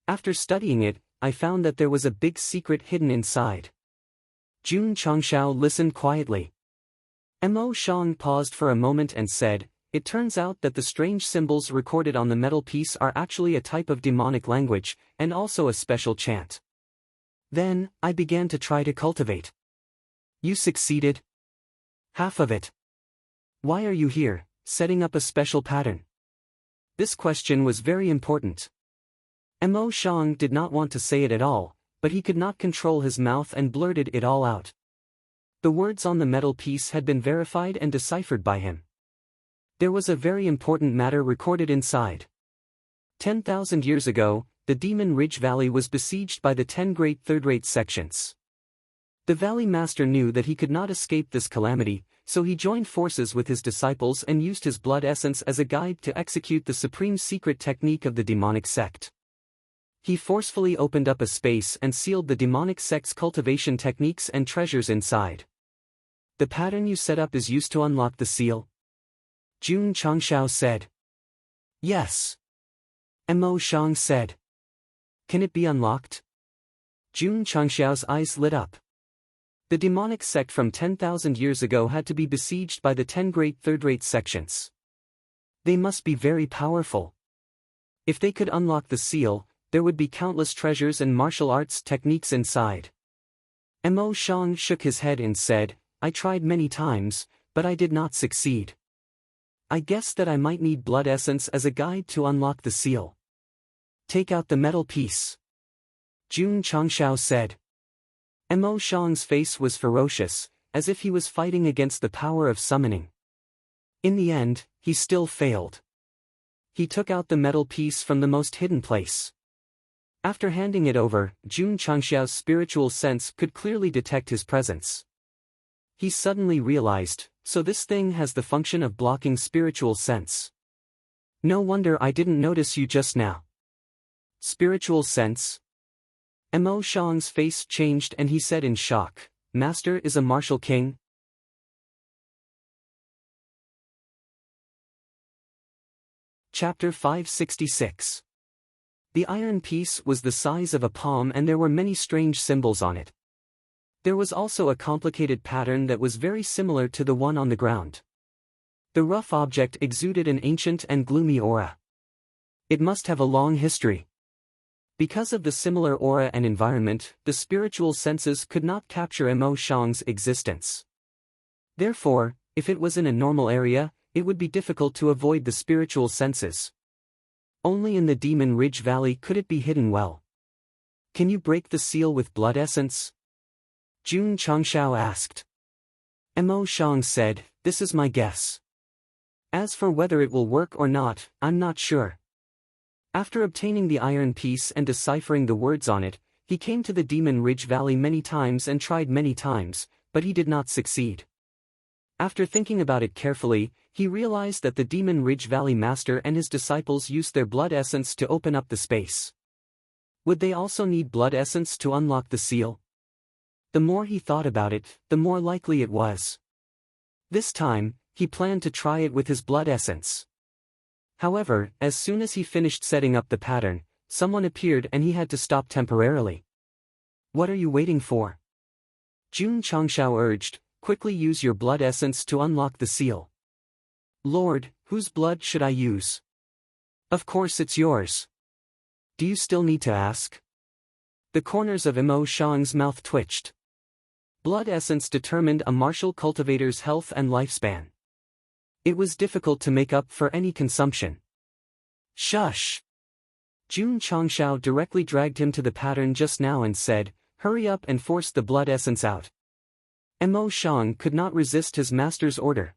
After studying it, I found that there was a big secret hidden inside." Jun Changshao listened quietly. Mo Shang paused for a moment and said, "It turns out that the strange symbols recorded on the metal piece are actually a type of demonic language, and also a special chant. Then, I began to try to cultivate." "You succeeded?" "Half of it." "Why are you here, setting up a special pattern?" This question was very important. Mo Shang did not want to say it at all, but he could not control his mouth and blurted it all out. The words on the metal piece had been verified and deciphered by him. There was a very important matter recorded inside. 10,000 years ago, the Demon Ridge Valley was besieged by the 10 great third-rate sections. The Valley Master knew that he could not escape this calamity, so he joined forces with his disciples and used his blood essence as a guide to execute the supreme secret technique of the demonic sect. He forcefully opened up a space and sealed the demonic sect's cultivation techniques and treasures inside. "The pattern you set up is used to unlock the seal?" Jun Changshao said. "Yes." Mo Shang said. "Can it be unlocked?" Jun Changshao's eyes lit up. The demonic sect from 10,000 years ago had to be besieged by the 10 great third-rate sections. They must be very powerful. If they could unlock the seal, there would be countless treasures and martial arts techniques inside. Mo Shang shook his head and said, "I tried many times, but I did not succeed. I guess that I might need blood essence as a guide to unlock the seal." "Take out the metal piece," Jun Changshao said. Mo Shang's face was ferocious, as if he was fighting against the power of summoning. In the end, he still failed. He took out the metal piece from the most hidden place. After handing it over, Jun Changshao's spiritual sense could clearly detect his presence. He suddenly realized, so this thing has the function of blocking spiritual sense. "No wonder I didn't notice you just now." "Spiritual sense?" Mo Shang's face changed and he said in shock, "Master is a martial king?" Chapter 566. The iron piece was the size of a palm and there were many strange symbols on it. There was also a complicated pattern that was very similar to the one on the ground. The rough object exuded an ancient and gloomy aura. It must have a long history. Because of the similar aura and environment, the spiritual senses could not capture Mo Shang's existence. Therefore, if it was in a normal area, it would be difficult to avoid the spiritual senses. Only in the Demon Ridge Valley could it be hidden well. "Can you break the seal with blood essence?" Jun Changshao asked. Mo Shang said, "This is my guess. As for whether it will work or not, I'm not sure." After obtaining the iron piece and deciphering the words on it, he came to the Demon Ridge Valley many times and tried many times, but he did not succeed. After thinking about it carefully, he realized that the Demon Ridge Valley Master and his disciples used their blood essence to open up the space. Would they also need blood essence to unlock the seal? The more he thought about it, the more likely it was. This time, he planned to try it with his blood essence. However, as soon as he finished setting up the pattern, someone appeared and he had to stop temporarily. "What are you waiting for?" Jun Changshao urged, "Quickly use your blood essence to unlock the seal." "Lord, whose blood should I use?" "Of course it's yours. Do you still need to ask?" The corners of Mo Shang's mouth twitched. Blood essence determined a martial cultivator's health and lifespan. It was difficult to make up for any consumption. Shush! Jun Changshao directly dragged him to the pattern just now and said, "Hurry up and force the blood essence out." Mo Shang could not resist his master's order.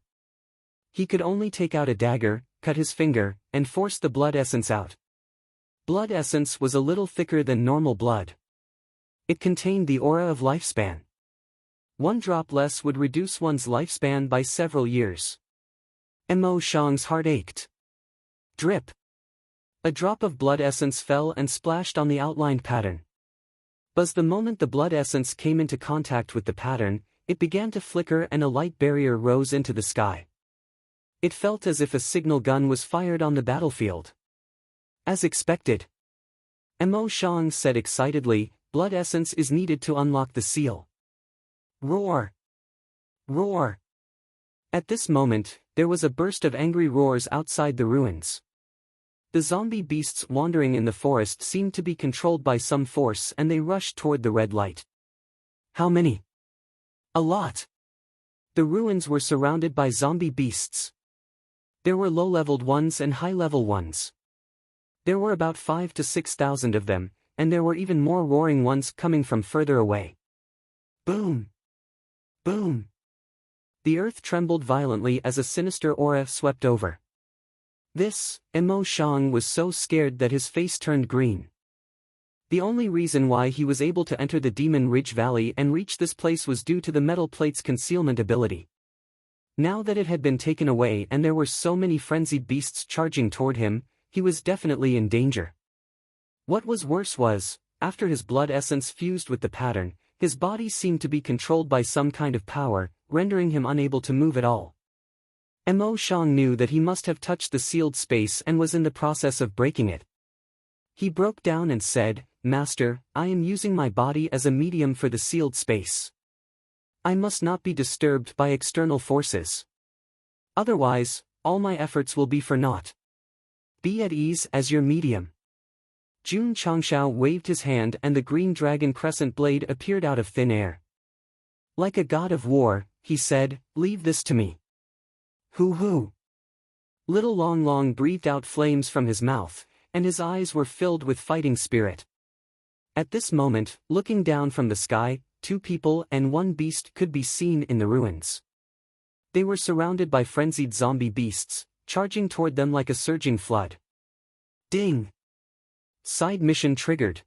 He could only take out a dagger, cut his finger, and force the blood essence out. Blood essence was a little thicker than normal blood. It contained the aura of lifespan. One drop less would reduce one's lifespan by several years. Mo Shang's heart ached. Drip. A drop of blood essence fell and splashed on the outlined pattern. But the moment the blood essence came into contact with the pattern, it began to flicker and a light barrier rose into the sky. It felt as if a signal gun was fired on the battlefield. As expected. Mo Shang said excitedly, "Blood essence is needed to unlock the seal." Roar! Roar! At this moment, there was a burst of angry roars outside the ruins. The zombie beasts wandering in the forest seemed to be controlled by some force and they rushed toward the red light. How many? A lot. The ruins were surrounded by zombie beasts. There were low-leveled ones and high-level ones. There were about 5,000 to 6,000 of them, and there were even more roaring ones coming from further away. Boom! Boom! The earth trembled violently as a sinister aura swept over. Mo Shang was so scared that his face turned green. The only reason why he was able to enter the Demon Ridge Valley and reach this place was due to the metal plate's concealment ability. Now that it had been taken away and there were so many frenzied beasts charging toward him, he was definitely in danger. What was worse was, after his blood essence fused with the pattern, his body seemed to be controlled by some kind of power, rendering him unable to move at all. Mo Shang knew that he must have touched the sealed space and was in the process of breaking it. He broke down and said, "Master, I am using my body as a medium for the sealed space. I must not be disturbed by external forces. Otherwise, all my efforts will be for naught. Be at ease as your medium." Jun Changshao waved his hand and the green dragon crescent blade appeared out of thin air. Like a god of war, he said, "Leave this to me." Hoo-hoo. Little Long Long breathed out flames from his mouth, and his eyes were filled with fighting spirit. At this moment, looking down from the sky, 2 people and 1 beast could be seen in the ruins. They were surrounded by frenzied zombie beasts, charging toward them like a surging flood. Ding! Side mission triggered.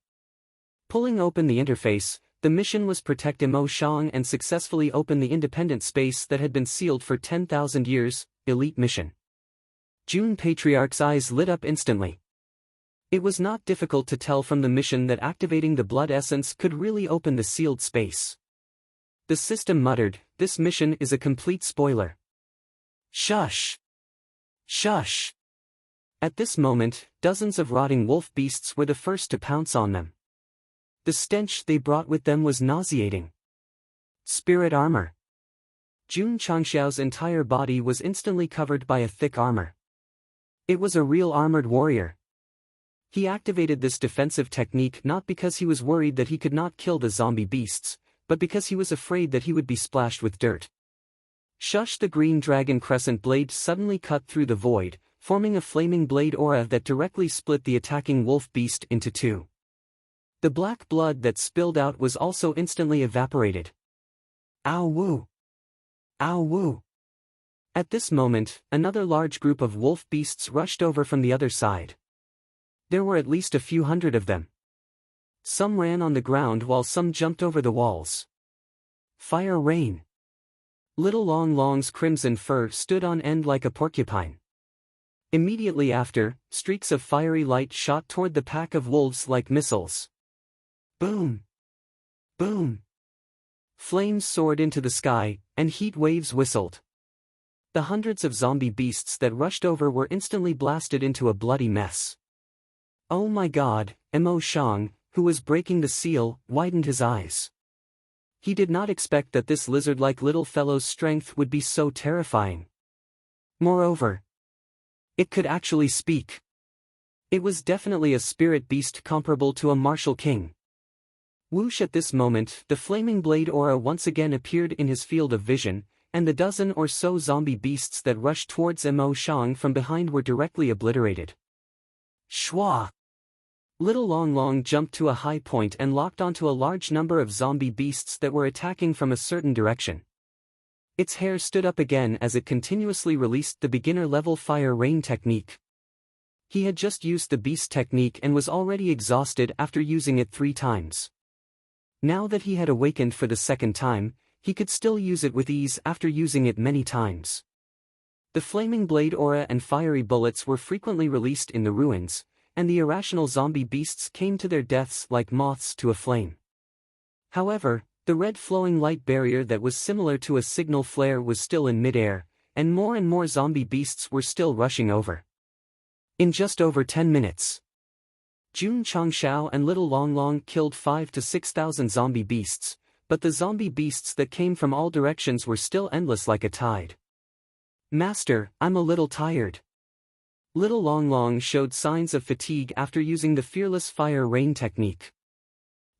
Pulling open the interface, the mission was protect Mo Shang and successfully open the independent space that had been sealed for 10,000 years, elite mission. Jun Patriarch's eyes lit up instantly. It was not difficult to tell from the mission that activating the blood essence could really open the sealed space. The system muttered, "This mission is a complete spoiler." Shush! Shush! At this moment, dozens of rotting wolf beasts were the first to pounce on them. The stench they brought with them was nauseating. Spirit armor. Jun Changshao's entire body was instantly covered by a thick armor. It was a real armored warrior. He activated this defensive technique not because he was worried that he could not kill the zombie beasts, but because he was afraid that he would be splashed with dirt. Shush! The green dragon crescent blade suddenly cut through the void, forming a flaming blade aura that directly split the attacking wolf beast into 2. The black blood that spilled out was also instantly evaporated. Ow woo! Ow woo! At this moment, another large group of wolf beasts rushed over from the other side. There were at least a few hundred of them. Some ran on the ground while some jumped over the walls. Fire rain. Little Long Long's crimson fur stood on end like a porcupine. Immediately after, streaks of fiery light shot toward the pack of wolves like missiles. Boom! Boom! Flames soared into the sky, and heat waves whistled. The hundreds of zombie beasts that rushed over were instantly blasted into a bloody mess. Oh my god, Mo Shang, who was breaking the seal, widened his eyes. He did not expect that this lizard-like little fellow's strength would be so terrifying. Moreover, it could actually speak. It was definitely a spirit beast comparable to a martial king. Whoosh! At this moment, the flaming blade aura once again appeared in his field of vision, and the dozen or so zombie beasts that rushed towards Mo Shang from behind were directly obliterated. Shwa! Little Long Long jumped to a high point and locked onto a large number of zombie beasts that were attacking from a certain direction. Its hair stood up again as it continuously released the beginner-level fire rain technique. He had just used the beast technique and was already exhausted after using it 3 times. Now that he had awakened for the second time, he could still use it with ease after using it many times. The flaming blade aura and fiery bullets were frequently released in the ruins, and the irrational zombie beasts came to their deaths like moths to a flame. However, the red flowing light barrier that was similar to a signal flare was still in midair, and more zombie beasts were still rushing over. In just over 10 minutes, Jun Changshao and Little Long Long killed 5,000 to 6,000 zombie beasts, but the zombie beasts that came from all directions were still endless like a tide. "Master, I'm a little tired." Little Long Long showed signs of fatigue after using the fearless fire rain technique.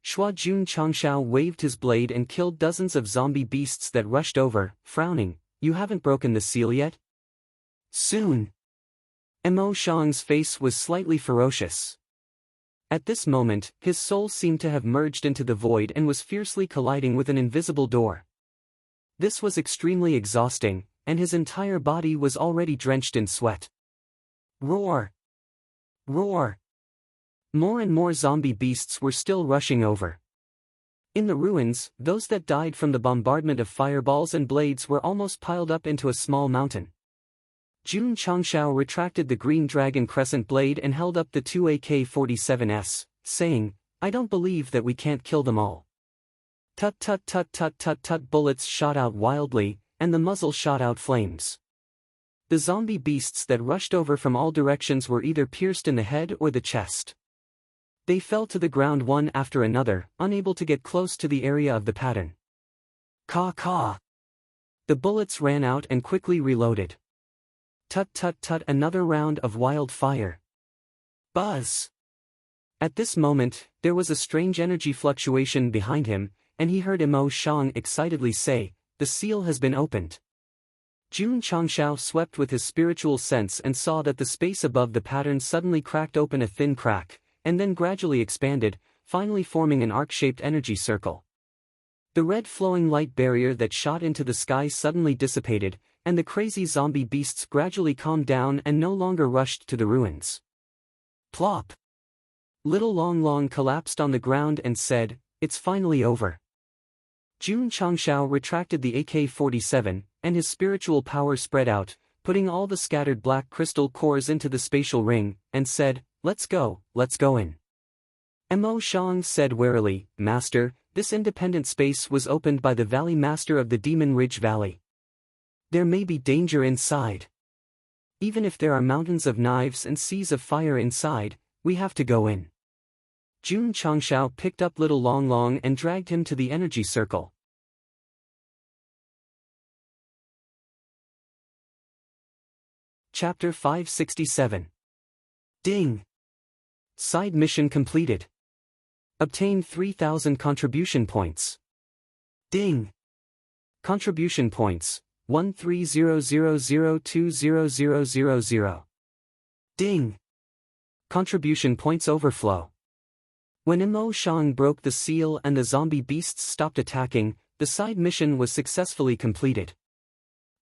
Shua Jun Changshao waved his blade and killed dozens of zombie beasts that rushed over, frowning, "You haven't broken the seal yet?" "Soon." Mo Shang's face was slightly ferocious. At this moment, his soul seemed to have merged into the void and was fiercely colliding with an invisible door. This was extremely exhausting, and his entire body was already drenched in sweat. Roar! Roar! More and more zombie beasts were still rushing over. In the ruins, those that died from the bombardment of fireballs and blades were almost piled up into a small mountain. Jun Changshao retracted the green dragon crescent blade and held up the 2 AK-47s, saying, "I don't believe that we can't kill them all." Tut tut tut tut tut tut, bullets shot out wildly, and the muzzle shot out flames. The zombie beasts that rushed over from all directions were either pierced in the head or the chest. They fell to the ground one after another, unable to get close to the area of the pattern. Caw caw! The bullets ran out and quickly reloaded. Tut tut tut, another round of wild fire. Buzz! At this moment, there was a strange energy fluctuation behind him, and he heard Mo Shang excitedly say, "The seal has been opened." Jun Changshao swept with his spiritual sense and saw that the space above the pattern suddenly cracked open a thin crack, and then gradually expanded, finally forming an arc-shaped energy circle. The red flowing light barrier that shot into the sky suddenly dissipated, and the crazy zombie beasts gradually calmed down and no longer rushed to the ruins. Plop! Little Long Long collapsed on the ground and said, "It's finally over." Jun Changshao retracted the AK-47, and his spiritual power spread out, putting all the scattered black crystal cores into the spatial ring, and said, let's go in." Mo Shang said warily, "Master, this independent space was opened by the Valley Master of the Demon Ridge Valley. There may be danger inside. Even if there are mountains of knives and seas of fire inside, we have to go in." Jun Changshao picked up Little Long Long and dragged him to the energy circle. Chapter 567. Ding! Side mission completed. Obtain 3,000 contribution points. Ding! Contribution points, 1300020000. Ding! Contribution points overflow. When Mo Shang broke the seal and the zombie beasts stopped attacking, the side mission was successfully completed.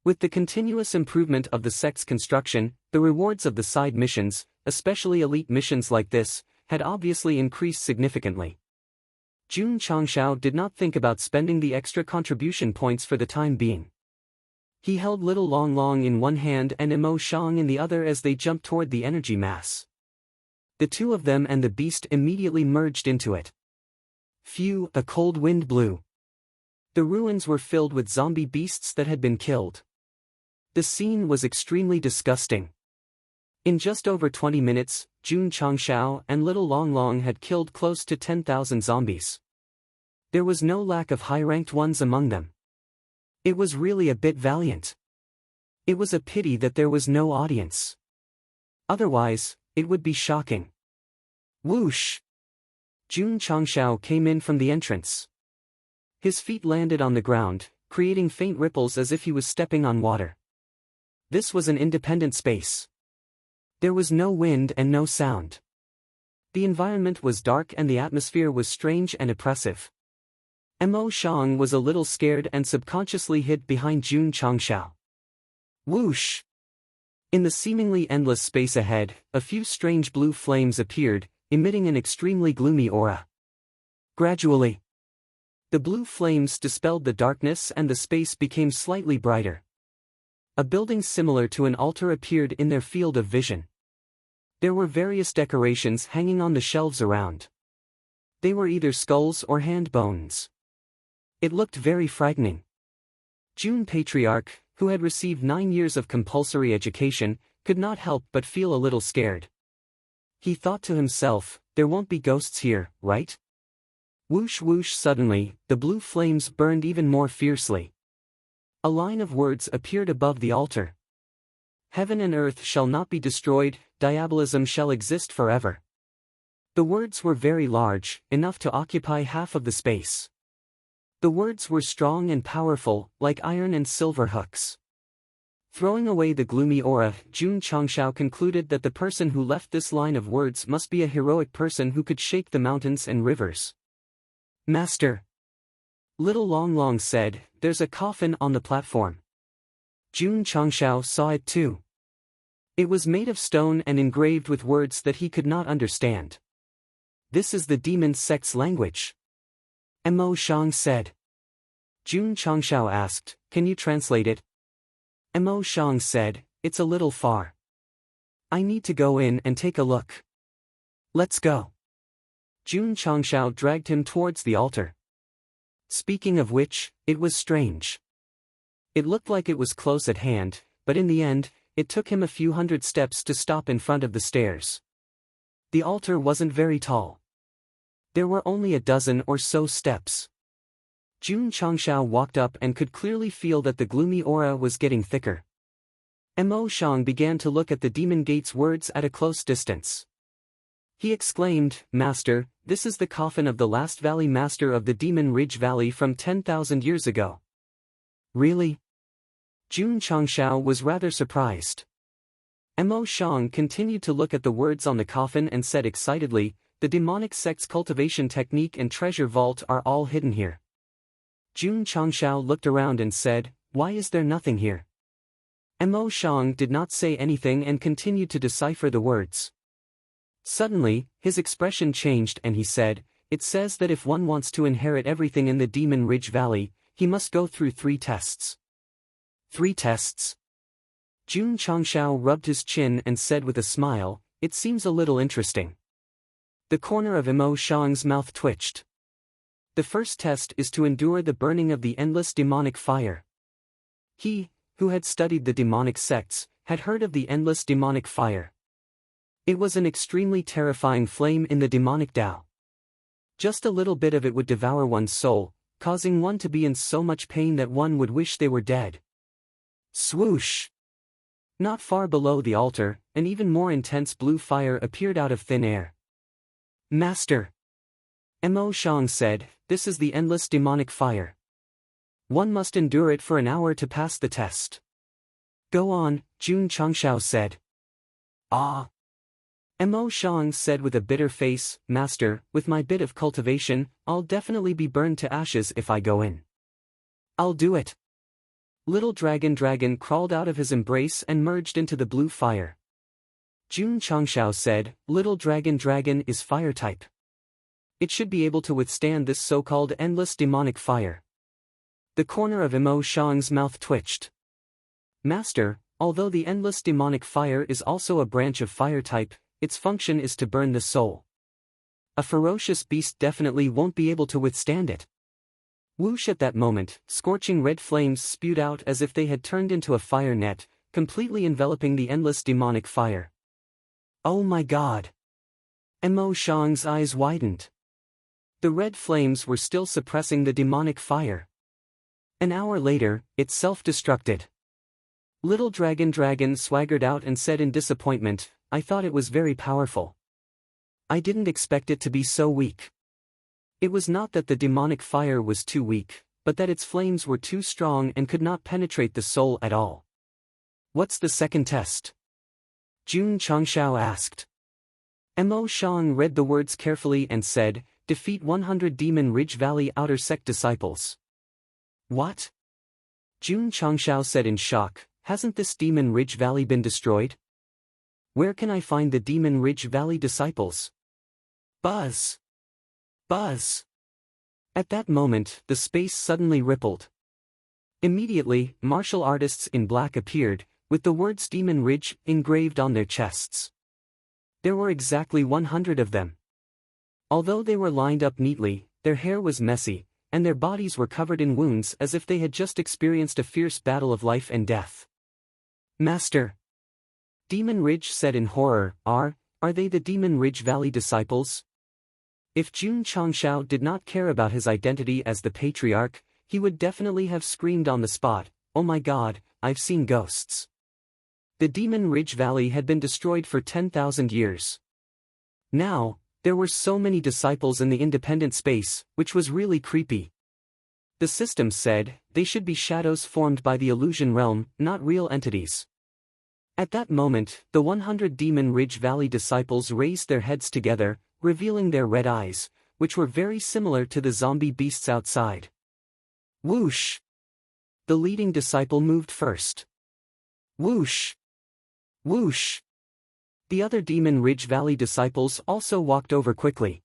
With the continuous improvement of the sect's construction, the rewards of the side missions, especially elite missions like this, had obviously increased significantly. Jun Changshao did not think about spending the extra contribution points for the time being. He held Little Long Long in one hand and Mo Shang in the other as they jumped toward the energy mass. The two of them and the beast immediately merged into it. Phew, a cold wind blew. The ruins were filled with zombie beasts that had been killed. The scene was extremely disgusting. In just over 20 minutes, Jun Changshao and Little Long Long had killed close to 10,000 zombies. There was no lack of high-ranked ones among them. It was really a bit valiant. It was a pity that there was no audience. Otherwise, it would be shocking. Whoosh! Jun Changshao came in from the entrance. His feet landed on the ground, creating faint ripples as if he was stepping on water. This was an independent space. There was no wind and no sound. The environment was dark and the atmosphere was strange and oppressive. Mo Shang was a little scared and subconsciously hid behind Jun Changshao. Whoosh! In the seemingly endless space ahead, a few strange blue flames appeared, emitting an extremely gloomy aura. Gradually, the blue flames dispelled the darkness and the space became slightly brighter. A building similar to an altar appeared in their field of vision. There were various decorations hanging on the shelves around. They were either skulls or hand bones. It looked very frightening. Jun Patriarch, who had received 9 years of compulsory education, could not help but feel a little scared. He thought to himself, there won't be ghosts here, right? Whoosh whoosh! Suddenly, the blue flames burned even more fiercely. A line of words appeared above the altar. Heaven and earth shall not be destroyed, diabolism shall exist forever. The words were very large, enough to occupy half of the space. The words were strong and powerful, like iron and silver hooks. Throwing away the gloomy aura, Jun Changshao concluded that the person who left this line of words must be a heroic person who could shake the mountains and rivers. Master. Little Long Long said, there's a coffin on the platform. Jun Changshao saw it too. It was made of stone and engraved with words that he could not understand. This is the demon sect's language. Mo Shang said. Jun Changshao asked, can you translate it? Mo Shang said, it's a little far. I need to go in and take a look. Let's go. Jun Changshao dragged him towards the altar. Speaking of which, it was strange. It looked like it was close at hand, but in the end, it took him a few hundred steps to stop in front of the stairs. The altar wasn't very tall. There were only a dozen or so steps. Jun Changshao walked up and could clearly feel that the gloomy aura was getting thicker. Mo Shang began to look at the demon gate's words at a close distance. He exclaimed, Master, this is the coffin of the last valley master of the Demon Ridge Valley from 10,000 years ago. Really? Jun Changshao was rather surprised. Mo Shang continued to look at the words on the coffin and said excitedly, the demonic sect's cultivation technique and treasure vault are all hidden here. Jun Changshao looked around and said, why is there nothing here? Mo Shang did not say anything and continued to decipher the words. Suddenly, his expression changed and he said, it says that if one wants to inherit everything in the Demon Ridge Valley, he must go through 3 tests. 3 tests? Jun Changshao rubbed his chin and said with a smile, it seems a little interesting. The corner of Mo Shang's mouth twitched. The first test is to endure the burning of the endless demonic fire. He, who had studied the demonic sects, had heard of the endless demonic fire. It was an extremely terrifying flame in the demonic Tao. Just a little bit of it would devour one's soul, causing one to be in so much pain that one would wish they were dead. Swoosh! Not far below the altar, an even more intense blue fire appeared out of thin air. Master! Mo Shang said, this is the endless demonic fire. One must endure it for an hour to pass the test. Go on, Jun Changshao said. Ah! Mo Shang said with a bitter face, Master, with my bit of cultivation, I'll definitely be burned to ashes if I go in. I'll do it. Little Dragon crawled out of his embrace and merged into the blue fire. Jun Changshao said, Little Dragon is fire type. It should be able to withstand this so-called endless demonic fire. The corner of Mo Shang's mouth twitched. Master, although the endless demonic fire is also a branch of fire type, its function is to burn the soul. A ferocious beast definitely won't be able to withstand it. Whoosh! At that moment, scorching red flames spewed out as if they had turned into a fire net, completely enveloping the endless demonic fire. Oh my God! Mo Shang's eyes widened. The red flames were still suppressing the demonic fire. An hour later, it self-destructed. Little Dragon swaggered out and said in disappointment, I thought it was very powerful. I didn't expect it to be so weak. It was not that the demonic fire was too weak, but that its flames were too strong and could not penetrate the soul at all. "What's the second test?" Jun Changshao asked. Mo Shang read the words carefully and said, "Defeat 100 Demon Ridge Valley Outer Sect disciples." "What?" Jun Changshao said in shock, "Hasn't this Demon Ridge Valley been destroyed? Where can I find the Demon Ridge Valley disciples?" Buzz! Buzz! At that moment, the space suddenly rippled. Immediately, martial artists in black appeared, with the words Demon Ridge engraved on their chests. There were exactly 100 of them. Although they were lined up neatly, their hair was messy, and their bodies were covered in wounds as if they had just experienced a fierce battle of life and death. "Master!" Demon Ridge said in horror, Are they the Demon Ridge Valley disciples?" If Jun Changshao did not care about his identity as the patriarch, he would definitely have screamed on the spot, "Oh my god, I've seen ghosts." The Demon Ridge Valley had been destroyed for 10,000 years. Now, there were so many disciples in the independent space, which was really creepy. The system said, they should be shadows formed by the illusion realm, not real entities. At that moment, the 100 Demon Ridge Valley disciples raised their heads together, revealing their red eyes, which were very similar to the zombie beasts outside. Whoosh! The leading disciple moved first. Whoosh! Whoosh! The other Demon Ridge Valley disciples also walked over quickly.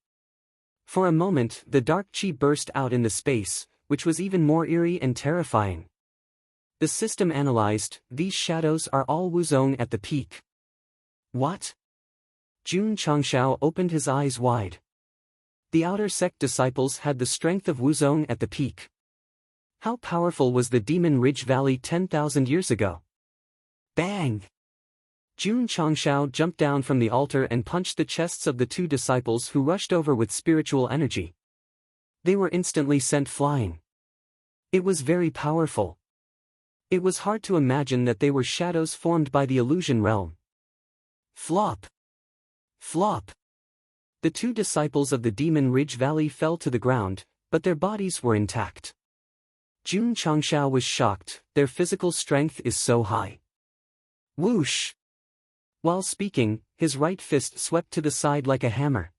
For a moment, the dark chi burst out in the space, which was even more eerie and terrifying. The system analyzed, these shadows are all Wuzong at the peak. What? Jun Changshao opened his eyes wide. The outer sect disciples had the strength of Wuzong at the peak. How powerful was the Demon Ridge Valley 10,000 years ago? Bang! Jun Changshao jumped down from the altar and punched the chests of the two disciples who rushed over with spiritual energy. They were instantly sent flying. It was very powerful. It was hard to imagine that they were shadows formed by the illusion realm. Flop! Flop! The two disciples of the Demon Ridge Valley fell to the ground, but their bodies were intact. Jun Changshao was shocked, their physical strength is so high. Whoosh! While speaking, his right fist swept to the side like a hammer.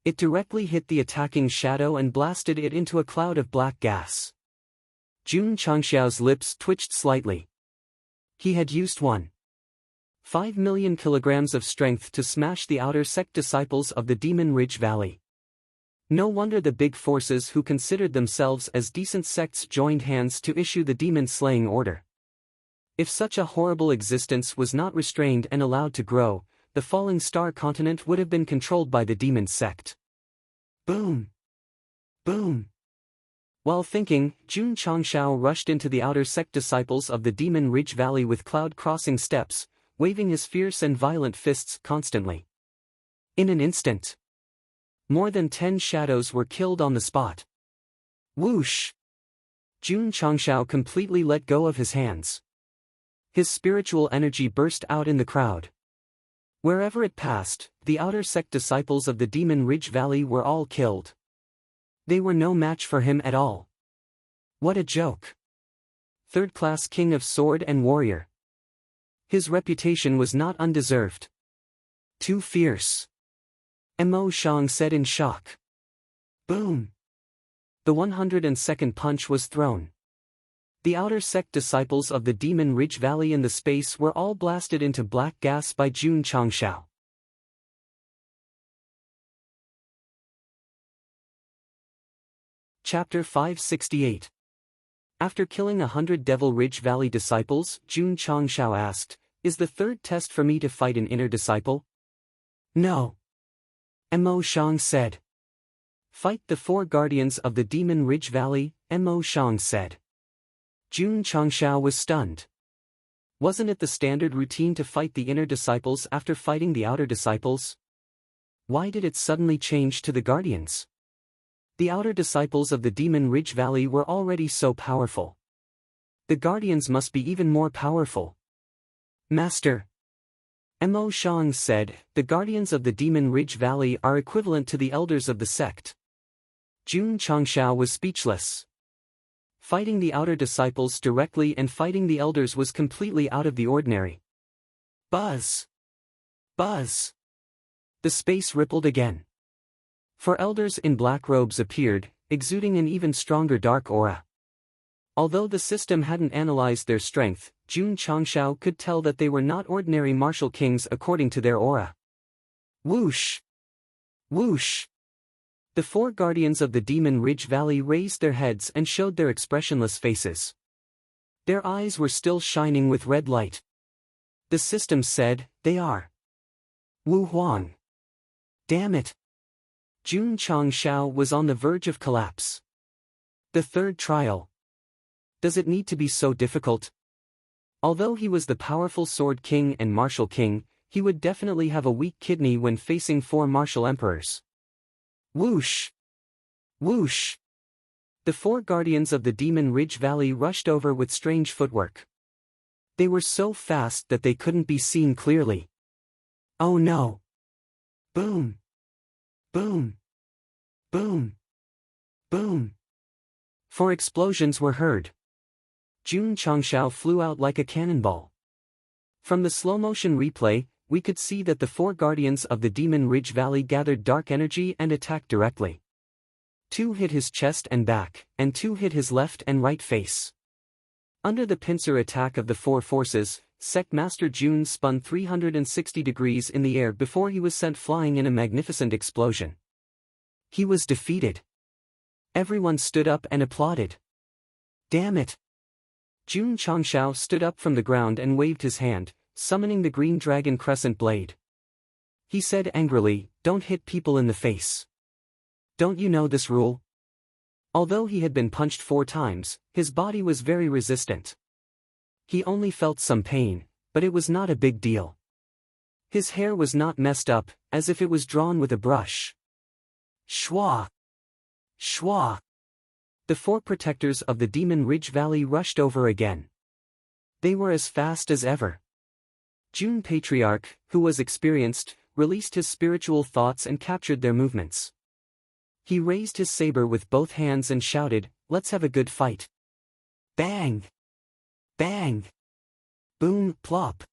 It directly hit the attacking shadow and blasted it into a cloud of black gas. Jun Changshao's lips twitched slightly. He had used 1.5 million kilograms of strength to smash the outer sect disciples of the Demon Ridge Valley. No wonder the big forces who considered themselves as decent sects joined hands to issue the demon-slaying order. If such a horrible existence was not restrained and allowed to grow, the falling star continent would have been controlled by the demon sect. Boom! Boom! While thinking, Jun Changshao rushed into the outer sect disciples of the Demon Ridge Valley with cloud-crossing steps, waving his fierce and violent fists constantly. In an instant, more than 10 shadows were killed on the spot. Whoosh! Jun Changshao completely let go of his hands. His spiritual energy burst out in the crowd. Wherever it passed, the outer sect disciples of the Demon Ridge Valley were all killed. They were no match for him at all. What a joke. Third-class king of sword and warrior. His reputation was not undeserved. Too fierce. Mo Shang said in shock. Boom! The 102nd punch was thrown. The outer sect disciples of the Demon Ridge Valley in the space were all blasted into black gas by Jun Changshao. Chapter 568. After killing 100 Devil Ridge Valley disciples, Jun Changshao asked, "Is the third test for me to fight an inner disciple?" "No." Mo Shang said. "Fight the 4 guardians of the Demon Ridge Valley," Mo Shang said. Jun Changshao was stunned. Wasn't it the standard routine to fight the inner disciples after fighting the outer disciples? Why did it suddenly change to the guardians? The outer disciples of the Demon Ridge Valley were already so powerful. The guardians must be even more powerful. "Master," Mo Shang said, "the guardians of the Demon Ridge Valley are equivalent to the elders of the sect." Jun Changshao was speechless. Fighting the outer disciples directly and fighting the elders was completely out of the ordinary. Buzz! Buzz! The space rippled again. 4 elders in black robes appeared, exuding an even stronger dark aura. Although the system hadn't analyzed their strength, Jun Changshao could tell that they were not ordinary martial kings according to their aura. Whoosh! Whoosh! The 4 guardians of the Demon Ridge Valley raised their heads and showed their expressionless faces. Their eyes were still shining with red light. The system said, "They are Wu Huang." Damn it! Jun Changshao was on the verge of collapse. The 3rd trial. Does it need to be so difficult? Although he was the powerful Sword King and Martial King, he would definitely have a weak kidney when facing 4 martial emperors. Whoosh! Whoosh! The 4 guardians of the Demon Ridge Valley rushed over with strange footwork. They were so fast that they couldn't be seen clearly. Oh no! Boom! Boom! Boom! Boom! 4 explosions were heard. Jun Changshao flew out like a cannonball. From the slow-motion replay, we could see that the 4 guardians of the Demon Ridge Valley gathered dark energy and attacked directly. 2 hit his chest and back, and 2 hit his left and right face. Under the pincer attack of the 4 forces, Sect Master Jun spun 360 degrees in the air before he was sent flying in a magnificent explosion. He was defeated. Everyone stood up and applauded. Damn it! Jun Changshao stood up from the ground and waved his hand, summoning the green dragon crescent blade. He said angrily, "Don't hit people in the face. Don't you know this rule?" Although he had been punched 4 times, his body was very resistant. He only felt some pain, but it was not a big deal. His hair was not messed up, as if it was drawn with a brush. Shwa! Shwa! The 4 protectors of the Demon Ridge Valley rushed over again. They were as fast as ever. Jun Patriarch, who was experienced, released his spiritual thoughts and captured their movements. He raised his saber with both hands and shouted, "Let's have a good fight." Bang! Bang! Boom, plop!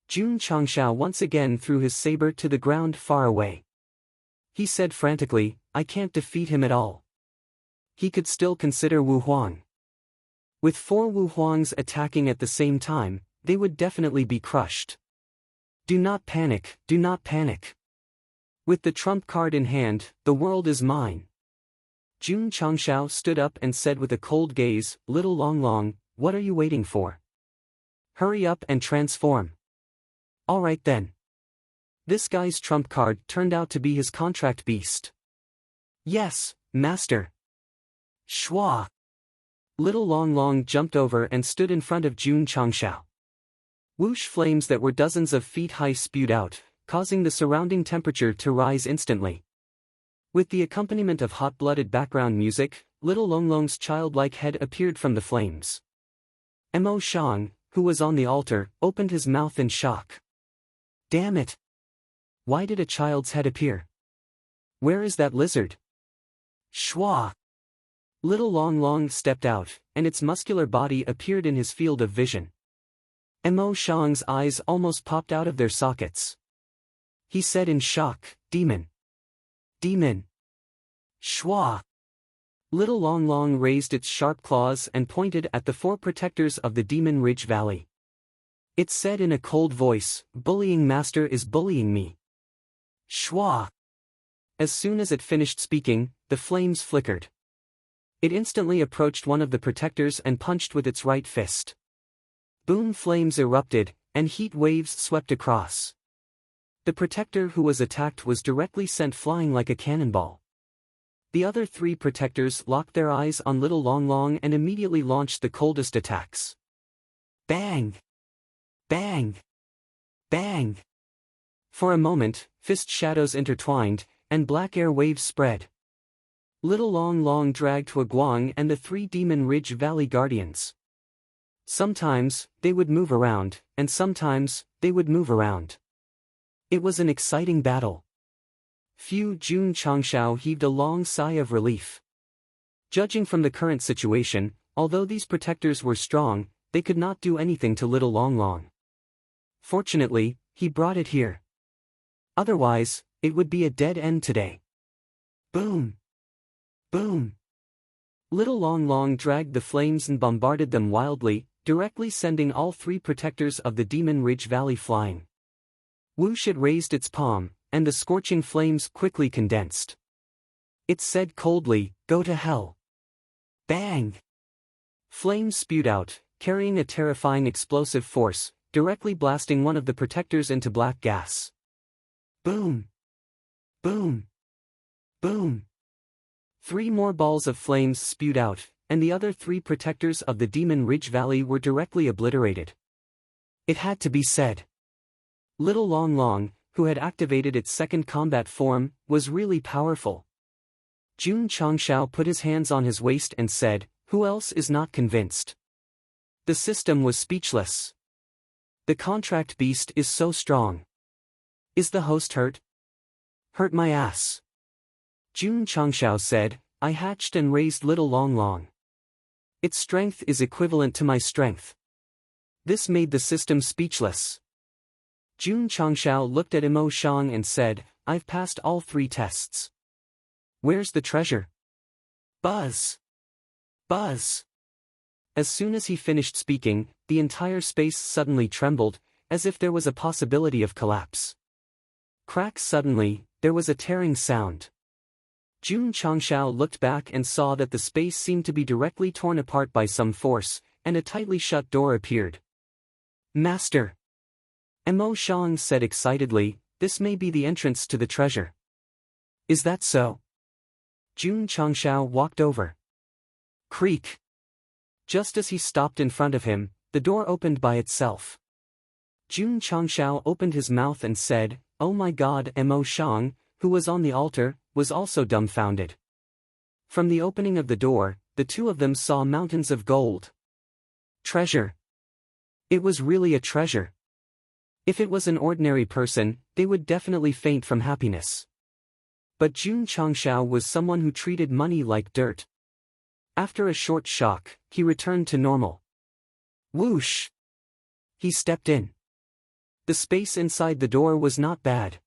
Jun Changshao once again threw his saber to the ground far away. He said frantically, "I can't defeat him at all." He could still consider Wu Huang. With 4 Wu Huangs attacking at the same time, they would definitely be crushed. Do not panic, do not panic. With the trump card in hand, the world is mine. Jun Changshao stood up and said with a cold gaze, "Little Long Long, what are you waiting for? Hurry up and transform." Alright then. This guy's trump card turned out to be his contract beast. Yes, master. Shwa! Little Long Long jumped over and stood in front of Jun Changshao. Whoosh flames that were dozens of feet high spewed out, causing the surrounding temperature to rise instantly. With the accompaniment of hot-blooded background music, Little Long Long's childlike head appeared from the flames. Mo Shang, who was on the altar, opened his mouth in shock. Damn it! Why did a child's head appear? Where is that lizard? Shwa! Little Long Long stepped out, and its muscular body appeared in his field of vision. Mo Shang's eyes almost popped out of their sockets. He said in shock, "Demon! Demon! Shwa!" Little Long Long raised its sharp claws and pointed at the 4 protectors of the Demon Ridge Valley. It said in a cold voice, "Bullying master is bullying me. Shwa!" As soon as it finished speaking, the flames flickered. It instantly approached one of the protectors and punched with its right fist. Boom, flames erupted, and heat waves swept across. The protector who was attacked was directly sent flying like a cannonball. The other 3 protectors locked their eyes on Little Long Long and immediately launched the coldest attacks. Bang! Bang! Bang! For a moment, fist shadows intertwined, and black air waves spread. Little Long Long dragged Hua Guang and the 3 Demon Ridge Valley Guardians. Sometimes, they would move around, and sometimes, they would move around. It was an exciting battle. Jun Changshao heaved a long sigh of relief. Judging from the current situation, although these protectors were strong, they could not do anything to little Long Long. Fortunately, he brought it here. Otherwise, it would be a dead end today. Boom! Boom! Little Long Long dragged the flames and bombarded them wildly, directly sending all three protectors of the Demon Ridge Valley flying. Whoosh! It raised its palm, and the scorching flames quickly condensed. It said coldly, "Go to hell." Bang! Flames spewed out, carrying a terrifying explosive force, directly blasting one of the protectors into black gas. Boom! Boom! Boom! 3 more balls of flames spewed out, and the other 3 protectors of the Demon Ridge Valley were directly obliterated. It had to be said. Little Long Long, who had activated its second combat form, was really powerful. Jun Changshao put his hands on his waist and said, "Who else is not convinced?" The system was speechless. The contract beast is so strong. Is the host hurt? Hurt my ass. Jun Changshao said, "I hatched and raised Little Long Long. Its strength is equivalent to my strength." This made the system speechless. Jun Changshao looked at Imo Shang and said, "I've passed all 3 tests. Where's the treasure?" Buzz! Buzz! As soon as he finished speaking, the entire space suddenly trembled, as if there was a possibility of collapse. Crack! Suddenly, there was a tearing sound. Jun Changshao looked back and saw that the space seemed to be directly torn apart by some force, and a tightly shut door appeared. "Master!" Imo Shang said excitedly, "This may be the entrance to the treasure." "Is that so?" Jun Changshao walked over. Creak! Just as he stopped in front of him, the door opened by itself. Jun Changshao opened his mouth and said, "Oh my God!" Imo Shang, who was on the altar, was also dumbfounded. From the opening of the door, the two of them saw mountains of gold. Treasure! It was really a treasure. If it was an ordinary person, they would definitely faint from happiness. But Jun Changshao was someone who treated money like dirt. After a short shock, he returned to normal. Whoosh! He stepped in. The space inside the door was not bad.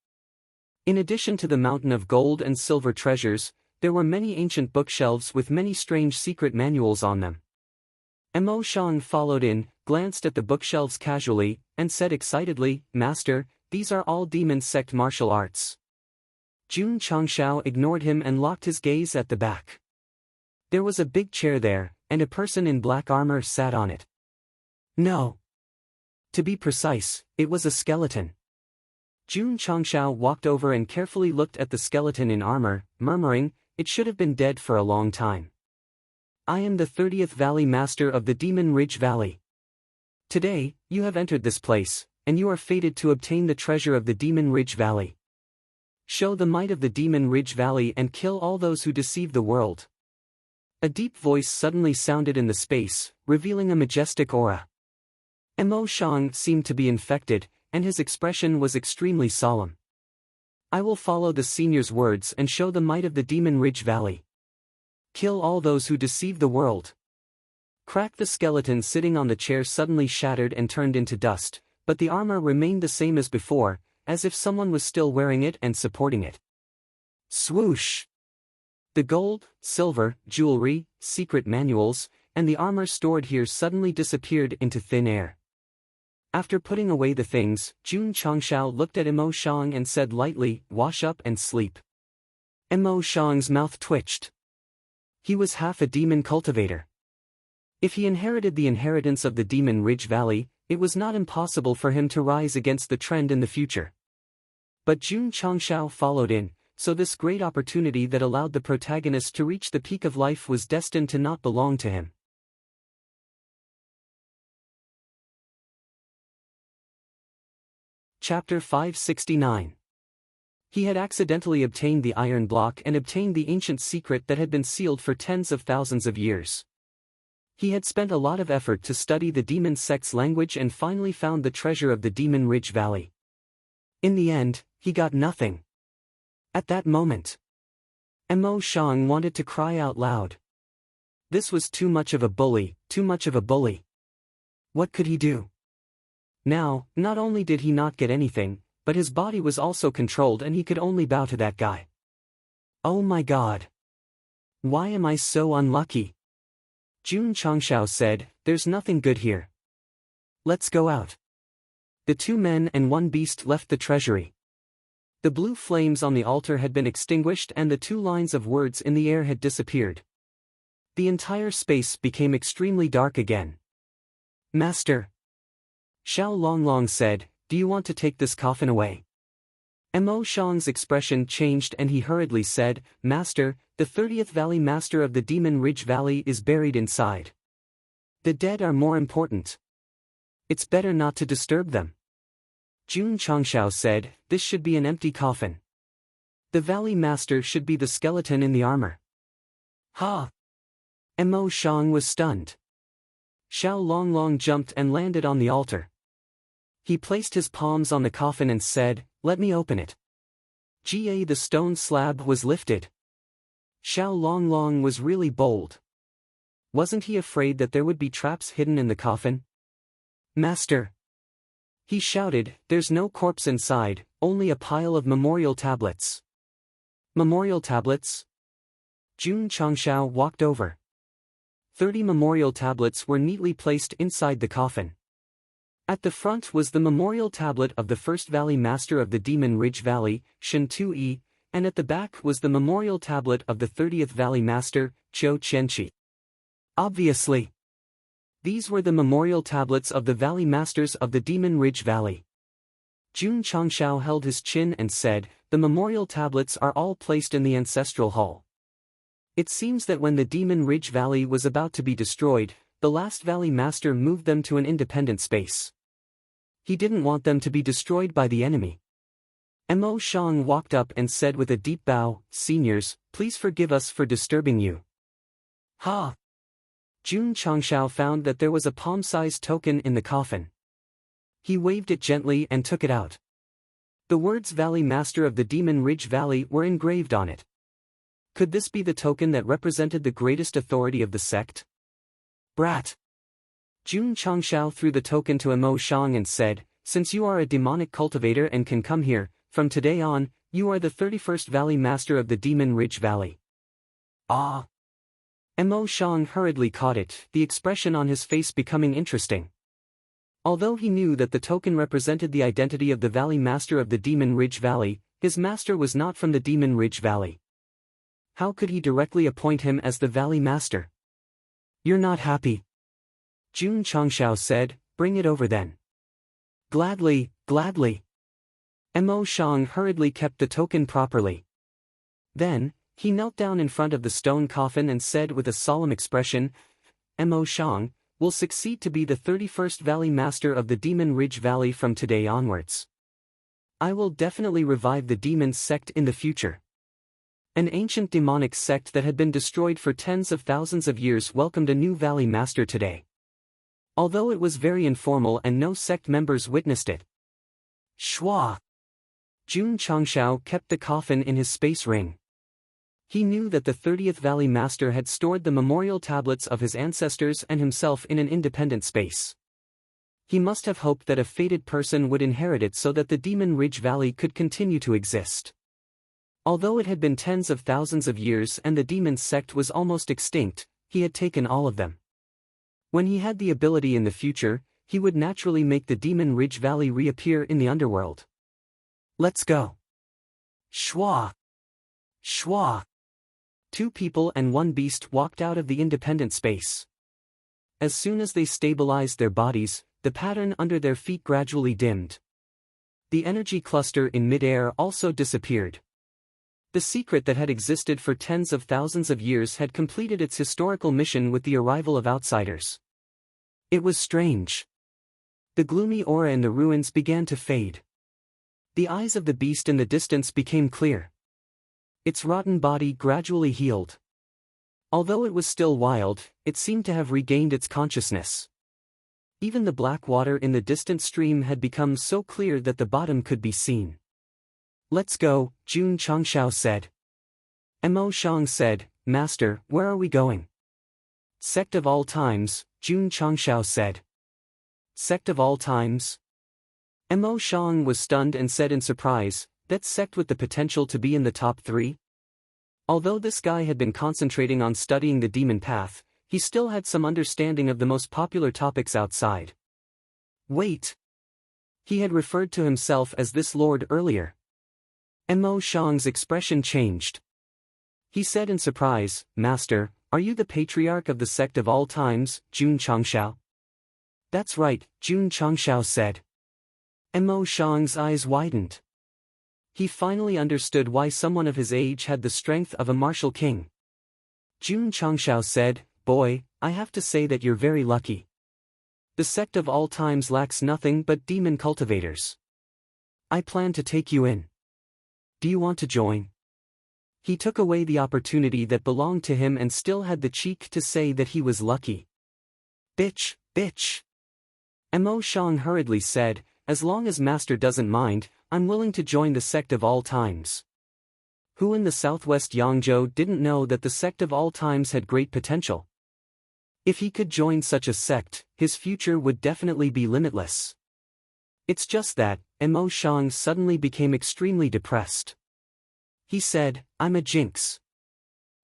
In addition to the mountain of gold and silver treasures, there were many ancient bookshelves with many strange secret manuals on them. Imo Shang followed in, glanced at the bookshelves casually, and said excitedly, "Master, these are all Demon Sect martial arts." Jun Changshao ignored him and locked his gaze at the back. There was a big chair there, and a person in black armor sat on it. No. To be precise, it was a skeleton. Jun Changshao walked over and carefully looked at the skeleton in armor, murmuring, "It should have been dead for a long time. I am the 30th Valley Master of the Demon Ridge Valley. Today, you have entered this place, and you are fated to obtain the treasure of the Demon Ridge Valley. Show the might of the Demon Ridge Valley and kill all those who deceive the world." A deep voice suddenly sounded in the space, revealing a majestic aura. Imo Shang seemed to be infected, and his expression was extremely solemn. "I will follow the senior's words and show the might of the Demon Ridge Valley. Kill all those who deceive the world." Crack! The skeleton sitting on the chair suddenly shattered and turned into dust, but the armor remained the same as before, as if someone was still wearing it and supporting it. Swoosh! The gold, silver, jewelry, secret manuals, and the armor stored here suddenly disappeared into thin air. After putting away the things, Jun Changshao looked at Imo Shang and said lightly, "Wash up and sleep." Imo Shang's mouth twitched. He was half a demon cultivator. If he inherited the inheritance of the Demon Ridge Valley, it was not impossible for him to rise against the trend in the future. But Jun Changshao followed in, so this great opportunity that allowed the protagonist to reach the peak of life was destined to not belong to him. Chapter 569. He had accidentally obtained the iron block and obtained the ancient secret that had been sealed for tens of thousands of years. He had spent a lot of effort to study the Demon Sect's language and finally found the treasure of the Demon Ridge Valley. In the end, he got nothing. At that moment, Imo Shang wanted to cry out loud. This was too much of a bully, too much of a bully. What could he do? Now, not only did he not get anything, but his body was also controlled and he could only bow to that guy. Oh my god. Why am I so unlucky? Jun Changshao said, there's nothing good here. Let's go out. The two men and one beast left the treasury. The blue flames on the altar had been extinguished and the two lines of words in the air had disappeared. The entire space became extremely dark again. Master. Xiao Longlong said, do you want to take this coffin away? Mo Shang's expression changed and he hurriedly said, Master, the 30th Valley Master of the Demon Ridge Valley is buried inside. The dead are more important. It's better not to disturb them. Jun Changshao said, this should be an empty coffin. The Valley Master should be the skeleton in the armor. Ha! Mo Shang was stunned. Xiao Longlong jumped and landed on the altar. He placed his palms on the coffin and said, let me open it. The stone slab was lifted. Xiao Longlong was really bold. Wasn't he afraid that there would be traps hidden in the coffin? Master. He shouted, there's no corpse inside, only a pile of memorial tablets. Memorial tablets? Jun Changshao walked over. 30 memorial tablets were neatly placed inside the coffin. At the front was the memorial tablet of the first Valley Master of the Demon Ridge Valley, Shen Tu-yi, and at the back was the memorial tablet of the 30th Valley Master, Qiu Qianqi. Obviously. These were the memorial tablets of the Valley Masters of the Demon Ridge Valley. Jun Changshao held his chin and said, the memorial tablets are all placed in the ancestral hall. It seems that when the Demon Ridge Valley was about to be destroyed, the last Valley Master moved them to an independent space. He didn't want them to be destroyed by the enemy. Mo Shang walked up and said with a deep bow, Seniors, please forgive us for disturbing you. Ha! Jun Changshao found that there was a palm-sized token in the coffin. He waved it gently and took it out. The words Valley Master of the Demon Ridge Valley were engraved on it. Could this be the token that represented the greatest authority of the sect? Brat! Jun Changshao threw the token to Mo Shang and said, since you are a demonic cultivator and can come here, from today on, you are the 31st Valley Master of the Demon Ridge Valley. Ah! Mo Shang hurriedly caught it, the expression on his face becoming interesting. Although he knew that the token represented the identity of the Valley Master of the Demon Ridge Valley, his master was not from the Demon Ridge Valley. How could he directly appoint him as the Valley Master? You're not happy. Jun Changshao said, bring it over then. Gladly, gladly. Mo Shang hurriedly kept the token properly. Then, he knelt down in front of the stone coffin and said with a solemn expression, Mo Shang will succeed to be the 31st Valley Master of the Demon Ridge Valley from today onwards. I will definitely revive the Demon's Sect in the future. An ancient demonic sect that had been destroyed for tens of thousands of years welcomed a new Valley Master today. Although it was very informal and no sect members witnessed it. Shwa! Jun Changshao kept the coffin in his space ring. He knew that the 30th Valley Master had stored the memorial tablets of his ancestors and himself in an independent space. He must have hoped that a fated person would inherit it so that the Demon Ridge Valley could continue to exist. Although it had been tens of thousands of years and the demon sect was almost extinct, he had taken all of them. When he had the ability in the future, he would naturally make the Demon Ridge Valley reappear in the underworld. Let's go. Shwa! Shwa! 2 people and 1 beast walked out of the independent space. As soon as they stabilized their bodies, the pattern under their feet gradually dimmed. The energy cluster in mid-air also disappeared. The secret that had existed for tens of thousands of years had completed its historical mission with the arrival of outsiders. It was strange. The gloomy aura in the ruins began to fade. The eyes of the beast in the distance became clear. Its rotten body gradually healed. Although it was still wild, it seemed to have regained its consciousness. Even the black water in the distant stream had become so clear that the bottom could be seen. Let's go, Jun Changshao said. Mo Shang said, Master, where are we going? Sect of all times, Jun Changshao said. Sect of all times? Mo Shang was stunned and said in surprise, that sect with the potential to be in the top 3? Although this guy had been concentrating on studying the demon path, he still had some understanding of the most popular topics outside. Wait! He had referred to himself as this lord earlier. Mo Shang's expression changed. He said in surprise, Master, are you the patriarch of the sect of all times, Jun Changshao? That's right, Jun Changshao said. Mo Shang's eyes widened. He finally understood why someone of his age had the strength of a martial king. Jun Changshao said, Boy, I have to say that you're very lucky. The sect of all times lacks nothing but demon cultivators. I plan to take you in. Do you want to join? He took away the opportunity that belonged to him and still had the cheek to say that he was lucky. Bitch, bitch. Mo Shang hurriedly said, as long as Master doesn't mind, I'm willing to join the sect of all times. Who in the southwest Yangzhou didn't know that the sect of all times had great potential? If he could join such a sect, his future would definitely be limitless. It's just that, Mo Shang suddenly became extremely depressed. He said, I'm a jinx.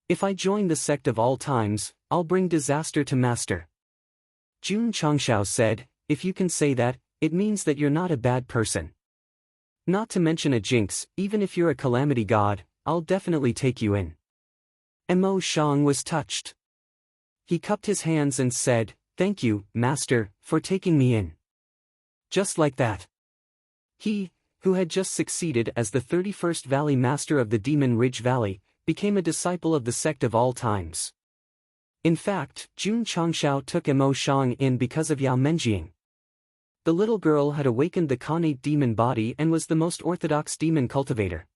If I join the sect of all times, I'll bring disaster to Master. Jun Changshao said, if you can say that, it means that you're not a bad person. Not to mention a jinx, even if you're a calamity god, I'll definitely take you in. Mo Shang was touched. He cupped his hands and said, Thank you, Master, for taking me in. Just like that. He, who had just succeeded as the 31st Valley Master of the Demon Ridge Valley, became a disciple of the sect of all times. In fact, Jun Changshao took Mo Shang in because of Yao Menjing. The little girl had awakened the Khanate demon body and was the most orthodox demon cultivator.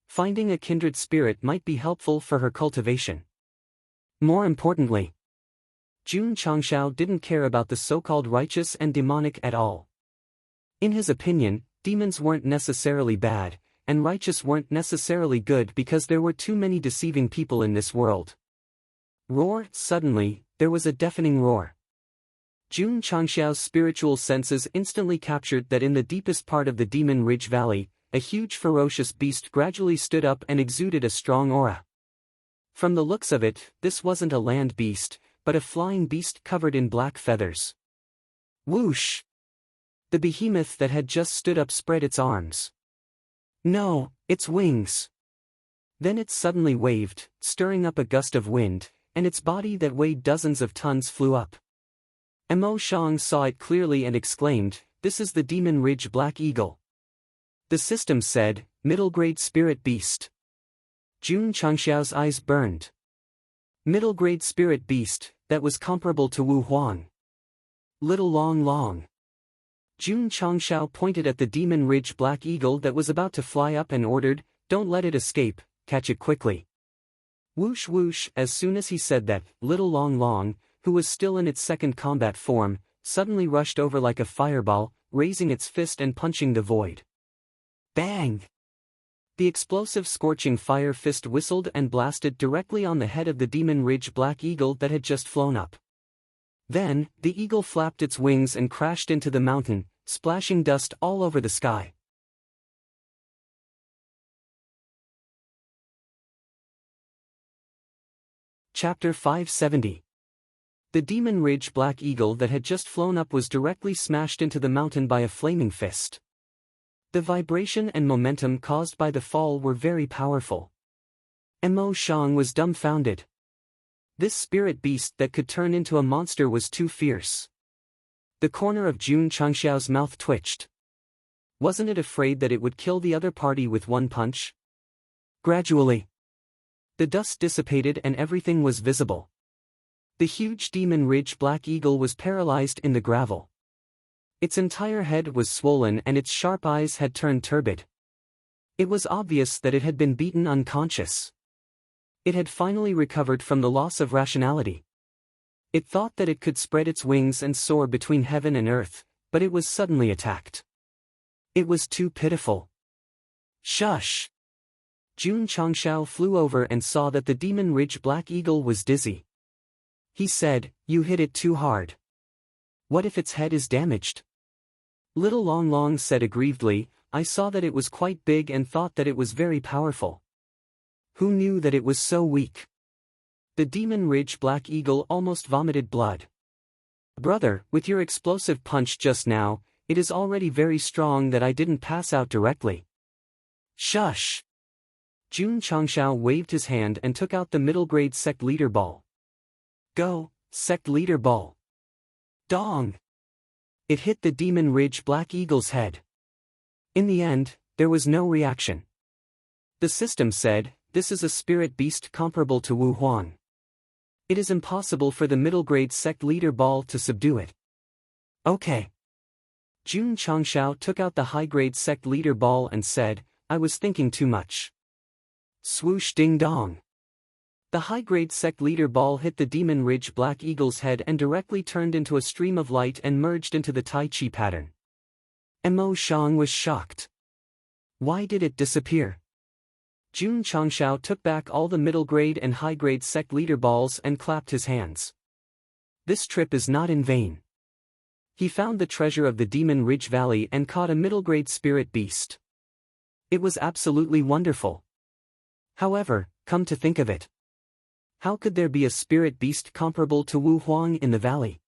Finding a kindred spirit might be helpful for her cultivation. More importantly, Jun Changshao didn't care about the so-called righteous and demonic at all. In his opinion, demons weren't necessarily bad, and righteous weren't necessarily good because there were too many deceiving people in this world. Roar! Suddenly, there was a deafening roar. Jun Changshao's spiritual senses instantly captured that in the deepest part of the Demon Ridge Valley, a huge ferocious beast gradually stood up and exuded a strong aura. From the looks of it, this wasn't a land beast, but a flying beast covered in black feathers. Whoosh! The behemoth that had just stood up spread its arms. No, its wings! Then it suddenly waved, stirring up a gust of wind, and its body that weighed dozens of tons flew up. Mo Shang saw it clearly and exclaimed, "This is the Demon Ridge Black Eagle." The system said, "Middle-grade spirit beast." Jun Changshao's eyes burned. Middle-grade spirit beast, that was comparable to Wu Huang. Little Long Long. Jun Changshao pointed at the Demon Ridge Black Eagle that was about to fly up and ordered, "Don't let it escape, catch it quickly." Whoosh whoosh! As soon as he said that, Little Long Long, who was still in its second combat form, suddenly rushed over like a fireball, raising its fist and punching the void. Bang! The explosive scorching fire fist whistled and blasted directly on the head of the Demon Ridge Black Eagle that had just flown up. Then, the eagle flapped its wings and crashed into the mountain, splashing dust all over the sky. Chapter 570. The Demon Ridge Black Eagle that had just flown up was directly smashed into the mountain by a flaming fist. The vibration and momentum caused by the fall were very powerful. Mo Shang was dumbfounded. This spirit beast that could turn into a monster was too fierce. The corner of Jun Changshao's mouth twitched. Wasn't it afraid that it would kill the other party with one punch? Gradually, the dust dissipated and everything was visible. The huge Demon Ridge Black Eagle was paralyzed in the gravel. Its entire head was swollen and its sharp eyes had turned turbid. It was obvious that it had been beaten unconscious. It had finally recovered from the loss of rationality. It thought that it could spread its wings and soar between heaven and earth, but it was suddenly attacked. It was too pitiful. Shush! Jun Changshao flew over and saw that the Demon Ridge Black Eagle was dizzy. He said, "You hit it too hard. What if its head is damaged?" Little Long Long said aggrievedly, "I saw that it was quite big and thought that it was very powerful. Who knew that it was so weak?" The Demon Ridge Black Eagle almost vomited blood. "Brother, with your explosive punch just now, it is already very strong that I didn't pass out directly." "Shush!" Jun Changshao waved his hand and took out the middle grade Sect Leader Ball. "Go, Sect Leader Ball." Dong! It hit the Demon Ridge Black Eagle's head. In the end, there was no reaction. The system said, "This is a spirit beast comparable to Wu Huang. It is impossible for the middle grade Sect Leader Ball to subdue it." "Okay." Jun Changshao took out the high-grade Sect Leader Ball and said, "I was thinking too much." Swoosh ding dong. The high-grade Sect Leader Ball hit the Demon Ridge Black Eagle's head and directly turned into a stream of light and merged into the Tai Chi pattern. Mo Shang was shocked. Why did it disappear? Jun Changshao took back all the middle-grade and high-grade Sect Leader Balls and clapped his hands. This trip is not in vain. He found the treasure of the Demon Ridge Valley and caught a middle-grade spirit beast. It was absolutely wonderful. However, come to think of it, how could there be a spirit beast comparable to Wu Huang in the valley?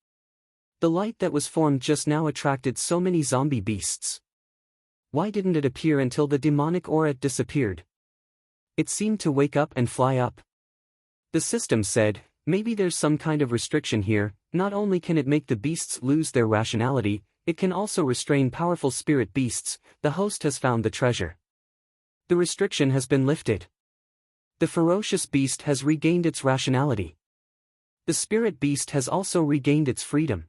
The light that was formed just now attracted so many zombie beasts. Why didn't it appear until the demonic aura disappeared? It seemed to wake up and fly up. The system said, "Maybe there's some kind of restriction here. Not only can it make the beasts lose their rationality, it can also restrain powerful spirit beasts. The host has found the treasure. The restriction has been lifted. The ferocious beast has regained its rationality. The spirit beast has also regained its freedom."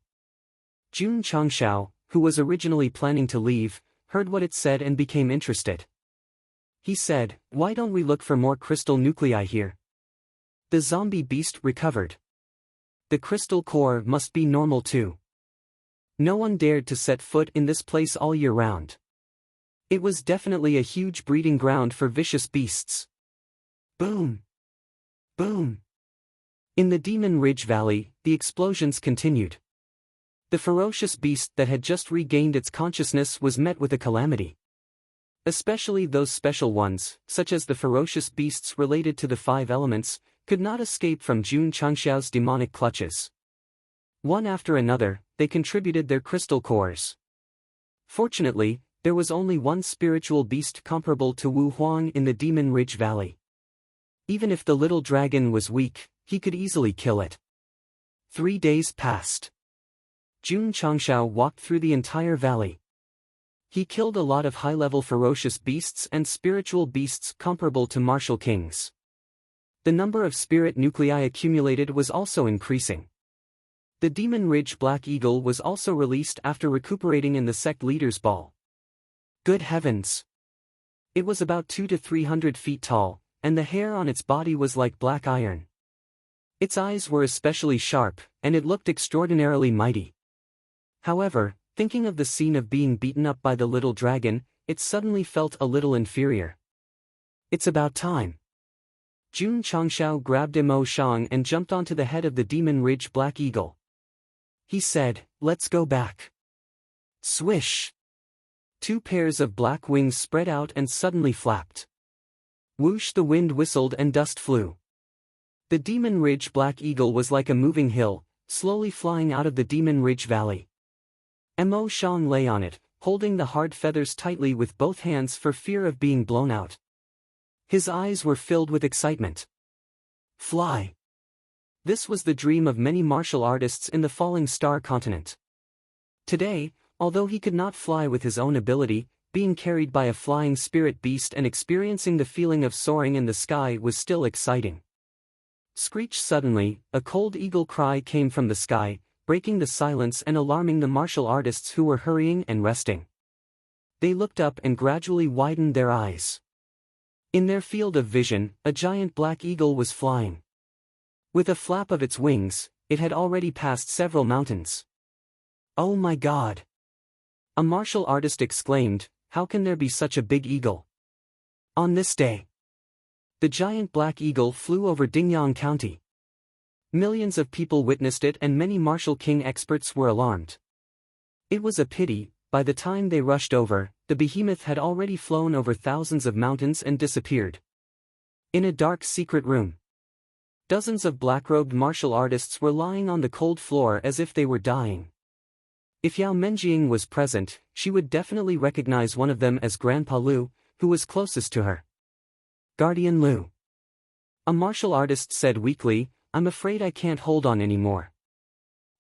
Jun Changshao, who was originally planning to leave, heard what it said and became interested. He said, "Why don't we look for more crystal nuclei here?" The zombie beast recovered. The crystal core must be normal too. No one dared to set foot in this place all year round. It was definitely a huge breeding ground for vicious beasts. Boom! Boom! In the Demon Ridge Valley, the explosions continued. The ferocious beast that had just regained its consciousness was met with a calamity. Especially those special ones, such as the ferocious beasts related to the 5 elements, could not escape from Jun Changshao's demonic clutches. One after another, they contributed their crystal cores. Fortunately, there was only one spiritual beast comparable to Wu Huang in the Demon Ridge Valley. Even if the little dragon was weak, he could easily kill it. 3 days passed. Jun Changshao walked through the entire valley. He killed a lot of high-level ferocious beasts and spiritual beasts comparable to martial kings. The number of spirit nuclei accumulated was also increasing. The Demon Ridge Black Eagle was also released after recuperating in the Sect Leader's Ball. Good heavens! It was about 200 to 300 feet tall, and the hair on its body was like black iron. Its eyes were especially sharp, and it looked extraordinarily mighty. However, thinking of the scene of being beaten up by the little dragon, it suddenly felt a little inferior. It's about time. Jun Changshao grabbed Mo Shang and jumped onto the head of the Demon Ridge Black Eagle. He said, "Let's go back." Swish! 2 pairs of black wings spread out and suddenly flapped. Whoosh! The wind whistled and dust flew. The Demon Ridge Black Eagle was like a moving hill, slowly flying out of the Demon Ridge Valley. Mo Shang lay on it, holding the hard feathers tightly with both hands for fear of being blown out. His eyes were filled with excitement. Fly! This was the dream of many martial artists in the Falling Star continent. Today, although he could not fly with his own ability, being carried by a flying spirit beast and experiencing the feeling of soaring in the sky was still exciting. Screech! Suddenly, a cold eagle cry came from the sky, breaking the silence and alarming the martial artists who were hurrying and resting. They looked up and gradually widened their eyes. In their field of vision, a giant black eagle was flying. With a flap of its wings, it had already passed several mountains. "Oh my God!" A martial artist exclaimed, "How can there be such a big eagle?" On this day, the giant black eagle flew over Dingyang County. Millions of people witnessed it and many martial king experts were alarmed. It was a pity, by the time they rushed over, the behemoth had already flown over thousands of mountains and disappeared. In a dark secret room, dozens of black-robed martial artists were lying on the cold floor as if they were dying. If Yao Menjing was present, she would definitely recognize one of them as Grandpa Lu, who was closest to her. Guardian Lu. A martial artist said weakly, "I'm afraid I can't hold on anymore.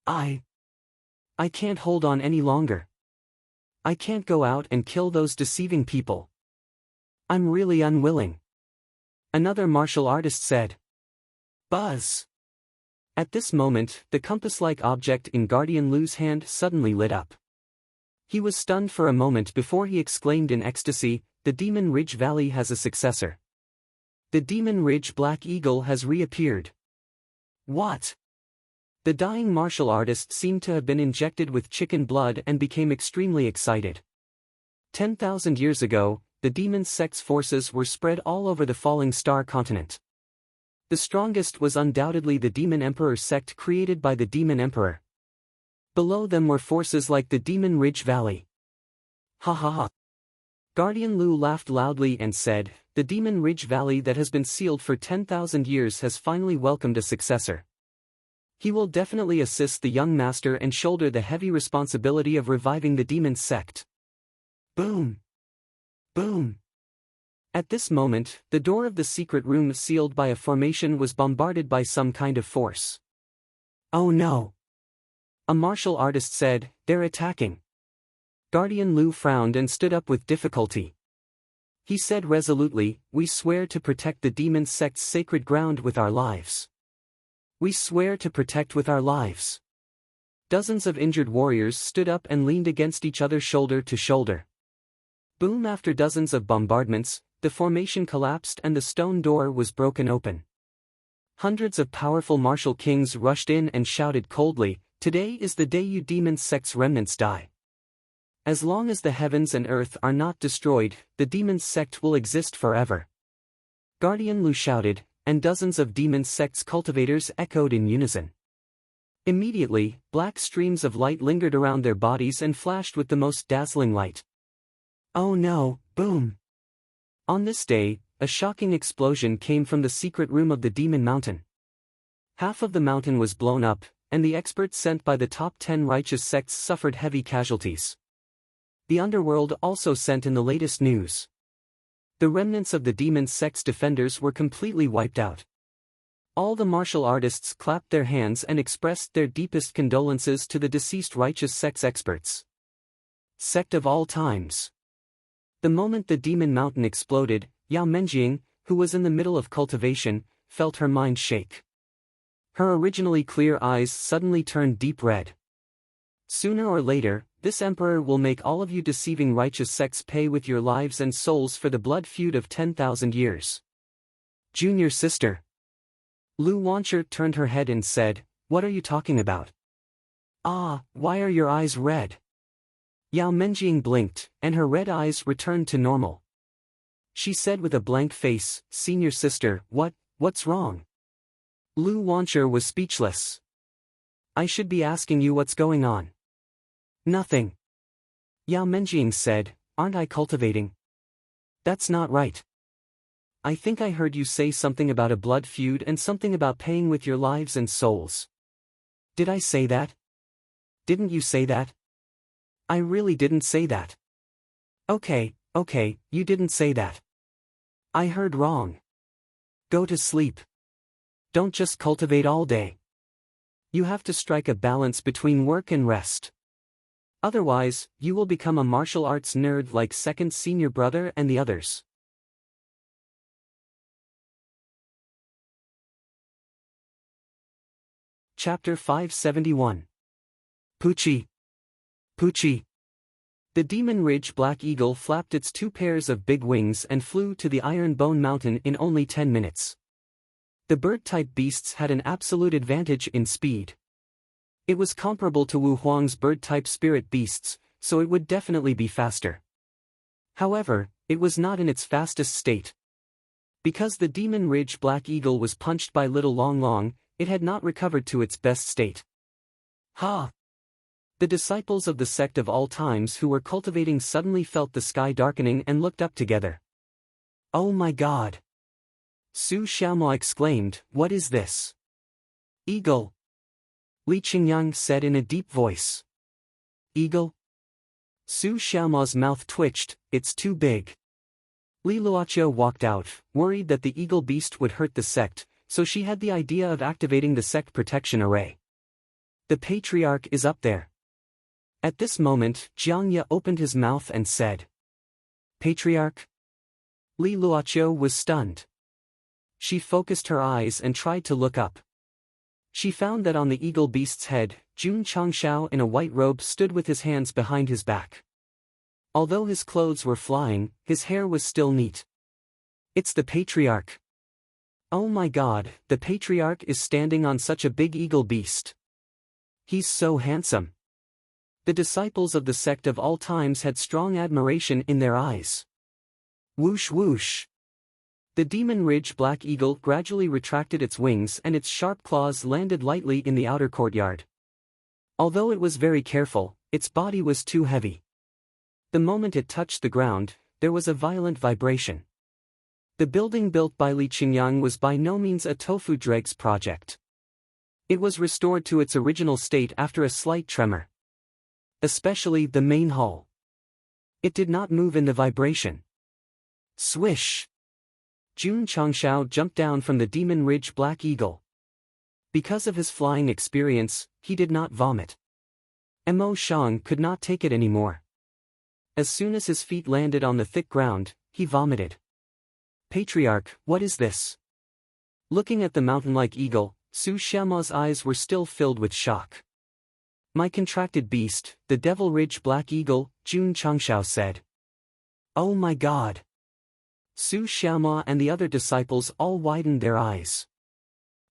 I can't hold on any longer. I can't go out and kill those deceiving people. I'm really unwilling." Another martial artist said. Buzz. At this moment, the compass-like object in Guardian Lu's hand suddenly lit up. He was stunned for a moment before he exclaimed in ecstasy, "The Demon Ridge Valley has a successor. The Demon Ridge Black Eagle has reappeared." What? The dying martial artist seemed to have been injected with chicken blood and became extremely excited. 10,000 years ago, the Demon Sect's forces were spread all over the Falling Star continent. The strongest was undoubtedly the Demon Emperor sect created by the Demon Emperor. Below them were forces like the Demon Ridge Valley. Ha ha ha. Guardian Lu laughed loudly and said, "The Demon Ridge Valley that has been sealed for 10,000 years has finally welcomed a successor. He will definitely assist the young master and shoulder the heavy responsibility of reviving the Demon Sect." Boom! Boom! At this moment, the door of the secret room sealed by a formation was bombarded by some kind of force. "Oh no!" a martial artist said, "They're attacking." Guardian Lu frowned and stood up with difficulty. He said resolutely, "We swear to protect the Demon Sect's sacred ground with our lives. We swear to protect with our lives." Dozens of injured warriors stood up and leaned against each other shoulder to shoulder. Boom! After dozens of bombardments, the formation collapsed and the stone door was broken open. Hundreds of powerful martial kings rushed in and shouted coldly, "Today is the day you Demon Sect's remnants die. As long as the heavens and earth are not destroyed, the Demon Sect will exist forever." Guardian Lu shouted, and dozens of Demon Sect's cultivators echoed in unison. Immediately, black streams of light lingered around their bodies and flashed with the most dazzling light. Oh no! Boom! On this day, a shocking explosion came from the secret room of the Demon Mountain. Half of the mountain was blown up, and the experts sent by the top 10 righteous sects suffered heavy casualties. The underworld also sent in the latest news. The remnants of the Demon Sect's defenders were completely wiped out. All the martial artists clapped their hands and expressed their deepest condolences to the deceased righteous sect's experts. Sect of all times. The moment the Demon Mountain exploded, Yao Menjing, who was in the middle of cultivation, felt her mind shake. Her originally clear eyes suddenly turned deep red. Sooner or later, this emperor will make all of you deceiving righteous sects pay with your lives and souls for the blood feud of 10,000 years. Junior sister. Lu Wancher turned her head and said, "What are you talking about? Ah, why are your eyes red?" Yao Menjing blinked, and her red eyes returned to normal. She said with a blank face, "Senior sister, what's wrong?" Lu Wancher was speechless. "I should be asking you what's going on." "Nothing." Yao Menjing said, "Aren't I cultivating?" "That's not right. I think I heard you say something about a blood feud and something about paying with your lives and souls." "Did I say that?" "Didn't you say that?" "I really didn't say that." Okay, you didn't say that. I heard wrong. Go to sleep. Don't just cultivate all day. You have to strike a balance between work and rest. Otherwise, you will become a martial arts nerd like second senior brother and the others. Chapter 571. Poochie. Poochie. The Demon Ridge Black Eagle flapped its 2 pairs of big wings and flew to the Iron Bone Mountain in only 10 minutes. The bird-type beasts had an absolute advantage in speed. It was comparable to Wu Huang's bird-type spirit beasts, so it would definitely be faster. However, it was not in its fastest state. Because the Demon Ridge Black Eagle was punched by Little Long Long, it had not recovered to its best state. Ha! The disciples of the sect of all times who were cultivating suddenly felt the sky darkening and looked up together. Oh my God! Su Xiaomo exclaimed, what is this? Eagle! Li Qingyang said in a deep voice. Eagle? Su Xiaomo's mouth twitched, it's too big. Li Luoqiu walked out, worried that the eagle beast would hurt the sect, so she had the idea of activating the sect protection array. The patriarch is up there. At this moment, Jiang Ye opened his mouth and said, Patriarch? Li Luoqiu was stunned. She focused her eyes and tried to look up. She found that on the eagle beast's head, Jun Changshao in a white robe stood with his hands behind his back. Although his clothes were flying, his hair was still neat. It's the patriarch. Oh my God, the patriarch is standing on such a big eagle beast. He's so handsome. The disciples of the sect of all times had strong admiration in their eyes. Whoosh whoosh. The demon ridge black eagle gradually retracted its wings and its sharp claws landed lightly in the outer courtyard. Although it was very careful, its body was too heavy. The moment it touched the ground, there was a violent vibration. The building built by Li Qingyang was by no means a tofu dregs project. It was restored to its original state after a slight tremor. Especially the main hall. It did not move in the vibration. Swish! Jun Changshao jumped down from the demon ridge black eagle. Because of his flying experience, he did not vomit. Mo Shang could not take it anymore. As soon as his feet landed on the thick ground, he vomited. Patriarch, what is this? Looking at the mountain-like eagle, Su Xiaomo's eyes were still filled with shock. My contracted beast, the Devil Ridge Black Eagle, Jun Changshao said. Oh my God! Su Xiaomo and the other disciples all widened their eyes.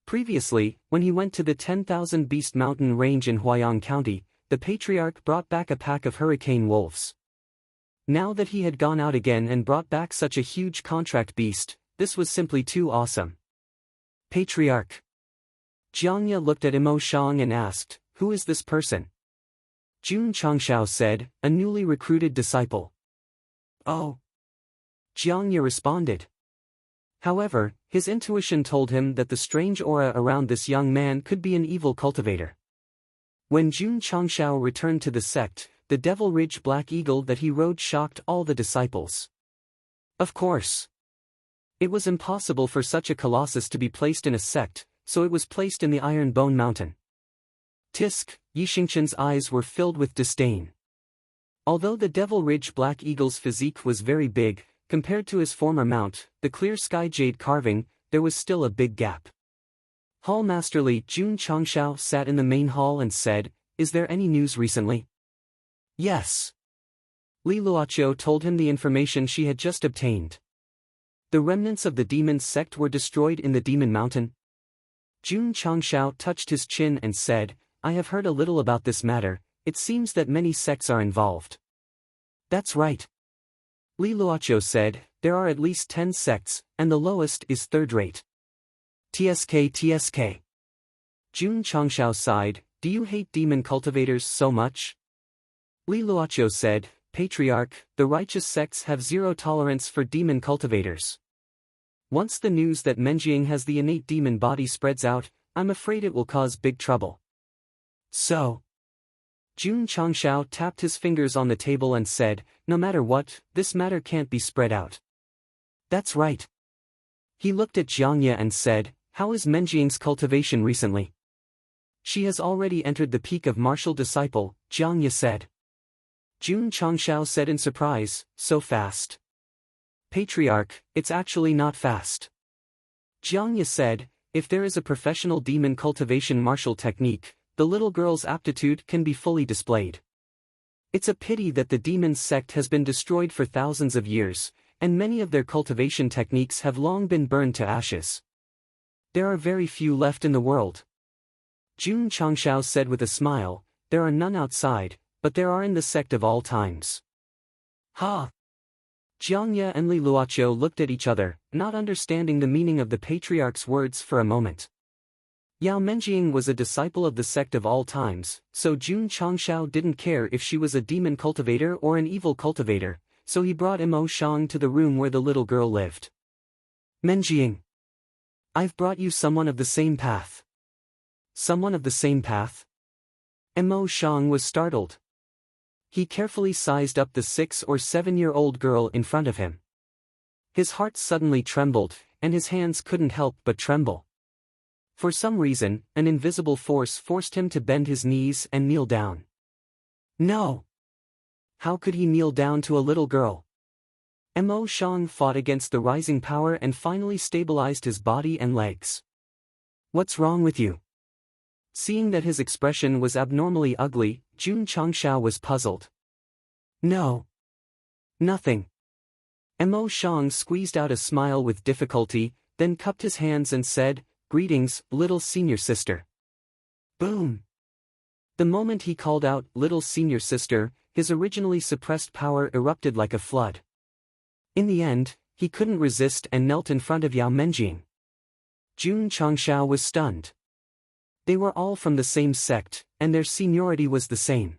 Previously, when he went to the 10,000 Beast Mountain Range in Huayang County, the patriarch brought back a pack of hurricane wolves. Now that he had gone out again and brought back such a huge contract beast, this was simply too awesome. Patriarch. Jiang Ye looked at Mo Shang and asked, who is this person? Jun Changshao said, a newly recruited disciple. Oh. Jiang Ye responded. However, his intuition told him that the strange aura around this young man could be an evil cultivator. When Jun Changshao returned to the sect, the Devil Ridge Black Eagle that he rode shocked all the disciples. Of course. It was impossible for such a colossus to be placed in a sect, so it was placed in the Iron Bone Mountain. Tisk, Yixingchen's eyes were filled with disdain. Although the Devil Ridge Black Eagle's physique was very big, compared to his former mount, the clear sky jade carving, there was still a big gap. Hall Masterly Jun Changshao sat in the main hall and said, is there any news recently? Yes. Li Luoqiu told him the information she had just obtained. The remnants of the demon sect were destroyed in the Demon Mountain. Jun Changshao touched his chin and said, I have heard a little about this matter, it seems that many sects are involved. That's right. Li Luoqiu said, there are at least 10 sects, and the lowest is third-rate. TSK. Jun Changshao sighed, do you hate demon cultivators so much? Li Luoqiu said, Patriarch, the righteous sects have zero tolerance for demon cultivators. Once the news that Menjing has the innate demon body spreads out, I'm afraid it will cause big trouble. So? Jun Changshao tapped his fingers on the table and said, no matter what, this matter can't be spread out. That's right. He looked at Jiang Ye and said, how is Menjing's cultivation recently? She has already entered the peak of martial disciple, Jiang Ye said. Jun Changshao said in surprise, so fast. Patriarch, it's actually not fast. Jiang Ye said, if there is a professional demon cultivation martial technique, the little girl's aptitude can be fully displayed. It's a pity that the demon sect has been destroyed for thousands of years, and many of their cultivation techniques have long been burned to ashes. There are very few left in the world. Jun Changshao said with a smile, there are none outside, but there are in the sect of all times. Ha! Jiang Ye and Li Luoqiu looked at each other, not understanding the meaning of the patriarch's words for a moment. Yao Menjing was a disciple of the sect of all times, so Jun Changshao didn't care if she was a demon cultivator or an evil cultivator, so he brought Mo Shang to the room where the little girl lived. Menjing. I've brought you someone of the same path. Someone of the same path? Mo Shang was startled. He carefully sized up the 6 or 7-year-old girl in front of him. His heart suddenly trembled, and his hands couldn't help but tremble. For some reason, an invisible force forced him to bend his knees and kneel down. No! How could he kneel down to a little girl? Mo Shang fought against the rising power and finally stabilized his body and legs. What's wrong with you? Seeing that his expression was abnormally ugly, Jun Changshao was puzzled. No. Nothing. Mo Shang squeezed out a smile with difficulty, then cupped his hands and said, "Greetings, little senior sister." Boom! The moment he called out, "Little senior sister," his originally suppressed power erupted like a flood. In the end, he couldn't resist and knelt in front of Yao Menjing. Jun Changshao was stunned. They were all from the same sect, and their seniority was the same.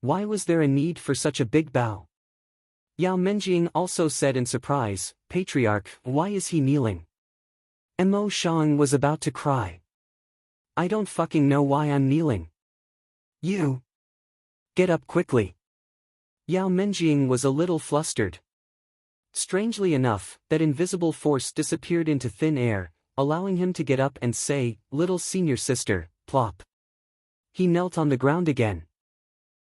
Why was there a need for such a big bow? Yao Menjing also said in surprise, "Patriarch, why is he kneeling?" Mo Shang was about to cry. "I don't fucking know why I'm kneeling." "You! Get up quickly." Yao Menjing was a little flustered. Strangely enough, that invisible force disappeared into thin air, allowing him to get up and say, "Little senior sister," plop. He knelt on the ground again.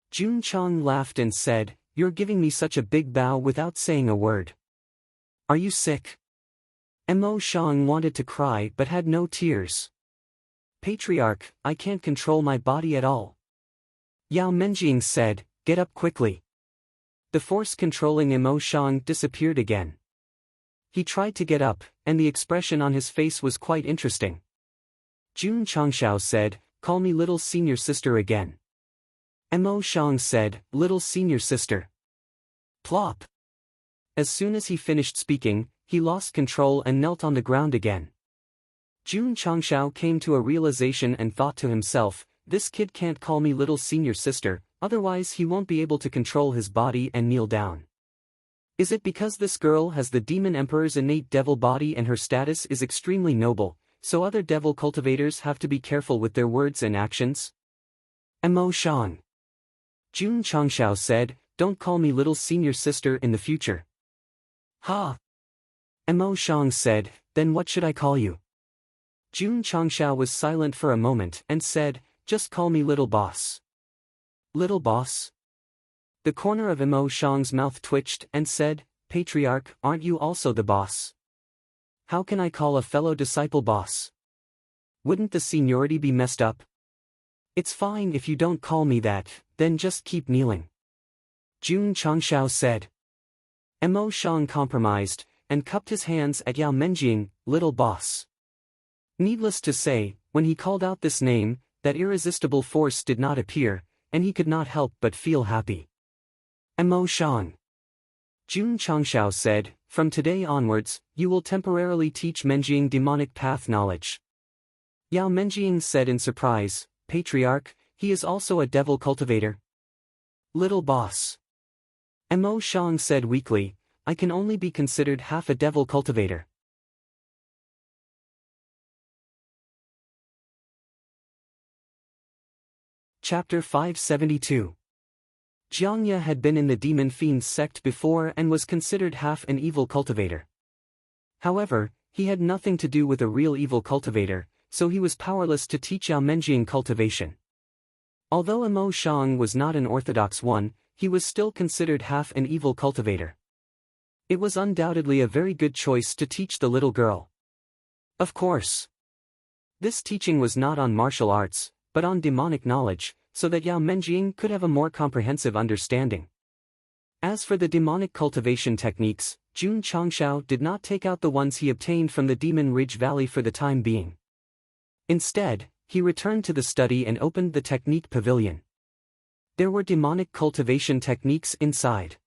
Jun Chang laughed and said, "You're giving me such a big bow without saying a word. Are you sick?" Mo Shang wanted to cry but had no tears. "Patriarch, I can't control my body at all." Yao Menjing said, "Get up quickly." The force controlling Mo Shang disappeared again. He tried to get up, and the expression on his face was quite interesting. Jun Changshao said, "Call me little senior sister again." Mo Shang said, "Little senior sister." Plop! As soon as he finished speaking, he lost control and knelt on the ground again. Jun Changshao came to a realization and thought to himself, "This kid can't call me little senior sister, otherwise he won't be able to control his body and kneel down. Is it because this girl has the demon emperor's innate devil body and her status is extremely noble, so other devil cultivators have to be careful with their words and actions?" Mo Shang. Jun Changshao said, "Don't call me little senior sister in the future." Ha! Mo Shang said, "Then what should I call you?" Jun Changshao was silent for a moment and said, "Just call me little boss." Little boss? The corner of Mo Shang's mouth twitched and said, "Patriarch, aren't you also the boss? How can I call a fellow disciple boss? Wouldn't the seniority be messed up?" "It's fine if you don't call me that, then just keep kneeling," Jun Changshao said. Mo Shang compromised, and cupped his hands at Yao Menjing, "Little boss." Needless to say, when he called out this name, that irresistible force did not appear, and he could not help but feel happy. Mo Shang. Jun Changshao said, "From today onwards, you will temporarily teach Menjing demonic path knowledge." Yao Menjing said in surprise, "Patriarch, he is also a devil cultivator." Little boss. Mo Shang said weakly, "I can only be considered half a devil cultivator." Chapter 572. Jiangya had been in the Demon Fiends sect before and was considered half an evil cultivator. However, he had nothing to do with a real evil cultivator, so he was powerless to teach Yao Menjing cultivation. Although Mo Shang was not an orthodox one, he was still considered half an evil cultivator. It was undoubtedly a very good choice to teach the little girl. Of course. This teaching was not on martial arts, but on demonic knowledge, so that Yao Menjing could have a more comprehensive understanding. As for the demonic cultivation techniques, Jun Changshao did not take out the ones he obtained from the Demon Ridge Valley for the time being. Instead, he returned to the study and opened the technique pavilion. There were demonic cultivation techniques inside.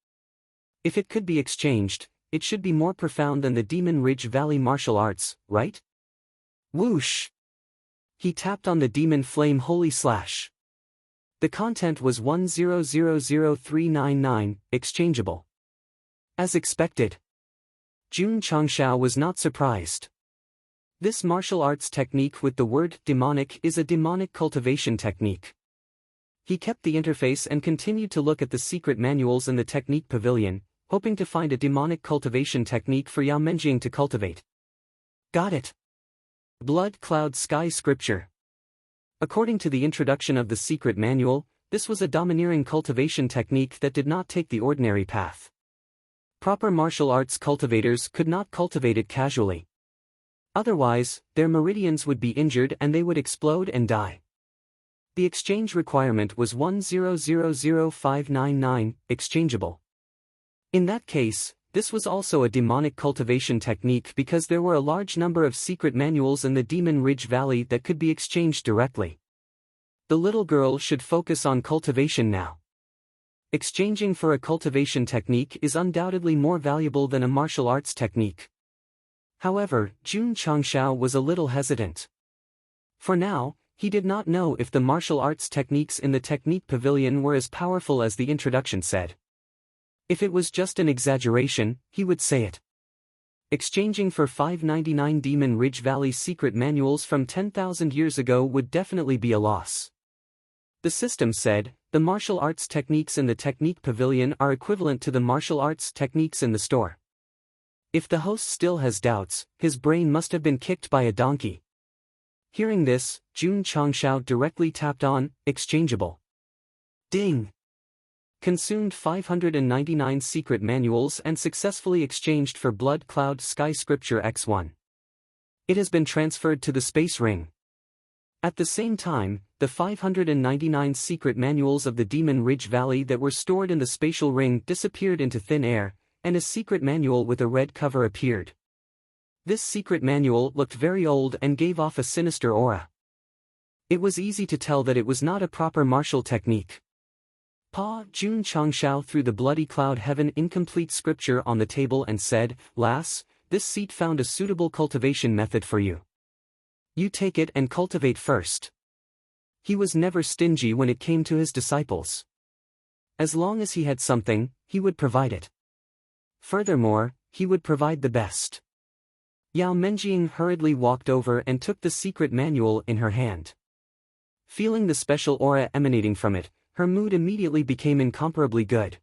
If it could be exchanged, it should be more profound than the Demon Ridge Valley martial arts, right? Whoosh! He tapped on the demon flame holy slash. The content was 1000399, exchangeable. As expected. Jun Changshao was not surprised. This martial arts technique with the word demonic is a demonic cultivation technique. He kept the interface and continued to look at the secret manuals in the technique pavilion, hoping to find a demonic cultivation technique for Yao Menjing to cultivate. Got it. Blood Cloud Sky Scripture. According to the introduction of the secret manual, this was a domineering cultivation technique that did not take the ordinary path. Proper martial arts cultivators could not cultivate it casually. Otherwise, their meridians would be injured and they would explode and die. The exchange requirement was 1000599, exchangeable. In that case, this was also a demonic cultivation technique because there were a large number of secret manuals in the Demon Ridge Valley that could be exchanged directly. The little girl should focus on cultivation now. Exchanging for a cultivation technique is undoubtedly more valuable than a martial arts technique. However, Jun Changshao was a little hesitant. For now, he did not know if the martial arts techniques in the technique pavilion were as powerful as the introduction said. If it was just an exaggeration, he would say it. Exchanging for 599 Demon Ridge Valley secret manuals from 10,000 years ago would definitely be a loss. The system said, the martial arts techniques in the technique pavilion are equivalent to the martial arts techniques in the store. If the host still has doubts, his brain must have been kicked by a donkey. Hearing this, Jun Changshao directly tapped on, exchangeable. Ding! Consumed 599 secret manuals and successfully exchanged for Blood Cloud Sky Scripture X1. It has been transferred to the Space Ring. At the same time, the 599 secret manuals of the Demon Ridge Valley that were stored in the spatial ring disappeared into thin air, and a secret manual with a red cover appeared. This secret manual looked very old and gave off a sinister aura. It was easy to tell that it was not a proper martial technique. Jun Changshao threw the Bloody Cloud Heaven incomplete scripture on the table and said, "Lass, this seat found a suitable cultivation method for you. You take it and cultivate first." He was never stingy when it came to his disciples. As long as he had something, he would provide it. Furthermore, he would provide the best. Yao Menjing hurriedly walked over and took the secret manual in her hand. Feeling the special aura emanating from it, her mood immediately became incomparably good.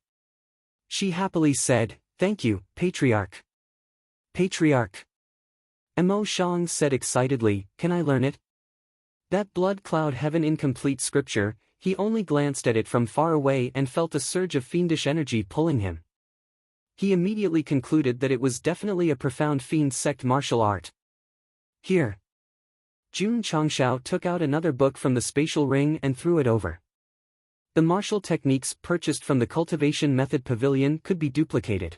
She happily said, "Thank you, Patriarch." "Patriarch." Mo Shang said excitedly, "Can I learn it?" That Blood Cloud Heaven incomplete scripture, he only glanced at it from far away and felt a surge of fiendish energy pulling him. He immediately concluded that it was definitely a profound fiend sect martial art. Here. Jun Changshao took out another book from the spatial ring and threw it over. The martial techniques purchased from the cultivation method pavilion could be duplicated.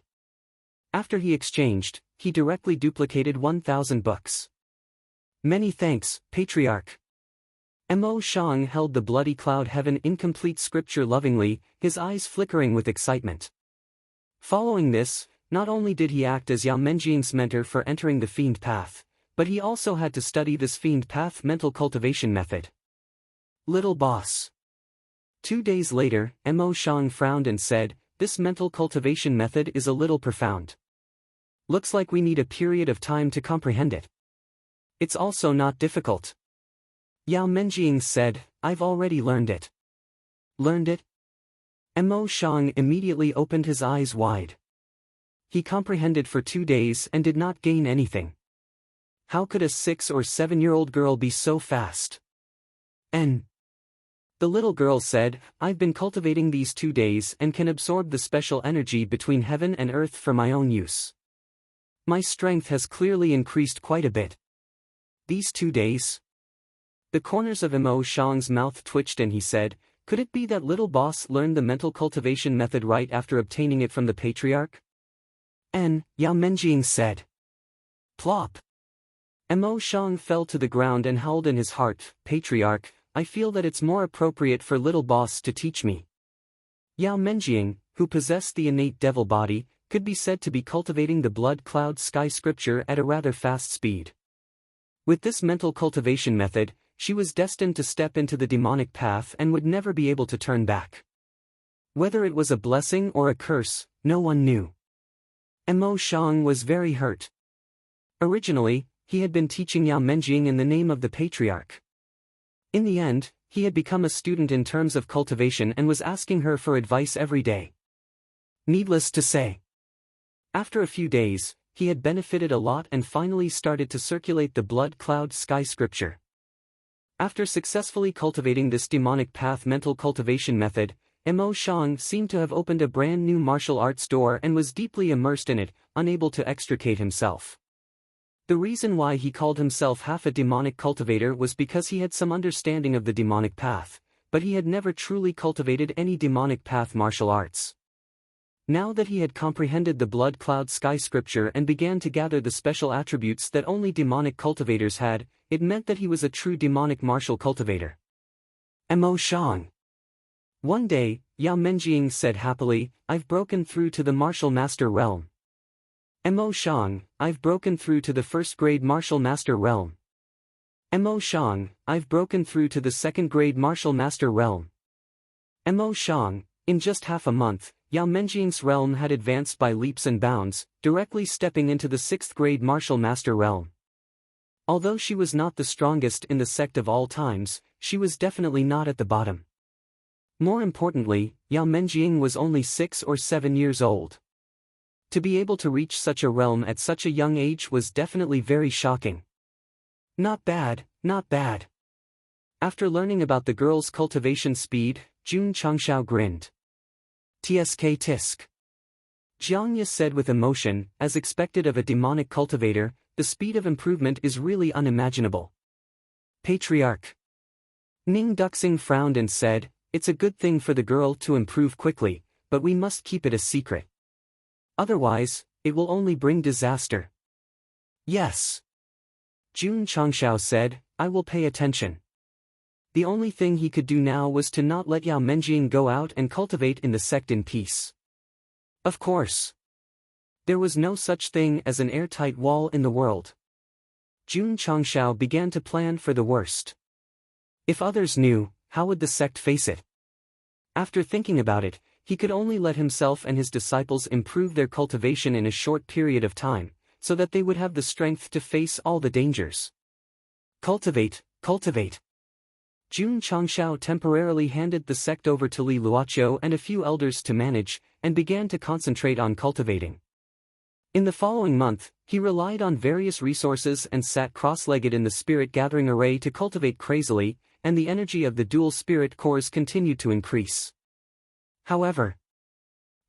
After he exchanged, he directly duplicated 1,000 books. "Many thanks, Patriarch." Mo Shang held the Bloody Cloud Heaven incomplete scripture lovingly, his eyes flickering with excitement. Following this, not only did he act as Yao Menjing's mentor for entering the fiend path, but he also had to study this fiend path mental cultivation method. Little boss. 2 days later, Mo Shang frowned and said, "This mental cultivation method is a little profound. Looks like we need a period of time to comprehend it. It's also not difficult." Yao Menjing said, "I've already learned it." "Learned it?" Mo Shang immediately opened his eyes wide. He comprehended for 2 days and did not gain anything. How could a 6 or 7-year-old girl be so fast? The little girl said, "I've been cultivating these 2 days and can absorb the special energy between heaven and earth for my own use. My strength has clearly increased quite a bit." "These 2 days?" The corners of Mo Shang's mouth twitched and he said, "Could it be that little boss learned the mental cultivation method right after obtaining it from the Patriarch?" Yao Menjing said. Plop. Mo Shang fell to the ground and howled in his heart, "Patriarch, I feel that it's more appropriate for little boss to teach me." Yao Menjing, who possessed the innate devil body, could be said to be cultivating the Blood Cloud Sky Scripture at a rather fast speed. With this mental cultivation method, she was destined to step into the demonic path and would never be able to turn back. Whether it was a blessing or a curse, no one knew. Mo Shang was very hurt. Originally, he had been teaching Yao Menjing in the name of the patriarch. In the end, he had become a student in terms of cultivation and was asking her for advice every day. Needless to say, after a few days, he had benefited a lot and finally started to circulate the blood cloud sky scripture. After successfully cultivating this demonic path mental cultivation method, Mo Shang seemed to have opened a brand new martial arts door and was deeply immersed in it, unable to extricate himself. The reason why he called himself half a demonic cultivator was because he had some understanding of the demonic path, but he had never truly cultivated any demonic path martial arts. Now that he had comprehended the blood cloud sky scripture and began to gather the special attributes that only demonic cultivators had, it meant that he was a true demonic martial cultivator. Mo Shang. One day, Yao Menjing said happily, "I've broken through to the martial master realm." Mo Shang, "I've broken through to the first-grade martial master realm." Mo Shang, "I've broken through to the second-grade martial master realm." Mo Shang, in just half a month, Yao Menjing's realm had advanced by leaps and bounds, directly stepping into the sixth-grade martial master realm. Although she was not the strongest in the sect of all times, she was definitely not at the bottom. More importantly, Yao Menjing was only 6 or 7 years old. To be able to reach such a realm at such a young age was definitely very shocking. Not bad, not bad. After learning about the girl's cultivation speed, Jun Changshao grinned. "Tsk tisk." Jiangya said with emotion, as expected of a demonic cultivator, the speed of improvement is really unimaginable. Patriarch. Ning Duxing frowned and said, "It's a good thing for the girl to improve quickly, but we must keep it a secret. Otherwise, it will only bring disaster." "Yes." Jun Changshao said, "I will pay attention." The only thing he could do now was to not let Yao Menjing go out and cultivate in the sect in peace. Of course. There was no such thing as an airtight wall in the world. Jun Changshao began to plan for the worst. If others knew, how would the sect face it? After thinking about it, he could only let himself and his disciples improve their cultivation in a short period of time, so that they would have the strength to face all the dangers. Cultivate, cultivate. Jun Changshao temporarily handed the sect over to Li Luoqiu and a few elders to manage, and began to concentrate on cultivating. In the following month, he relied on various resources and sat cross-legged in the spirit-gathering array to cultivate crazily, and the energy of the dual spirit cores continued to increase. However,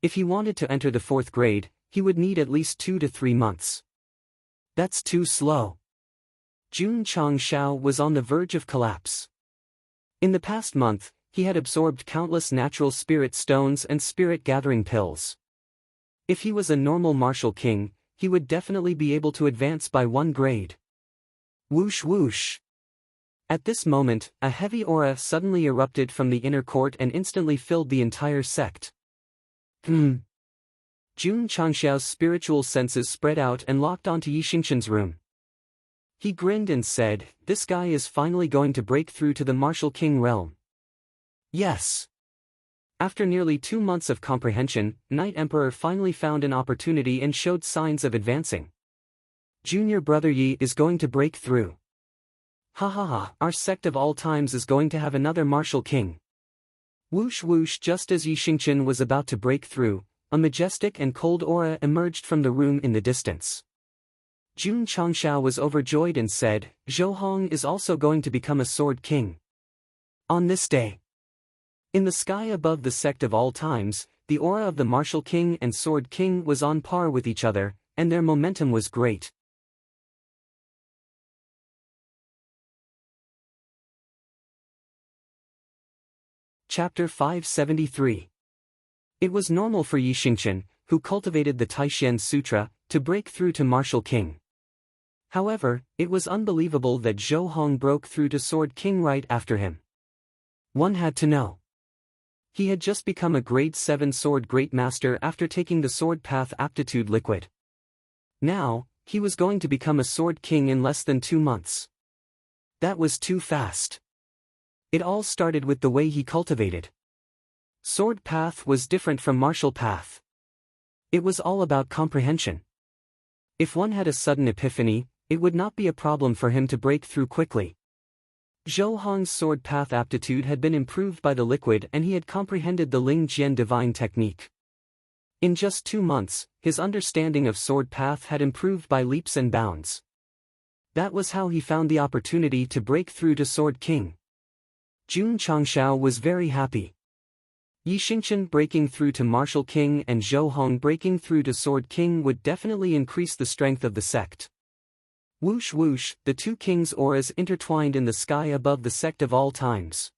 if he wanted to enter the 4th grade, he would need at least 2 to 3 months. That's too slow. Jun Changshao was on the verge of collapse. In the past month, he had absorbed countless natural spirit stones and spirit-gathering pills. If he was a normal martial king, he would definitely be able to advance by 1 grade. Whoosh whoosh. At this moment, a heavy aura suddenly erupted from the inner court and instantly filled the entire sect. Jun Changshao's spiritual senses spread out and locked onto Yixingqian's room. He grinned and said, "This guy is finally going to break through to the martial king realm." Yes. After nearly 2 months of comprehension, Night Emperor finally found an opportunity and showed signs of advancing. Junior brother Yi is going to break through. Ha ha ha, our sect of all times is going to have another martial king. Whoosh whoosh. Just as Yixingqian was about to break through, a majestic and cold aura emerged from the room in the distance. Jun Changshao was overjoyed and said, "Zhou Hong is also going to become a sword king." On this day, in the sky above the sect of all times, the aura of the martial king and sword king was on par with each other, and their momentum was great. Chapter 573. It was normal for Yixingqian, who cultivated the Taishen Sutra, to break through to martial king. However, it was unbelievable that Zhou Hong broke through to sword king right after him. One had to know. He had just become a grade 7 sword great master after taking the sword path aptitude liquid. Now, he was going to become a sword king in less than 2 months. That was too fast. It all started with the way he cultivated. Sword path was different from martial path. It was all about comprehension. If one had a sudden epiphany, it would not be a problem for him to break through quickly. Zhou Hong's sword path aptitude had been improved by the liquid and he had comprehended the Ling Jian divine technique. In just 2 months, his understanding of sword path had improved by leaps and bounds. That was how he found the opportunity to break through to Sword King. Jun Changshao was very happy. Yi Xingqian breaking through to Martial King and Zhou Hong breaking through to Sword King would definitely increase the strength of the sect. Whoosh whoosh, the two kings' auras intertwined in the sky above the sect of all times.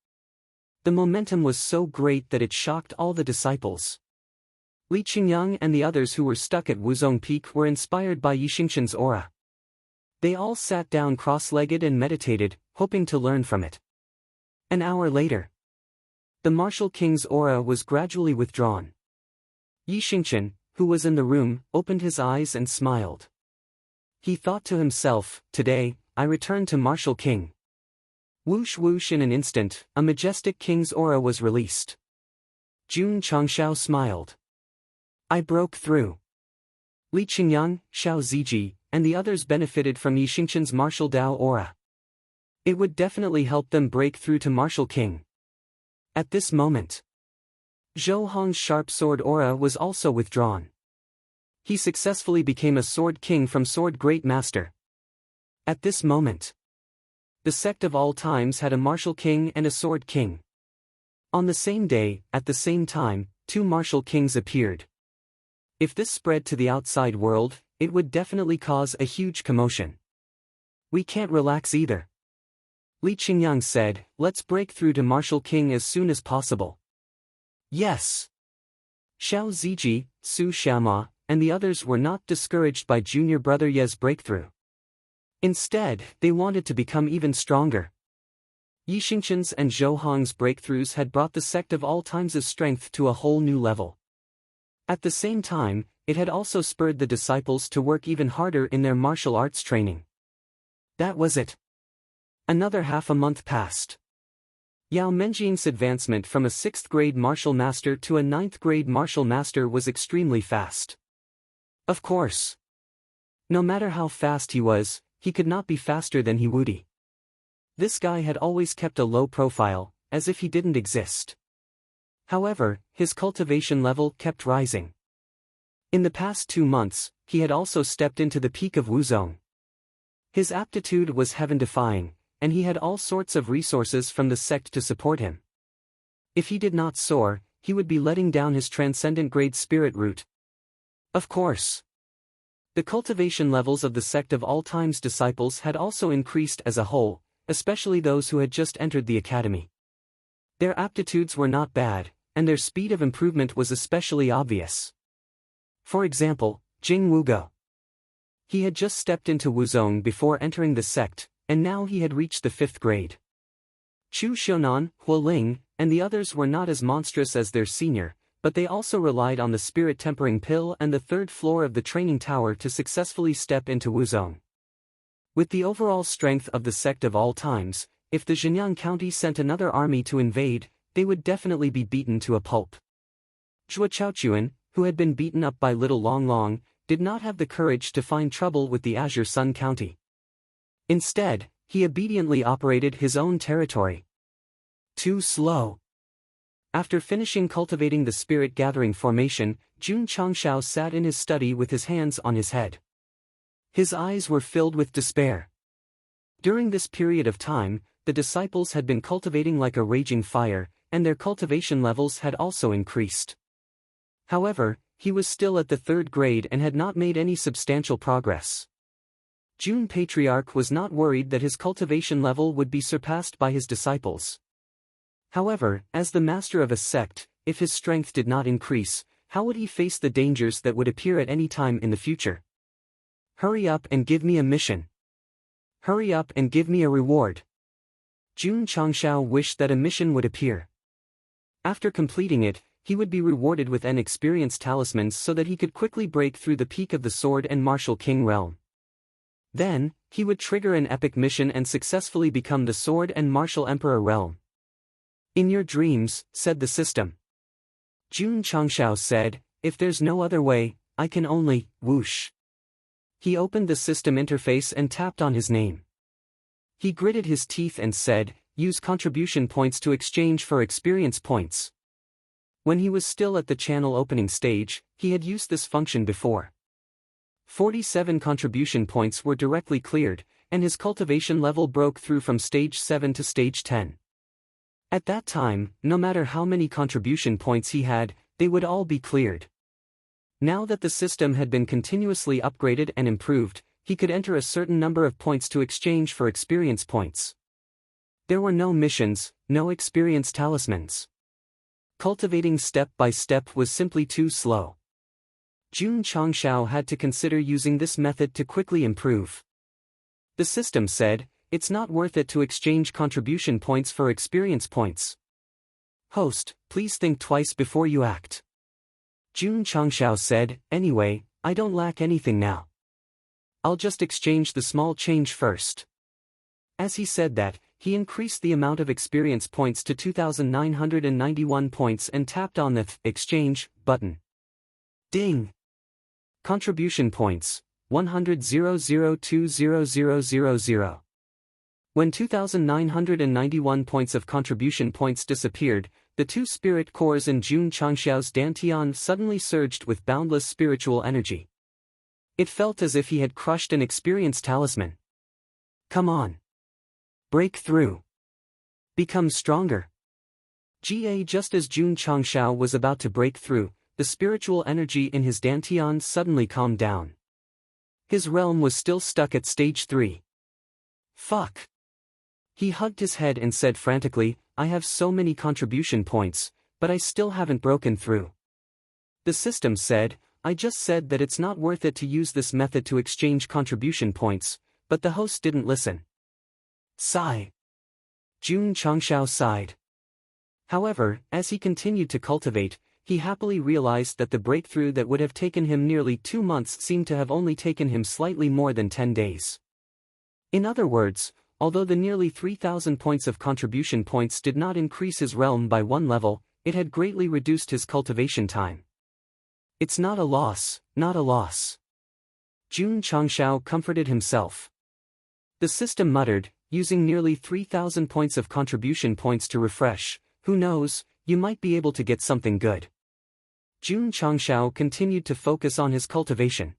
The momentum was so great that it shocked all the disciples. Li Qingyang and the others who were stuck at Wuzong Peak were inspired by Yi Xingqian's aura. They all sat down cross-legged and meditated, hoping to learn from it. An hour later, the Martial King's aura was gradually withdrawn. Yi Xingqian, who was in the room, opened his eyes and smiled. He thought to himself, "Today, I return to Martial King." Whoosh whoosh, in an instant, a majestic king's aura was released. Jun Changshao smiled. "I broke through." Li Qingyang, Xiao Ziji, and the others benefited from Yi Xingqian's martial Dao aura. It would definitely help them break through to Martial King. At this moment, Zhou Hong's sharp sword aura was also withdrawn. He successfully became a Sword King from Sword Great Master. At this moment, the sect of all times had a Martial King and a Sword King. On the same day, at the same time, 2 Martial Kings appeared. If this spread to the outside world, it would definitely cause a huge commotion. "We can't relax either," Li Qingyang said. "Let's break through to Martial King as soon as possible." "Yes." Xiao Ziji, Su Xiaoma, and the others were not discouraged by junior brother Ye's breakthrough. Instead, they wanted to become even stronger. Yi Xingqian's and Zhou Hong's breakthroughs had brought the sect of all times' strength to a whole new level. At the same time, it had also spurred the disciples to work even harder in their martial arts training. That was it. Another half a month passed. Yao Menjing's advancement from a 6th grade martial master to a 9th grade martial master was extremely fast. Of course, no matter how fast he was, he could not be faster than He Wudi. This guy had always kept a low profile, as if he didn't exist. However, his cultivation level kept rising. In the past 2 months, he had also stepped into the peak of Wuzong. His aptitude was heaven-defying, and he had all sorts of resources from the sect to support him. If he did not soar, he would be letting down his transcendent grade spirit root. Of course, the cultivation levels of the sect of all times disciples had also increased as a whole, especially those who had just entered the academy. Their aptitudes were not bad, and their speed of improvement was especially obvious. For example, Jing Wugo. He had just stepped into Wuzong before entering the sect, and now he had reached the 5th grade. Chu Xiaonan, Hua Ling, and the others were not as monstrous as their senior, but they also relied on the spirit tempering pill and the 3rd floor of the training tower to successfully step into Wuzong. With the overall strength of the sect of all times, if the Zhenyang County sent another army to invade, they would definitely be beaten to a pulp. Zhua Chaochuan, who had been beaten up by Little Long Long, did not have the courage to find trouble with the Azure Sun County. Instead, he obediently operated his own territory. Too slow. After finishing cultivating the spirit-gathering formation, Jun Changshao sat in his study with his hands on his head. His eyes were filled with despair. During this period of time, the disciples had been cultivating like a raging fire, and their cultivation levels had also increased. However, he was still at the 3rd grade and had not made any substantial progress. Jun Patriarch was not worried that his cultivation level would be surpassed by his disciples. However, as the master of a sect, if his strength did not increase, how would he face the dangers that would appear at any time in the future? "Hurry up and give me a mission. Hurry up and give me a reward." Jun Changshao wished that a mission would appear. After completing it, he would be rewarded with an experienced talisman so that he could quickly break through the peak of the sword and martial king realm. Then, he would trigger an epic mission and successfully become the Sword and Martial Emperor realm. In your dreams, said the system. Jun Changshao said, if there's no other way, I can only, whoosh. He opened the system interface and tapped on his name. He gritted his teeth and said, use contribution points to exchange for experience points. When he was still at the channel opening stage, he had used this function before. 47 contribution points were directly cleared, and his cultivation level broke through from stage 7 to stage 10. At that time, no matter how many contribution points he had, they would all be cleared. Now that the system had been continuously upgraded and improved, he could enter a certain number of points to exchange for experience points. There were no missions, no experience talismans. Cultivating step by step was simply too slow. Jun Changshao had to consider using this method to quickly improve. The system said, it's not worth it to exchange contribution points for experience points. Host, please think twice before you act. Jun Changshao said, anyway, I don't lack anything now. I'll just exchange the small change first. As he said that, he increased the amount of experience points to 2,991 points and tapped on the exchange button. Ding! Contribution points, 100,002,0000. When 2,991 points of contribution points disappeared, the two spirit cores in Jun Changshao's Dantian suddenly surged with boundless spiritual energy. It felt as if he had crushed an experience talisman. Come on. Break through. Become stronger. Just as Jun Changshao was about to break through, the spiritual energy in his Dantian suddenly calmed down. His realm was still stuck at stage 3. Fuck. He hugged his head and said frantically, I have so many contribution points, but I still haven't broken through. The system said, I just said that it's not worth it to use this method to exchange contribution points, but the host didn't listen. Sigh. Jun Changshao sighed. However, as he continued to cultivate, he happily realized that the breakthrough that would have taken him nearly 2 months seemed to have only taken him slightly more than 10 days. In other words, although the nearly 3,000 points of contribution points did not increase his realm by 1 level, it had greatly reduced his cultivation time. It's not a loss, not a loss. Jun Changshao comforted himself. The system muttered, using nearly 3,000 points of contribution points to refresh, who knows, you might be able to get something good. Jun Changshao continued to focus on his cultivation.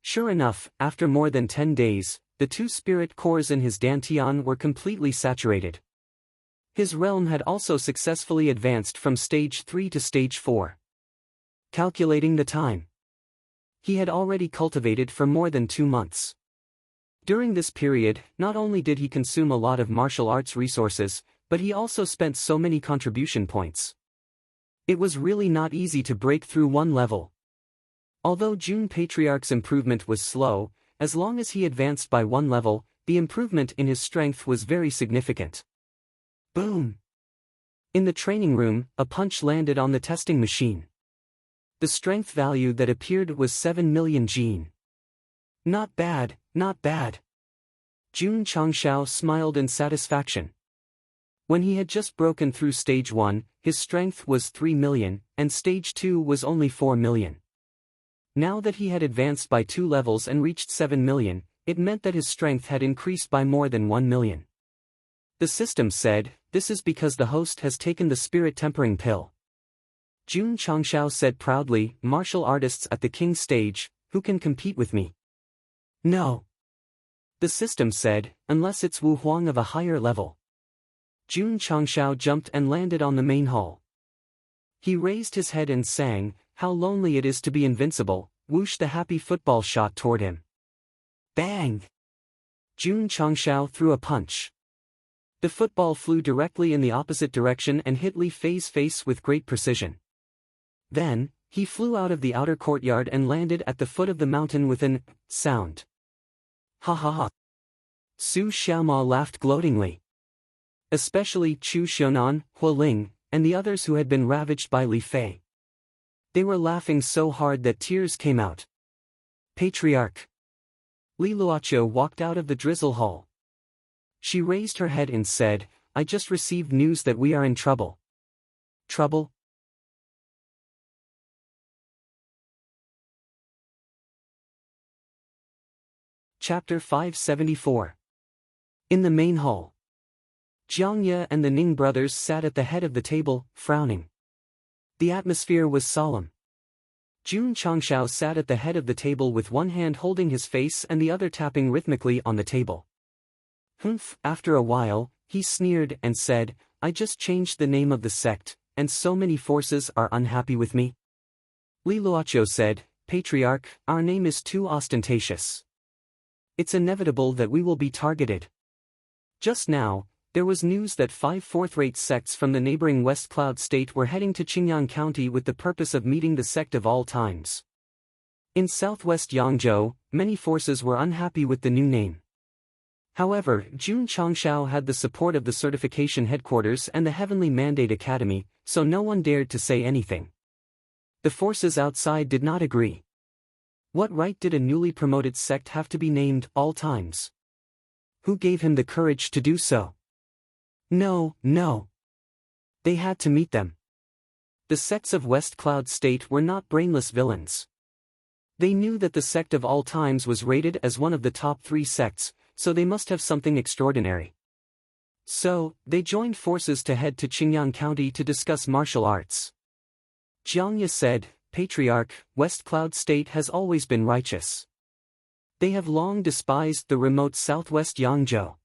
Sure enough, after more than 10 days, the 2 spirit cores in his Dantian were completely saturated. His realm had also successfully advanced from stage 3 to stage 4. Calculating the time. He had already cultivated for more than 2 months. During this period, not only did he consume a lot of martial arts resources, but he also spent so many contribution points. It was really not easy to break through 1 level. Although Jun Patriarch's improvement was slow, as long as he advanced by 1 level, the improvement in his strength was very significant. Boom! In the training room, a punch landed on the testing machine. The strength value that appeared was 7 million gene. Not bad, not bad. Jun Changshao smiled in satisfaction. When he had just broken through stage 1, his strength was 3 million, and stage 2 was only 4 million. Now that he had advanced by 2 levels and reached 7 million, it meant that his strength had increased by more than 1 million. The system said, this is because the host has taken the spirit tempering pill. Jun Changshao said proudly, martial artists at the king stage, who can compete with me? No. The system said, unless it's Wu Huang of a higher level. Jun Changshao jumped and landed on the main hall. He raised his head and sang, how lonely it is to be invincible, whoosh the happy football shot toward him. Bang! Jun Changshao threw a punch. The football flew directly in the opposite direction and hit Li Fei's face with great precision. Then, he flew out of the outer courtyard and landed at the foot of the mountain with an sound. Ha ha ha. Su Xiaoma laughed gloatingly. Especially Chu Xiaonan, Hua Ling, and the others who had been ravaged by Li Fei. They were laughing so hard that tears came out. Patriarch. Li Luoqiu walked out of the drizzle hall. She raised her head and said, I just received news that we are in trouble. Trouble? Chapter 574. In the main hall. Jiang Ye and the Ning brothers sat at the head of the table, frowning. The atmosphere was solemn. Jun Changshao sat at the head of the table with one hand holding his face and the other tapping rhythmically on the table. Humph! After a while, he sneered and said, I just changed the name of the sect, and so many forces are unhappy with me. Li Luoqiu said, Patriarch, our name is too ostentatious. It's inevitable that we will be targeted. Just now, there was news that 5 fourth-rate sects from the neighboring West Cloud State were heading to Qingyang County with the purpose of meeting the Sect of all times. In southwest Yangzhou, many forces were unhappy with the new name. However, Jun Changshao had the support of the certification headquarters and the Heavenly Mandate Academy, so no one dared to say anything. The forces outside did not agree. What right did a newly promoted sect have to be named all times? Who gave him the courage to do so? No. They had to meet them. The sects of West Cloud State were not brainless villains. They knew that the Sect of all times was rated as one of the top 3 sects, so they must have something extraordinary. So, they joined forces to head to Qingyang County to discuss martial arts. Jiang Ye said, Patriarch, West Cloud State has always been righteous. They have long despised the remote southwest Yangzhou.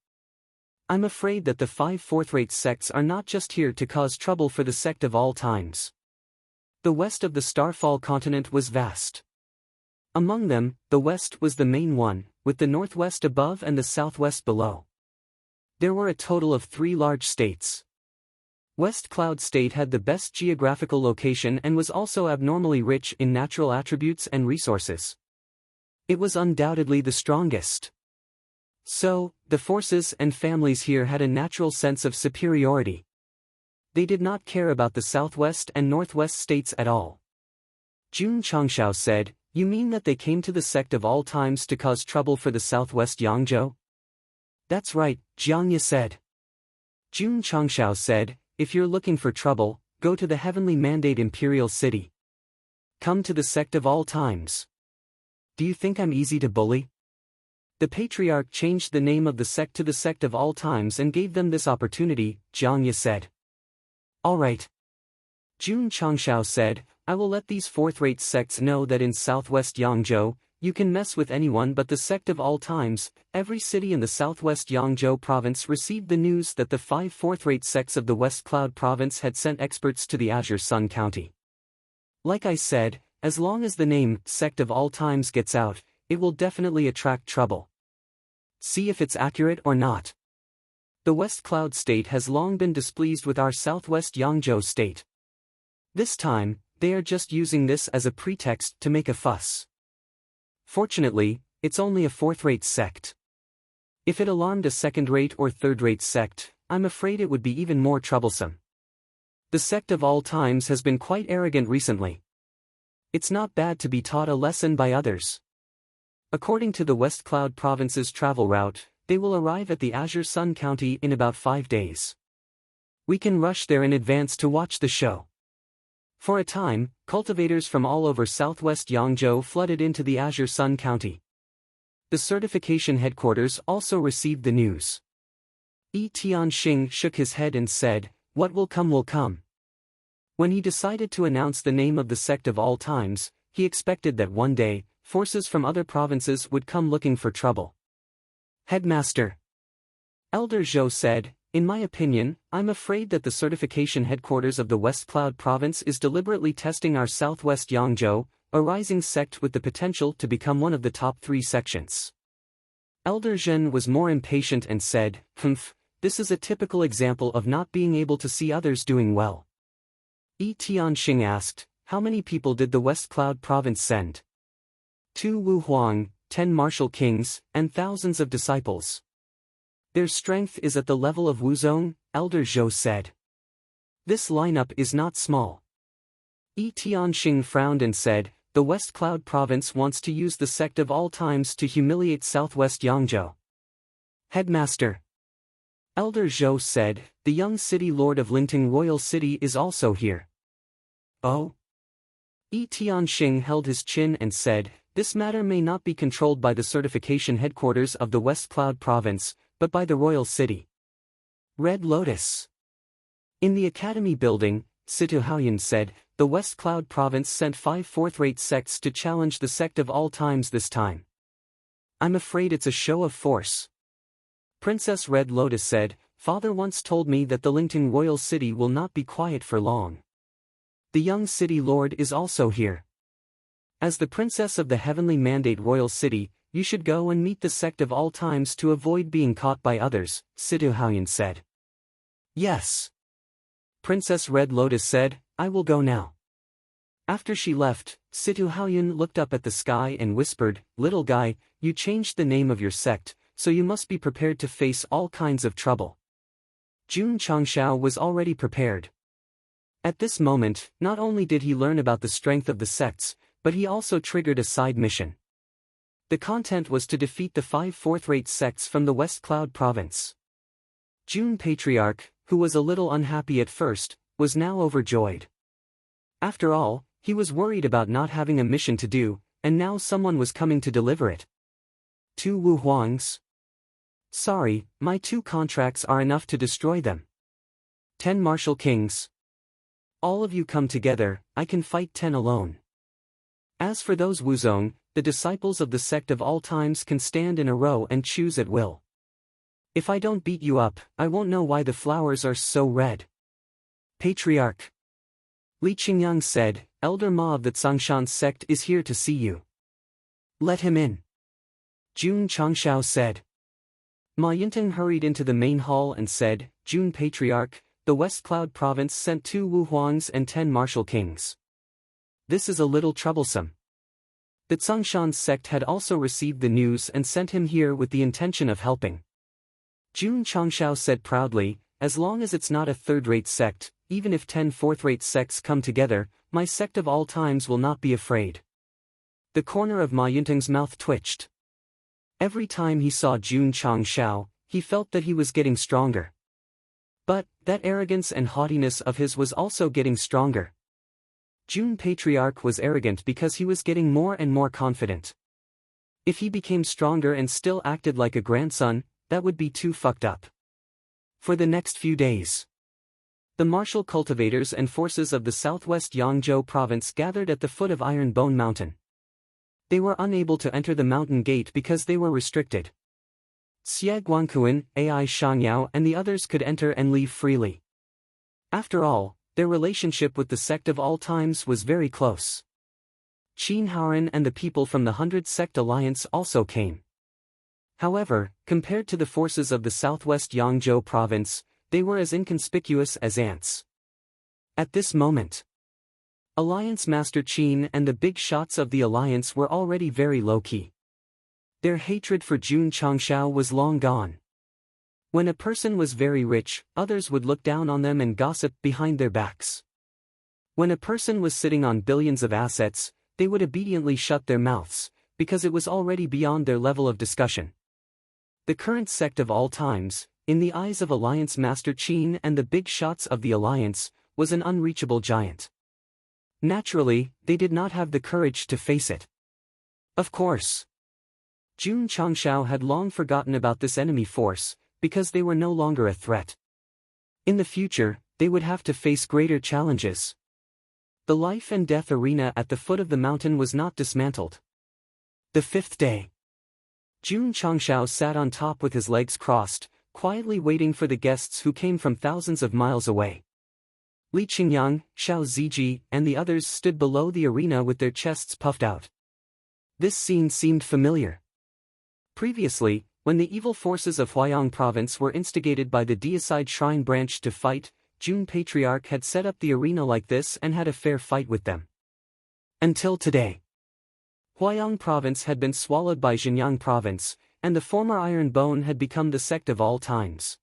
I'm afraid that the 5 fourth-rate sects are not just here to cause trouble for the Sect of all times. The west of the Starfall continent was vast. Among them, the west was the main one, with the northwest above and the southwest below. There were a total of 3 large states. West Cloud State had the best geographical location and was also abnormally rich in natural attributes and resources. It was undoubtedly the strongest. So, the forces and families here had a natural sense of superiority. They did not care about the southwest and northwest states at all. Jun Changshao said, You mean that they came to the Sect of all times to cause trouble for the southwest Yangzhou? That's right, Jiang Ye said. Jun Changshao said, If you're looking for trouble, go to the Heavenly Mandate Imperial City. Come to the Sect of all times. Do you think I'm easy to bully? The Patriarch changed the name of the sect to the Sect of all times and gave them this opportunity, Jiang Ye said. All right. Jun Changshao said, I will let these fourth-rate sects know that in southwest Yangzhou, you can mess with anyone but the Sect of all times. Every city in the southwest Yangzhou province received the news that the 5 fourth-rate sects of the West Cloud province had sent experts to the Azure Sun County. Like I said, as long as the name Sect of all times gets out, it will definitely attract trouble. See if it's accurate or not. The West Cloud State has long been displeased with our southwest Yangzhou state. This time, they are just using this as a pretext to make a fuss. Fortunately, it's only a fourth-rate sect. If it alarmed a second-rate or third-rate sect, I'm afraid it would be even more troublesome. The Sect of all times has been quite arrogant recently. It's not bad to be taught a lesson by others. According to the West Cloud Province's travel route, they will arrive at the Azure Sun County in about 5 days. We can rush there in advance to watch the show. For a time, cultivators from all over southwest Yangzhou flooded into the Azure Sun County. The certification headquarters also received the news. Yi Tianxing shook his head and said, What will come will come. When he decided to announce the name of the Sect of all times, he expected that one day, forces from other provinces would come looking for trouble. Headmaster Elder Zhou said, In my opinion, I'm afraid that the certification headquarters of the West Cloud province is deliberately testing our southwest Yangzhou, a rising sect with the potential to become one of the top 3 sections. Elder Zhen was more impatient and said, This is a typical example of not being able to see others doing well. Yi Tianxing asked, How many people did the West Cloud province send? 2 Wu Huang, 10 martial kings, and thousands of disciples. Their strength is at the level of Wuzong, Elder Zhou said. This lineup is not small. Yi Tianxing frowned and said, the West Cloud Province wants to use the Sect of all times to humiliate Southwest Yangzhou. Headmaster Elder Zhou said, the young city lord of Lingting Royal City is also here. Oh? Tianxing held his chin and said, this matter may not be controlled by the certification headquarters of the West Cloud Province, but by the Royal City. Red Lotus. In the Academy building, Situ Haoyan said, the West Cloud Province sent 5 fourth-rate sects to challenge the Sect of all times this time. I'm afraid it's a show of force. Princess Red Lotus said, Father once told me that the Lingting Royal City will not be quiet for long. The young city lord is also here. As the princess of the heavenly mandate royal city, you should go and meet the Sect of all times to avoid being caught by others, Situ Haoyan said. Yes. Princess Red Lotus said, I will go now. After she left, Situ Haoyan looked up at the sky and whispered, little guy, you changed the name of your sect, so you must be prepared to face all kinds of trouble. Jun Changshao was already prepared. At this moment, not only did he learn about the strength of the sects, but he also triggered a side mission. The content was to defeat the 5 fourth-rate sects from the West Cloud Province. Jun Patriarch, who was a little unhappy at first, was now overjoyed. After all, he was worried about not having a mission to do, and now someone was coming to deliver it. 2 Wu Huangs. Sorry, my 2 contracts are enough to destroy them. 10 Martial Kings. All of you come together, I can fight 10 alone. As for those Wuzong, the disciples of the Sect of all times can stand in a row and choose at will. If I don't beat you up, I won't know why the flowers are so red. Patriarch Li Qingyang said, Elder Ma of the Tsangshan sect is here to see you. Let him in. Jun Changshao said. Ma Yinteng hurried into the main hall and said, Jun Patriarch, the West Cloud Province sent 2 Wu Huangs and 10 Martial Kings. This is a little troublesome. The Tsangshan sect had also received the news and sent him here with the intention of helping. Jun Changshao said proudly, as long as it's not a third-rate sect, even if 10 fourth-rate sects come together, my sect of all times will not be afraid. The corner of Ma Yinteng's mouth twitched. Every time he saw Jun Changshao, he felt that he was getting stronger. But, that arrogance and haughtiness of his was also getting stronger. Jun Patriarch was arrogant because he was getting more and more confident. If he became stronger and still acted like a grandson, that would be too fucked up. For the next few days, the martial cultivators and forces of the southwest Yangzhou province gathered at the foot of Iron Bone Mountain. They were unable to enter the mountain gate because they were restricted. Xie Guangquan, Ai Shangyao and the others could enter and leave freely. After all, their relationship with the Sect of all times was very close. Qin Haoran and the people from the 100 Sect Alliance also came. However, compared to the forces of the southwest Yangzhou province, they were as inconspicuous as ants. At this moment, Alliance Master Qin and the big shots of the Alliance were already very low-key. Their hatred for Jun Changshao was long gone. When a person was very rich, others would look down on them and gossip behind their backs. When a person was sitting on billions of assets, they would obediently shut their mouths, because it was already beyond their level of discussion. The current Sect of all times, in the eyes of Alliance Master Qin and the big shots of the Alliance, was an unreachable giant. Naturally, they did not have the courage to face it. Of course, Jun Changshao had long forgotten about this enemy force, because they were no longer a threat. In the future, they would have to face greater challenges. The life and death arena at the foot of the mountain was not dismantled. The 5th day, Jun Changshao sat on top with his legs crossed, quietly waiting for the guests who came from thousands of miles away. Li Qingyang, Xiao Ziji, and the others stood below the arena with their chests puffed out. This scene seemed familiar. Previously, when the evil forces of Huayang province were instigated by the deicide shrine branch to fight, Jun Patriarch had set up the arena like this and had a fair fight with them. Until today, Huayang province had been swallowed by Xinjiang province, and the former Iron Bone had become the Sect of all times.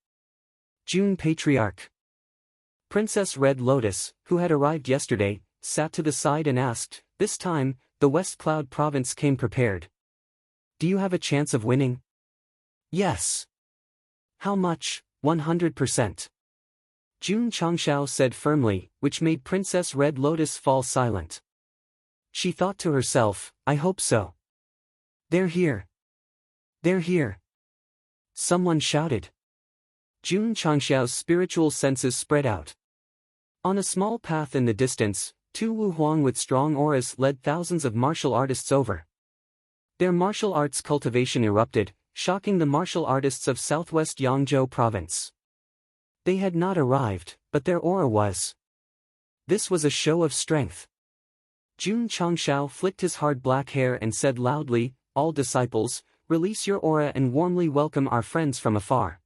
Jun Patriarch. Princess Red Lotus, who had arrived yesterday, sat to the side and asked, this time, the West Cloud province came prepared. Do you have a chance of winning? Yes. How much? 100%. Jun Changshao said firmly, which made Princess Red Lotus fall silent. She thought to herself, I hope so. They're here. They're here. Someone shouted. Jun Changshao's spiritual senses spread out. On a small path in the distance, two Wu Huang with strong auras led thousands of martial artists over. Their martial arts cultivation erupted, shocking the martial artists of southwest Yangzhou province. They had not arrived, but their aura was. This was a show of strength. Jun Changshao flicked his hard black hair and said loudly, all disciples, release your aura and warmly welcome our friends from afar.